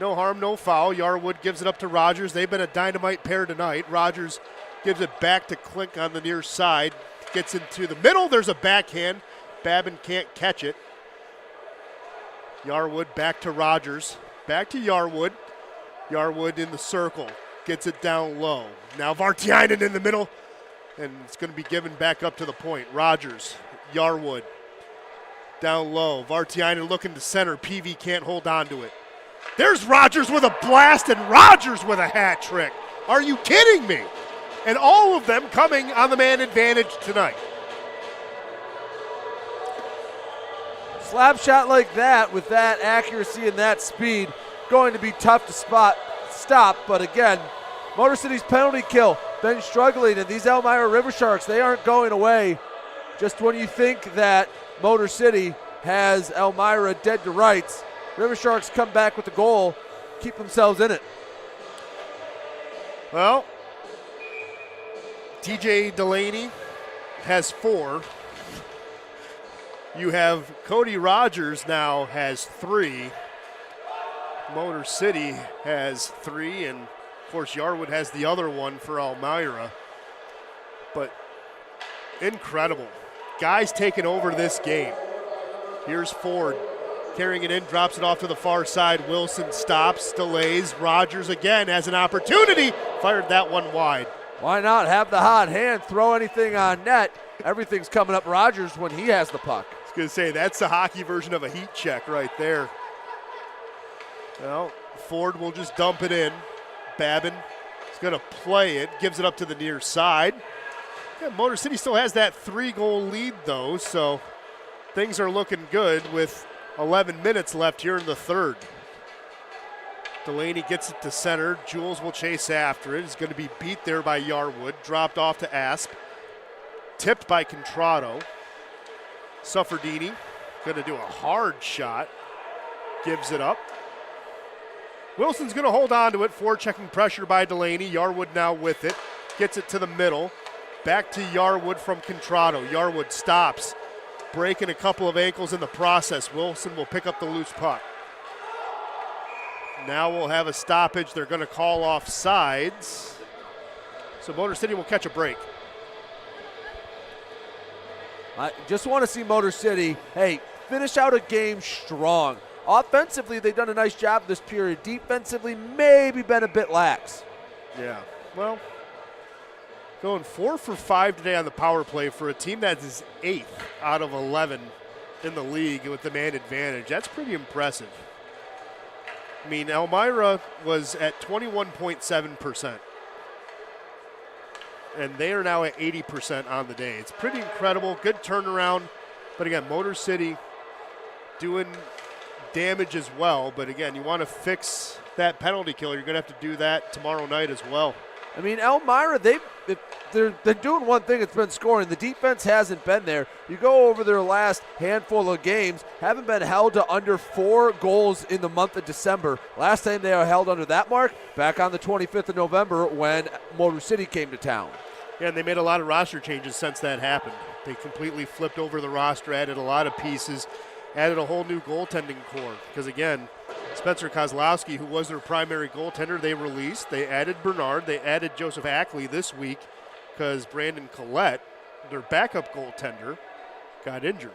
no harm, no foul. Yarwood gives it up to Rogers. They've been a dynamite pair tonight. Rogers gives it back to Klink on the near side. Gets into the middle. There's a backhand. Babin can't catch it. Yarwood back to Rogers. Back to Yarwood. Yarwood in the circle. Gets it down low. Now Vartiainen in the middle, and it's going to be given back up to the point. Rogers, Yarwood, down low. Vartiainen looking to center. PV can't hold on to it. There's Rogers with a blast and Rogers with a hat trick. Are you kidding me? And all of them coming on the man advantage tonight. Slap shot like that with that accuracy and that speed, going to be tough to stop. But again, Motor City's penalty kill been struggling, and these Elmira River Sharks, they aren't going away. Just when you think that Motor City has Elmira dead to rights, River Sharks come back with the goal, keep themselves in it. Well, TJ Delaney has 4. You have Cody Rogers now has 3. Motor City has 3, and of course Yarwood has the other one for Elmira. But incredible. Guys taking over this game. Here's Ford carrying it in, drops it off to the far side. Wilson stops, delays. Rogers again has an opportunity. Fired that one wide. Why not have the hot hand, throw anything on net? Everything's coming up Rogers when he has the puck. I was going to say, that's the hockey version of a heat check right there. Well, Ford will just dump it in. Babin is going to play it, gives it up to the near side. Yeah, Motor City still has that 3-goal lead, though, so things are looking good with 11 minutes left here in the third. Delaney gets it to center. Jules will chase after it. It's going to be beat there by Yarwood. Dropped off to Asp. Tipped by Contrado. Sufferdini going to do a hard shot. Gives it up. Wilson's going to hold on to it. Forechecking pressure by Delaney. Yarwood now with it. Gets it to the middle. Back to Yarwood from Contrado. Yarwood stops. Breaking a couple of ankles in the process. Wilson will pick up the loose puck. Now we'll have a stoppage. They're going to call off sides. So Motor City will catch a break. I just want to see Motor City, finish out a game strong. Offensively, they've done a nice job this period. Defensively, maybe been a bit lax. Yeah, well, going 4 for 5 today on the power play for a team that is 8th out of 11 in the league with the man advantage. That's pretty impressive. I mean, Elmira was at 21.7%. And they are now at 80% on the day. It's pretty incredible. Good turnaround. But again, Motor City doing damage as well. But again, you want to fix that penalty kill. You're going to have to do that tomorrow night as well. I mean, Elmira, they're doing one thing, it's been scoring. The defense hasn't been there. You go over their last handful of games, haven't been held to under 4 goals in the month of December. Last time they were held under that mark, back on the 25th of November when Motor City came to town. Yeah, and they made a lot of roster changes since that happened. They completely flipped over the roster, added a lot of pieces, added a whole new goaltending core. Because again, Spencer Kozlowski, who was their primary goaltender, they released. They added Bernard. They added Joseph Ackley this week because Brandon Collette, their backup goaltender, got injured.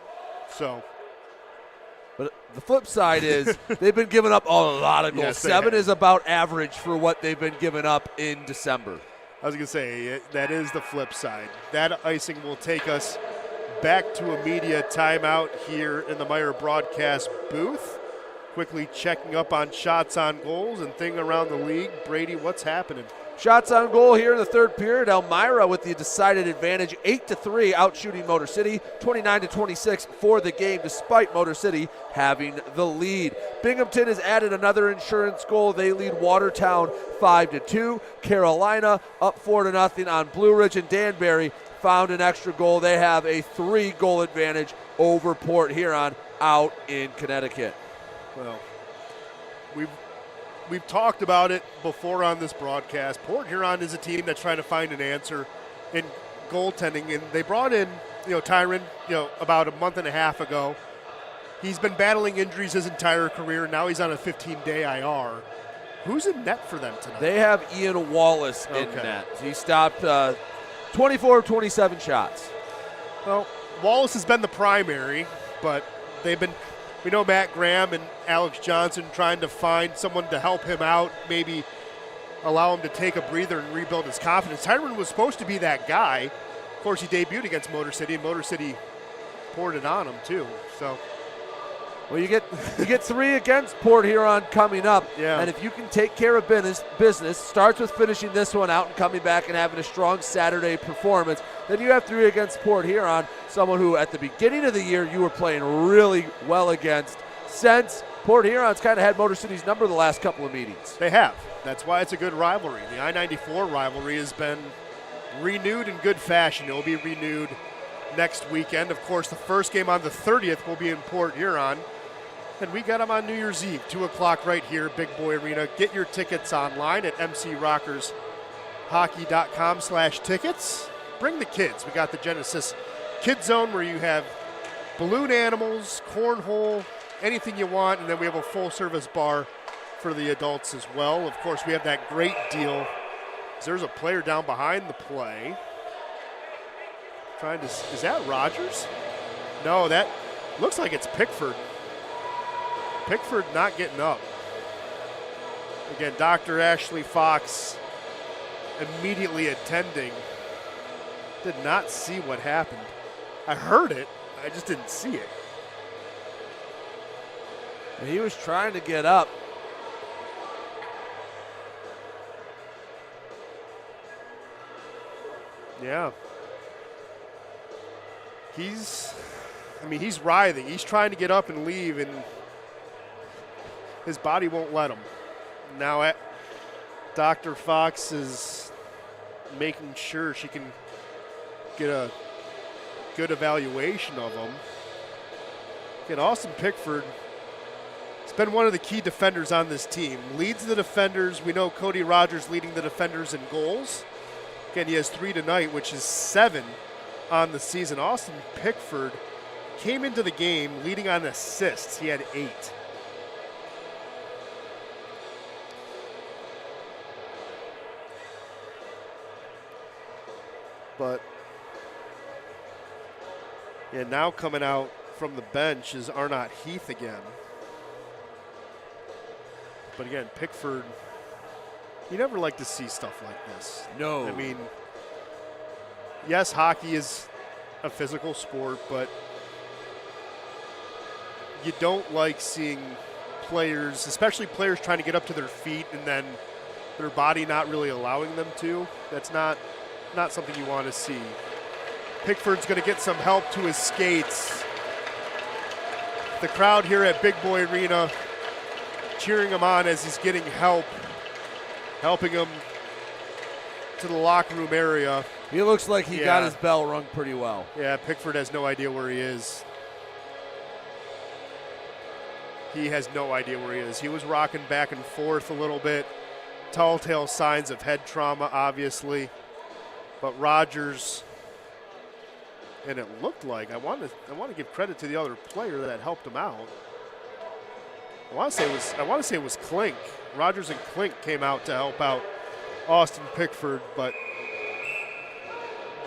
But the flip side is they've been giving up a lot of goals. Yes, 7 is about average for what they've been giving up in December. I was going to say, that is the flip side. That icing will take us back to a media timeout here in the Meyer broadcast booth. Quickly checking up on shots on goals and thing around the league. Brady, what's happening? Shots on goal here in the third period. Elmira with the decided advantage, 8-3, outshooting Motor City, 29-26 for the game, despite Motor City having the lead. Binghamton has added another insurance goal. They lead Watertown 5-2. Carolina up 4-0 on Blue Ridge, and Danbury found an extra goal. They have a 3-goal advantage over Port Huron out in Connecticut. Well, we've talked about it before on this broadcast. Port Huron is a team that's trying to find an answer in goaltending, and they brought in, Tyron, about a month and a half ago. He's been battling injuries his entire career. Now he's on a 15-day IR. Who's in net for them tonight? They have Ian Wallace in net. He stopped 24 of 27 shots. Well, Wallace has been the primary, but we know Matt Graham and Alex Johnson trying to find someone to help him out, maybe allow him to take a breather and rebuild his confidence. Tyron was supposed to be that guy. Of course, he debuted against Motor City, and Motor City poured it on him too. So, well, you get 3 against Port Huron coming up, yeah. And if you can take care of business, starts with finishing this one out and coming back and having a strong Saturday performance, then you have 3 against Port Huron, someone who at the beginning of the year you were playing really well against. Since Port Huron's kind of had Motor City's number the last couple of meetings. They have. That's why it's a good rivalry. The I-94 rivalry has been renewed in good fashion. It will be renewed next weekend. Of course, the first game on the 30th will be in Port Huron. And we got them on New Year's Eve, 2 o'clock right here, Big Boy Arena. Get your tickets online at mcrockershockey.com/tickets. Bring the kids. We got the Genesis Kid Zone where you have balloon animals, cornhole, anything you want, and then we have a full-service bar for the adults as well. Of course, we have that great deal. There's a player down behind the play. Is that Rogers? No, that looks like it's Pickford. Pickford not getting up. Again, Dr. Ashley Fox immediately attending. Did not see what happened. I heard it, I just didn't see it. He was trying to get up. Yeah. He's writhing. He's trying to get up and leave, and his body won't let him. Now Dr. Fox is making sure she can get a good evaluation of him. Again, Austin Pickford has been one of the key defenders on this team. Leads the defenders. We know Cody Rogers leading the defenders in goals. Again, he has 3 tonight, which is 7 on the season. Austin Pickford came into the game leading on assists. He had 8. But yeah, now coming out from the bench is Arnott Heath again. But again, Pickford, you never like to see stuff like this. No. I mean, yes, hockey is a physical sport, but you don't like seeing players, especially players trying to get up to their feet and then their body not really allowing them to. That's not something you want to see. Pickford's going to get some help to his skates. The crowd here at Big Boy Arena cheering him on as he's getting help, helping him to the locker room area. He looks like he got his bell rung pretty well. Yeah, Pickford has no idea where he is. He has no idea where he is. He was rocking back and forth a little bit. Telltale signs of head trauma, obviously. But Rogers, and it looked like, I want to give credit to the other player that helped him out. I want to say it was Klink. Rogers and Klink came out to help out Austin Pickford, but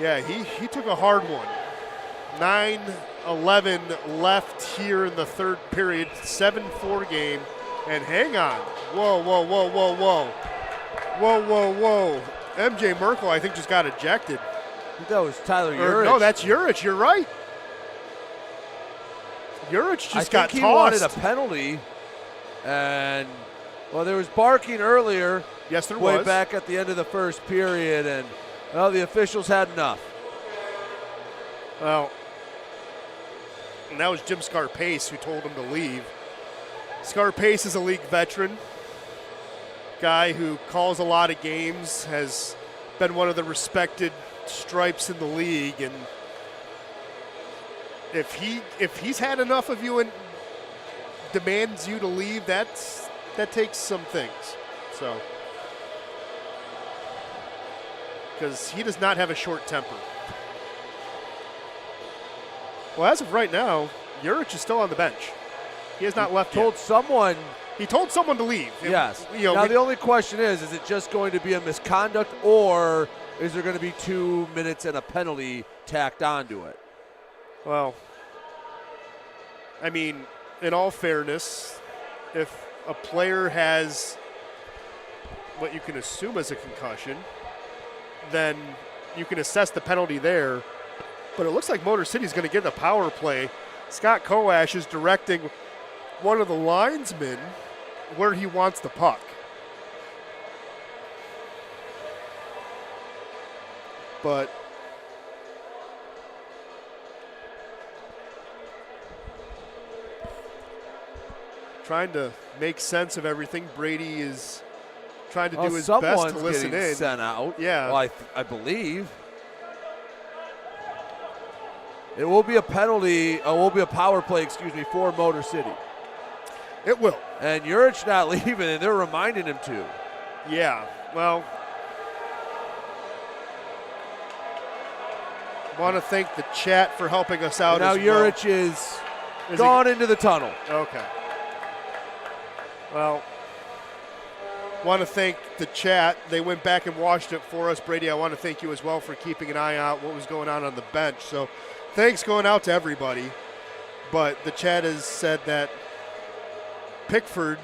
yeah, he took a hard one. 9:11 left here in the third period, 7-4 game, and hang on. Whoa. MJ Merkel, I think, just got ejected. I think that was Tyler Urich. No, that's Urich. You're right. Urich just got tossed. I think he wanted a penalty, and, well, there was barking earlier. Yes, there was. Way back at the end of the first period, and, well, the officials had enough. Well, and that was Jim Scarpace who told him to leave. Scarpace is a league veteran. Guy who calls a lot of games, has been one of the respected stripes in the league, and if he's had enough of you and demands you to leave, that takes some things. So, because he does not have a short temper. Well, as of right now, Urich is still on the bench. He has not left yet. He told someone to leave. Yes. Now the only question is it just going to be a misconduct, or is there going to be 2 minutes and a penalty tacked onto it? Well, I mean, in all fairness, if a player has what you can assume is a concussion, then you can assess the penalty there. But it looks like Motor City's going to get the power play. Scott Koash is directing one of the linesmen where he wants the puck. But trying to make sense of everything. Brady is trying to do his best to listen in. Sent out. Yeah. Well, I believe. It will be a penalty. It will be a power play, for Motor City. It will. And Jurich not leaving, and they're reminding him to. Yeah. Well, want to thank the chat for helping us out now as well. Jurich is gone into the tunnel. Okay. Well, want to thank the chat. They went back and watched it for us. Brady, I want to thank you as well for keeping an eye out what was going on the bench. So thanks going out to everybody. But the chat has said that Pickford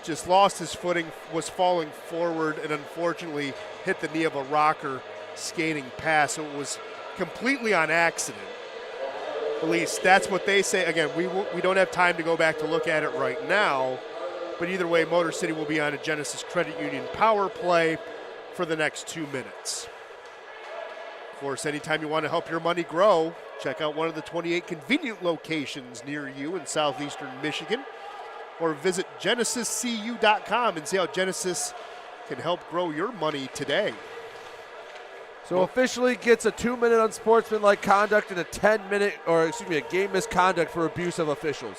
just lost his footing, was falling forward, and unfortunately hit the knee of a rocker skating past. So it was completely on accident. At least that's what they say. Again, we don't have time to go back to look at it right now. But either way, Motor City will be on a Genesis Credit Union power play for the next 2 minutes. Of course, anytime you want to help your money grow, check out one of the 28 convenient locations near you in southeastern Michigan, or visit genesiscu.com and see how Genesis can help grow your money today. So officially gets a 2-minute unsportsmanlike conduct and a game misconduct for abuse of officials.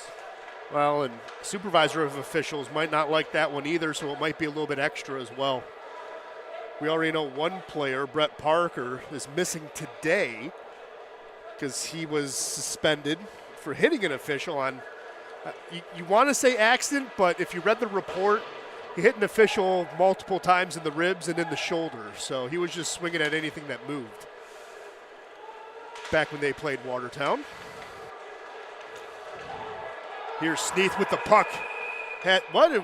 Well, and supervisor of officials might not like that one either, so it might be a little bit extra as well. We already know one player, Brett Parker, is missing today because he was suspended for hitting an official on, you want to say accident, but if you read the report, he hit an official multiple times in the ribs and in the shoulder, so he was just swinging at anything that moved. Back when they played Watertown. Here's Sneath with the puck. Going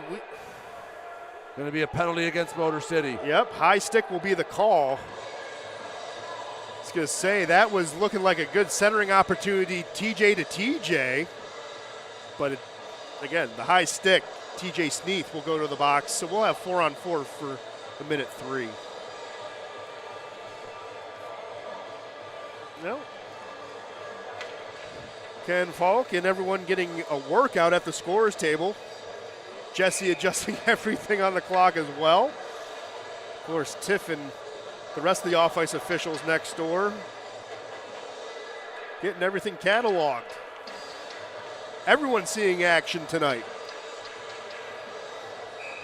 to be a penalty against Motor City. Yep, high stick will be the call. I was going to say, that was looking like a good centering opportunity, TJ to TJ. But again, the high stick, TJ Sneath will go to the box. So we'll have 4-on-4 for a minute 3. No. Ken Falk and everyone getting a workout at the scorer's table. Jesse adjusting everything on the clock as well. Of course, Tiff and the rest of the off-ice officials next door getting everything cataloged. Everyone's seeing action tonight.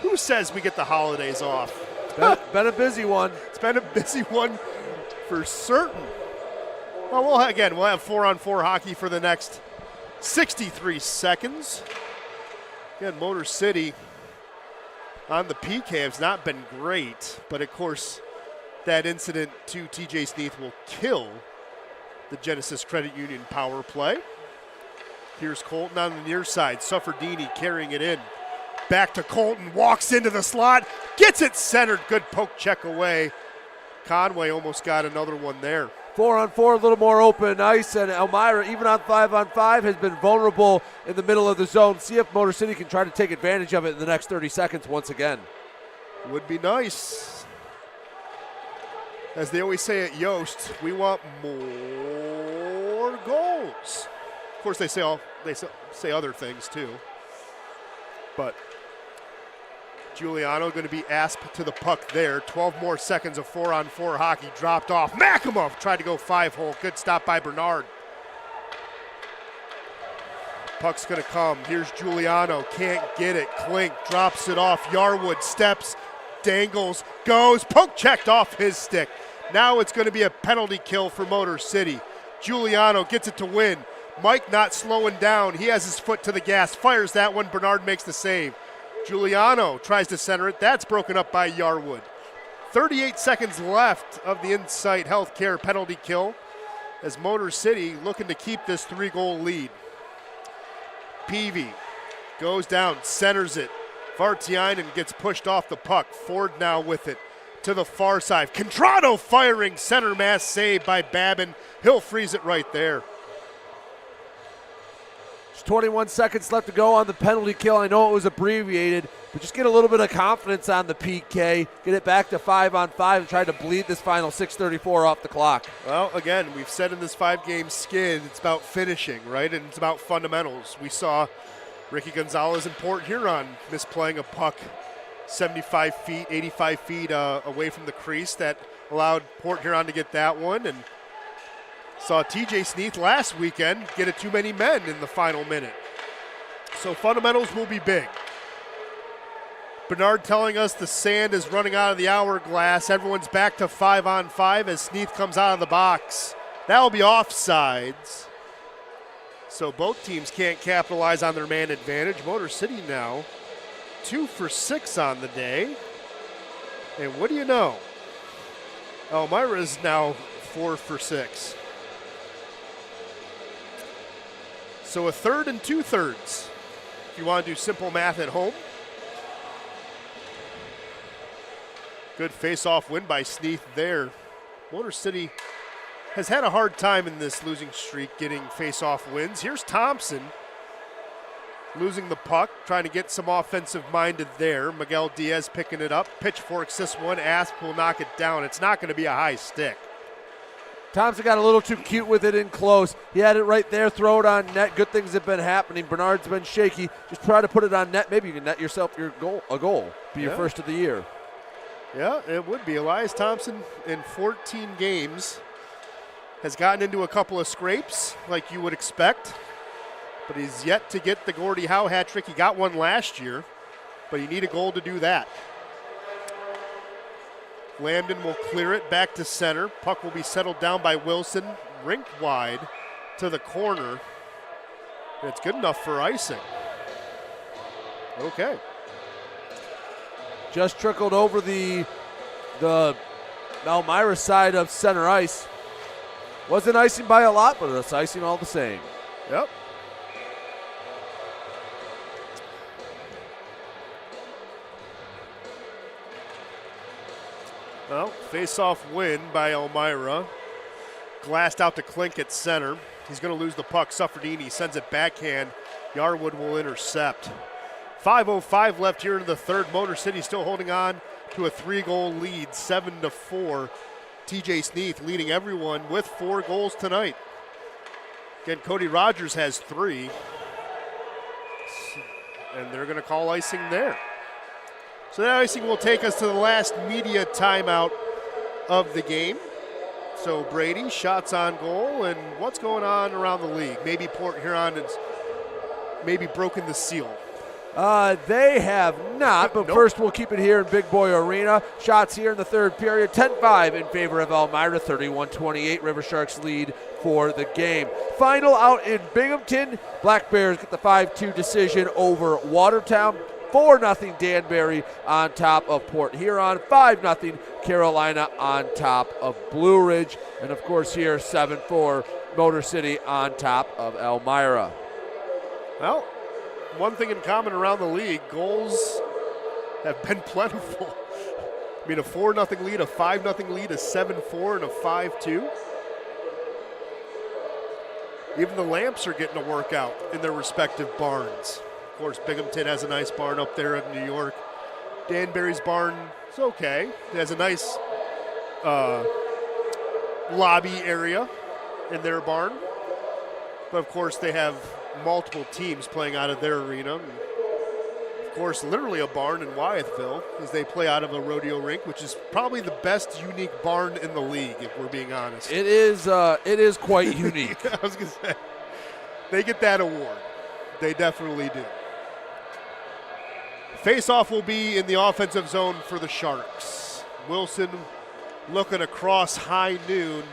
Who says we get the holidays off? Been a busy one. It's been a busy one for certain. Well, we'll have 4-on-4 hockey for the next 63 seconds. Again, Motor City on the PK has not been great, but of course that incident to TJ Sneath will kill the Genesis Credit Union power play. Here's Colton on the near side. Sufferdini carrying it in. Back to Colton, walks into the slot, gets it centered. Good poke check away. Conway almost got another one there. 4-on-4, a little more open ice, and Elmira, even on 5-on-5, has been vulnerable in the middle of the zone. See if Motor City can try to take advantage of it in the next 30 seconds once again. Would be nice. As they always say at Yost, we want more goals. Of course, they say other things too. But Giuliano going to be asked to the puck there. 12 more seconds of 4-on-4 hockey dropped off. Makimov tried to go 5-hole. Good stop by Bernard. Puck's going to come. Here's Giuliano. Can't get it. Klink drops it off. Yarwood steps, dangles, goes. Poke checked off his stick. Now it's going to be a penalty kill for Motor City. Giuliano gets it to win. Mike not slowing down. He has his foot to the gas. Fires that one. Bernard makes the save. Giuliano tries to center it. That's broken up by Yarwood. 38 seconds left of the Insight Healthcare penalty kill as Motor City looking to keep this 3-goal lead. Peavy goes down, centers it, Vartiainen gets pushed off the puck. Ford now with it to the far side. Contrado firing, center mass save by Babin. He'll freeze it right there. There's 21 seconds left to go on the penalty kill. I know it was abbreviated, but just get a little bit of confidence on the PK. Get it back to 5-on-5 and try to bleed this final 6:34 off the clock. Well, again, we've said in this 5-game skid, it's about finishing, right? And it's about fundamentals. We saw Ricky Gonzalez in Port Huron misplaying a puck 75 feet, 85 feet away from the crease that allowed Port Huron to get that one. And saw TJ Sneath last weekend get it too many men in the final minute. So fundamentals will be big. Bernard telling us the sand is running out of the hourglass. Everyone's back to 5-on-5 as Sneath comes out of the box. That'll be offsides. So both teams can't capitalize on their man advantage. Motor City now 2 for 6 on the day. And what do you know? Elmira is now 4 for 6. So a third and 2/3 if you want to do simple math at home. Good face-off win by Sneath there. Motor City has had a hard time in this losing streak getting face-off wins. Here's Thompson losing the puck, trying to get some offensive-minded there. Miguel Diaz picking it up. Pitchforks this one. Asp will knock it down. It's not going to be a high stick. Thompson got a little too cute with it in close. He had it right there, throw it on net. Good things have been happening. Bernard's been shaky. Just try to put it on net. Maybe you can net yourself a goal. Be your first of the year. Yeah, it would be. Elias Thompson in 14 games has gotten into a couple of scrapes like you would expect, but he's yet to get the Gordie Howe hat trick. He got one last year, but you need a goal to do that. Lambden will clear it back to center. Puck will be settled down by Wilson, rink wide to the corner. And it's good enough for icing. Okay. Just trickled over the Elmira side of center ice. Wasn't icing by a lot, but it's icing all the same. Yep. Well, face-off win by Elmira. Glassed out to Klink at center. He's going to lose the puck. Suffredini sends it backhand. Yarwood will intercept. 5:05 left here in the third. Motor City still holding on to a 3-goal lead, 7-4. TJ Sneath leading everyone with 4 goals tonight. Again, Cody Rogers has 3. And they're going to call icing there. So that icing will take us to the last media timeout of the game. So Brady, shots on goal, and what's going on around the league? Maybe Port Huron has maybe broken the seal. They have not, but First we'll keep it here in Big Boy Arena. Shots here in the third period, 10-5 in favor of Elmira, 31-28. River Sharks lead for the game. Final out in Binghamton. Black Bears get the 5-2 decision over Watertown. 4-0 Danbury on top of Port Huron. 5-0 Carolina on top of Blue Ridge. And of course here, 7-4 Motor City on top of Elmira. Well, one thing in common around the league, goals have been plentiful. I mean, a 4-0 lead, a 5-0 lead, a 7-4, and a 5-2. Even the Lamps are getting a workout in their respective barns. Of course, Binghamton has a nice barn up there in New York. Danbury's barn is okay. It has a nice lobby area in their barn. But, of course, they have multiple teams playing out of their arena. And of course, literally a barn in Wyethville as they play out of a rodeo rink, which is probably the best unique barn in the league, if we're being honest. It is quite unique. I was going to say, they get that award. They definitely do. Face-off will be in the offensive zone for the Sharks. Wilson looking across high noon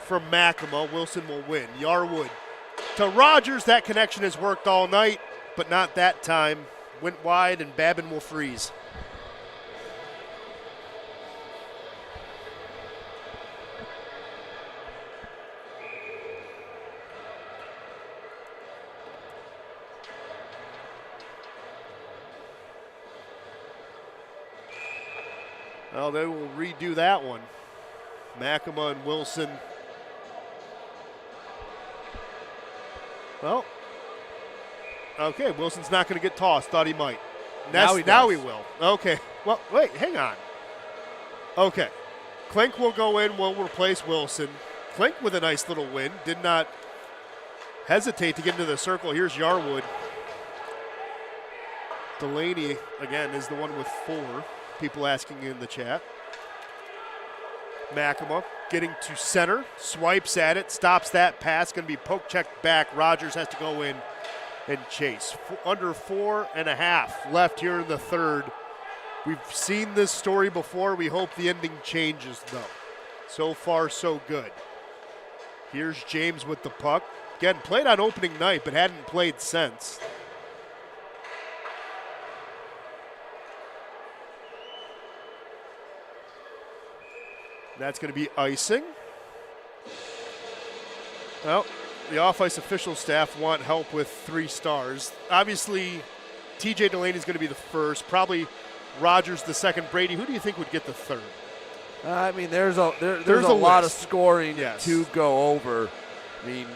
from Makema. Wilson will win. Yarwood to Rogers. That connection has worked all night, but not that time. Went wide, and Babin will freeze. Well, they will redo that one. Makema and Wilson. Well, okay, Wilson's not going to get tossed. Thought he might. Now he will. Okay. Well, wait, hang on. Okay. Klink will go in, will replace Wilson. Klink with a nice little win. Did not hesitate to get into the circle. Here's Yarwood. Delaney, again, is the one with 4. People asking in the chat. Makema getting to center. Swipes at it. Stops that pass. Going to be poke checked back. Rogers has to go in and chase. Under 4.5 left here in the third. We've seen this story before. We hope the ending changes, though. So far, so good. Here's James with the puck. Again, played on opening night, but hadn't played since. That's going to be icing. Well, the off-ice official staff want help with 3 stars. Obviously, TJ Delaney is going to be the first. Probably Rogers the second. Brady, who do you think would get the third? I mean, there's a lot of scoring to go over. I mean,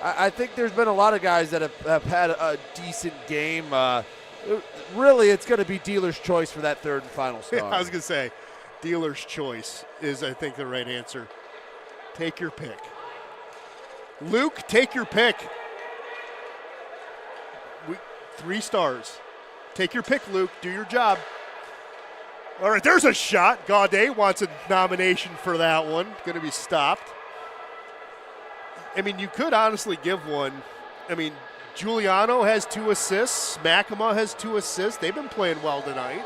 I think there's been a lot of guys that have had a decent game. Really, it's going to be dealer's choice for that third and final star. Yeah, I was going to say, dealer's choice is, I think, the right answer. Take your pick. Luke, take your pick. 3 stars. Take your pick, Luke. Do your job. All right, there's a shot. Gaudet wants a nomination for that one. Going to be stopped. I mean, you could honestly give one. I mean, Giuliano has 2 assists. Makema has 2 assists. They've been playing well tonight.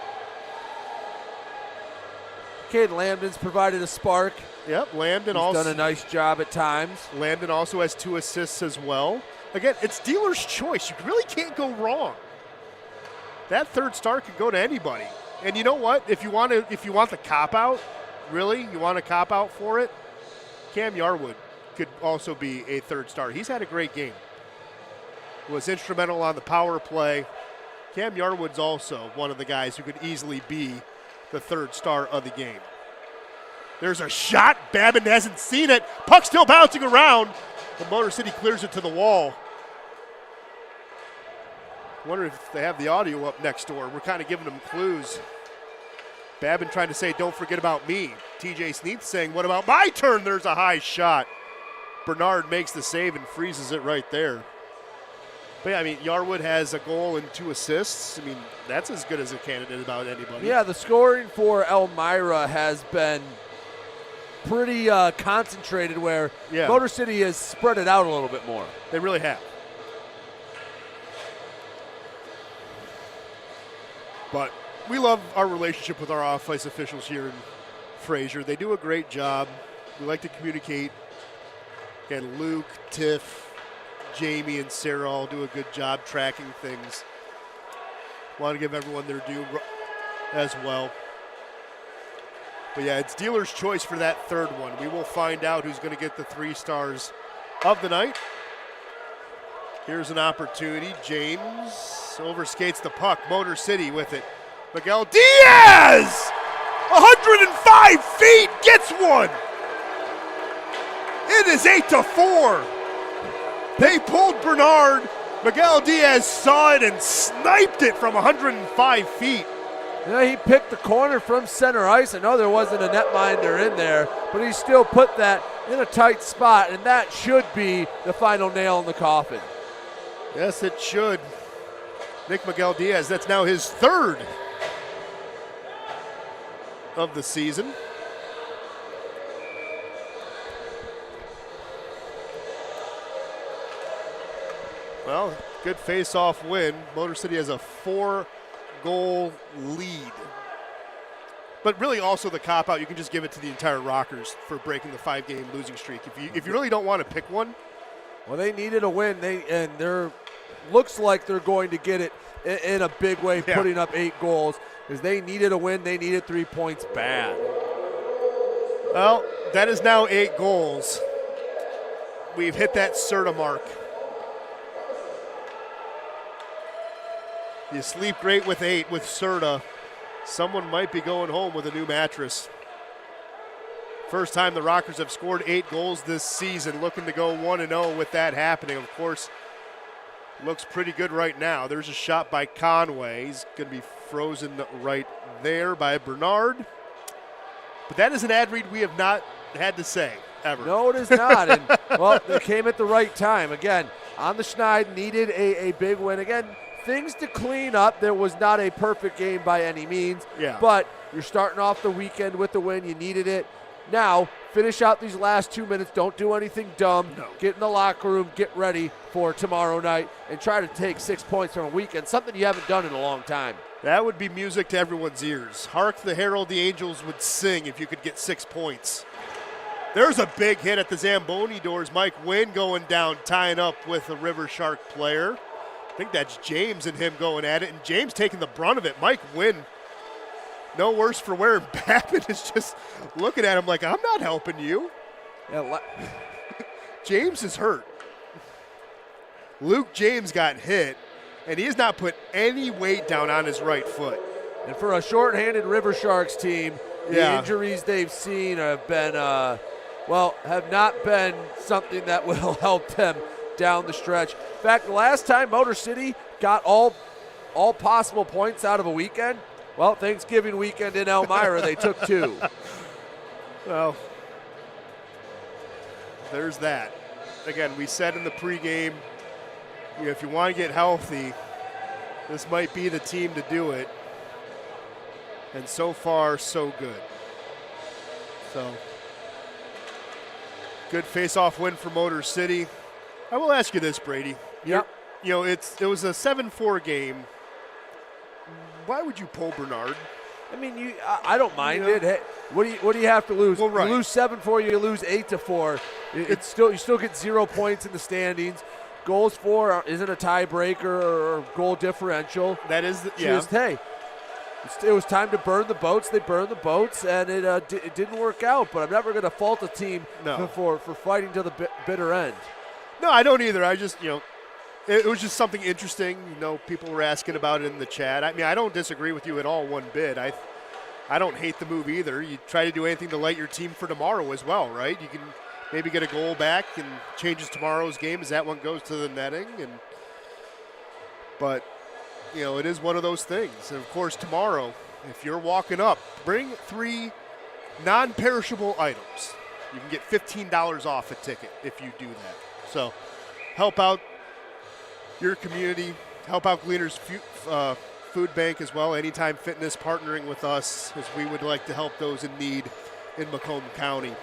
Cade Lambden's provided a spark. Yep, Lambden He's also done a nice job at times. Lambden also has 2 assists as well. Again, it's dealer's choice. You really can't go wrong. That third star could go to anybody. And you know what? If you want the cop out, really, you want a cop out for it, Cam Yarwood could also be a third star. He's had a great game. Was instrumental on the power play. Cam Yarwood's also one of the guys who could easily be the third star of the game. There's a shot. Babin hasn't seen it. Puck still bouncing around. The Motor City clears it to the wall. Wonder if they have the audio up next door. We're kind of giving them clues. Babin trying to say, don't forget about me. TJ Sneath saying, what about my turn? There's a high shot. Bernard makes the save and freezes it right there. But yeah, I mean, Yarwood has a goal and 2 assists. I mean, that's as good as a candidate about anybody. Yeah, the scoring for Elmira has been pretty concentrated where Motor City has spread it out a little bit more. They really have. But we love our relationship with our off-ice officials here in Fraser. They do a great job. We like to communicate. Again, Luke, Tiff, Jamie, and Sarah all do a good job tracking things. Want to give everyone their due as well. But yeah, it's dealer's choice for that third one. We will find out who's going to get the 3 stars of the night. Here's an opportunity. James overskates the puck. Motor City with it. Miguel Diaz! 105 feet gets one! It is 8-4. They pulled Bernard. Miguel Diaz saw it and sniped it from 105 feet. Yeah, he picked the corner from center ice. I know there wasn't a netminder in there, but he still put that in a tight spot, and that should be the final nail in the coffin. Yes, it should. Nick Miguel Diaz, that's now his 3rd of the season. Well, good face-off win. Motor City has a 4-goal lead. But really also the cop-out, you can just give it to the entire Rockers for breaking the 5-game losing streak. If you really don't want to pick one. Well, they needed a win. They're looks like they're going to get it in a big way, putting up 8 goals. Because they needed a win. They needed 3 points bad. Well, that is now 8 goals. We've hit that Serta mark. You sleep great with 8 with Serta. Someone might be going home with a new mattress. First time the Rockers have scored 8 goals this season, looking to go 1-0 with that happening. Of course, looks pretty good right now. There's a shot by Conway. He's going to be frozen right there by Bernard. But that is an ad read we have not had to say ever. No, it is not. And, well, they came at the right time. Again, on the schneid, needed a big win. Again, things to clean up. There was not a perfect game by any means. Yeah. But you're starting off the weekend with the win. You needed it. Now, finish out these last 2 minutes. Don't do anything dumb. No. Get in the locker room. Get ready for tomorrow night and try to take 6 points from a weekend, something you haven't done in a long time. That would be music to everyone's ears. Hark the herald the angels would sing if you could get 6 points. There's a big hit at the Zamboni doors. Mike Wynn going down, tying up with a River Shark player. I think that's James and him going at it, and James taking the brunt of it. Mike Wynn, no worse for wear. Babbitt is just looking at him like, I'm not helping you. Yeah, James is hurt. Luke James got hit, and he has not put any weight down on his right foot. And for a shorthanded River Sharks team, the Yeah. injuries they've seen have been, have not been something that will help them down the stretch. In fact, the last time Motor City got all possible points out of a weekend, well, Thanksgiving weekend in Elmira, they took 2. Well, there's that. Again, we said in the pregame, if you want to get healthy, this might be the team to do it. And so far, so good. So, good face-off win for Motor City. I will ask you this, Brady. Yep. It was a 7-4 game. Why would you pull Bernard? I mean, I don't mind it. Hey, what do you have to lose? Well, right. You lose 7-4, you lose 8-4. You still get 0 points in the standings. Goals for isn't a tiebreaker or goal differential. That is, Just, hey, it was time to burn the boats. They burned the boats, and it didn't work out. But I'm never going to fault a team for fighting to the bitter end. No, I don't either. I just, it was just something interesting. People were asking about it in the chat. I mean, I don't disagree with you at all one bit. I don't hate the move either. You try to do anything to light your team for tomorrow as well, right? You can maybe get a goal back and changes tomorrow's game as that one goes to the netting. But it is one of those things. And, of course, tomorrow, if you're walking up, bring 3 non-perishable items. You can get $15 off a ticket if you do that. So help out your community, help out Gleaners Food Bank as well. Anytime Fitness partnering with us, as we would like to help those in need in Macomb County.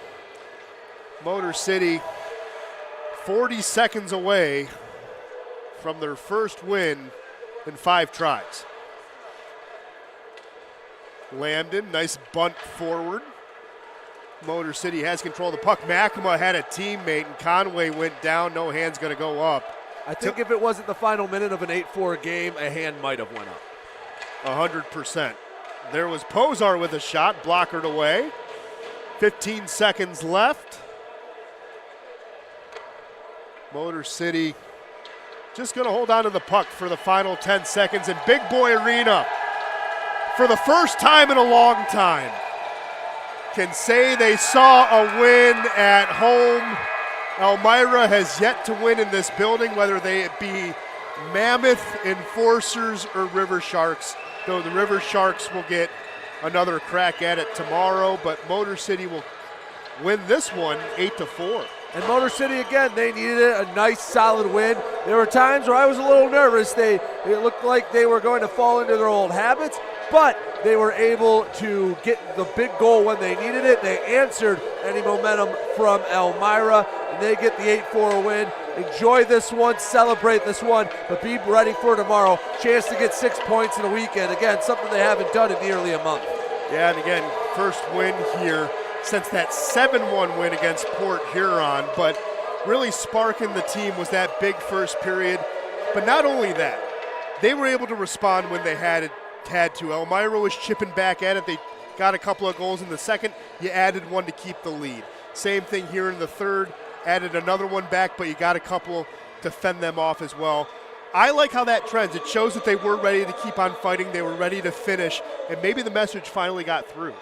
Motor City 40 seconds away from their first win in 5 tries. Lambden, nice bunt forward. Motor City has control of the puck. Makema had a teammate, and Conway went down. No hand's going to go up. I think if it wasn't the final minute of an 8-4 game, a hand might have went up. 100%. There was Posar with a shot, blockered away. 15 seconds left. Motor City just going to hold on to the puck for the final 10 seconds. And Big Boy Arena, for the first time in a long time, can say they saw a win at home. Elmira has yet to win in this building, whether they be Mammoth, Enforcers, or River Sharks, though the River Sharks will get another crack at it tomorrow, but Motor City will win this one 8-4. And Motor City, again, they needed a nice, solid win. There were times where I was a little nervous. It looked like they were going to fall into their old habits, but they were able to get the big goal when they needed it. They answered any momentum from Elmira, and they get the 8-4 win. Enjoy this one, celebrate this one, but be ready for tomorrow. Chance to get 6 points in a weekend. Again, something they haven't done in nearly a month. Yeah, and again, first win here since that 7-1 win against Port Huron, but really sparking the team was that big first period. But not only that, they were able to respond when they had to. Elmira was chipping back at it. They got a couple of goals in the second. You added one to keep the lead. Same thing here in the third. Added another one back, but you got a couple to fend them off as well. I like how that trends. It shows that they were ready to keep on fighting. They were ready to finish, and maybe the message finally got through.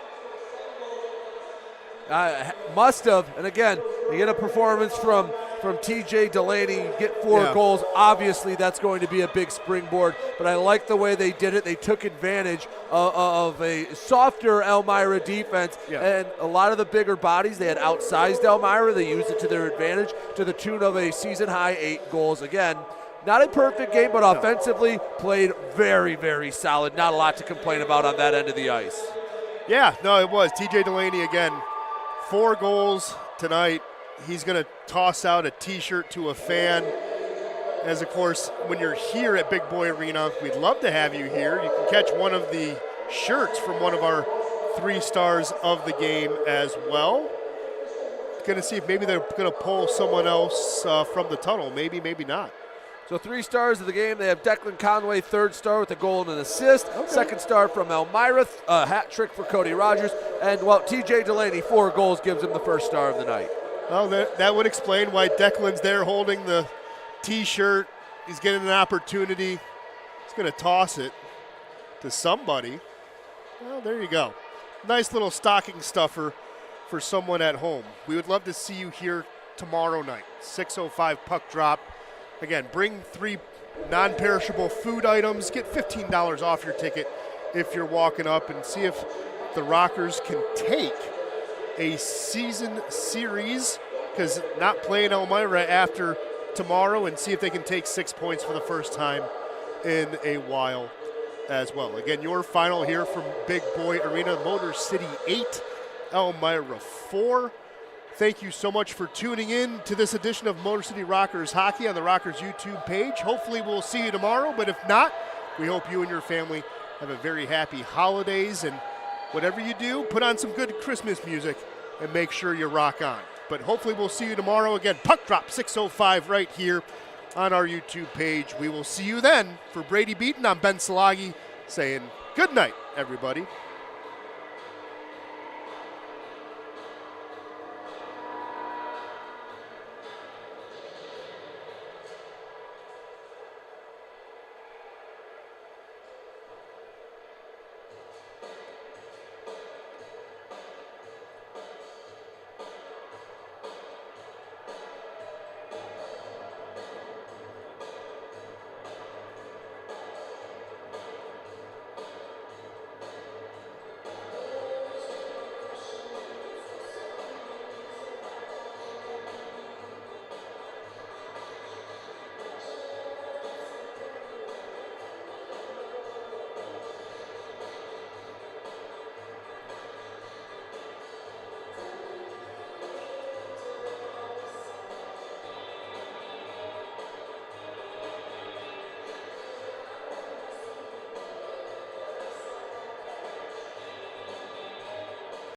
Must have. And again, you get a performance from TJ Delaney, get 4 goals. Obviously, that's going to be a big springboard. But I like the way they did it. They took advantage of a softer Elmira defense. Yeah. And a lot of the bigger bodies, they had outsized Elmira. They used it to their advantage to the tune of a season-high 8 goals. Again, not a perfect game, but offensively played very, very solid. Not a lot to complain about on that end of the ice. Yeah, no, it was. TJ Delaney, again, 4 goals tonight. He's going to toss out a T-shirt to a fan. As, of course, when you're here at Big Boy Arena, we'd love to have you here. You can catch one of the shirts from one of our 3 stars of the game as well. Going to see if maybe they're going to pull someone else from the tunnel. Maybe, maybe not. So 3 stars of the game. They have Declan Conway, 3rd star with a goal and an assist. Okay. 2nd star from Elmira, a hat trick for Cody Rogers. And, well, TJ Delaney, 4 goals, gives him the 1st star of the night. Well, that would explain why Declan's there holding the T-shirt. He's getting an opportunity. He's going to toss it to somebody. Well, there you go. Nice little stocking stuffer for someone at home. We would love to see you here tomorrow night. 6:05 puck drop. Again, bring 3 non-perishable food items. Get $15 off your ticket if you're walking up, and see if the Rockers can take a season series, because not playing Elmira after tomorrow, and see if they can take 6 points for the first time in a while as well. Again, your final here from Big Boy Arena, Motor City 8, Elmira 4. Thank you so much for tuning in to this edition of Motor City Rockers Hockey on the Rockers YouTube page. Hopefully we'll see you tomorrow, but if not, we hope you and your family have a very happy holidays, and whatever you do, put on some good Christmas music and make sure you rock on. But hopefully we'll see you tomorrow. Again, puck drop 6:05 right here on our YouTube page. We will see you then. For Brady Beaton, I'm Ben Salagi saying good night, everybody.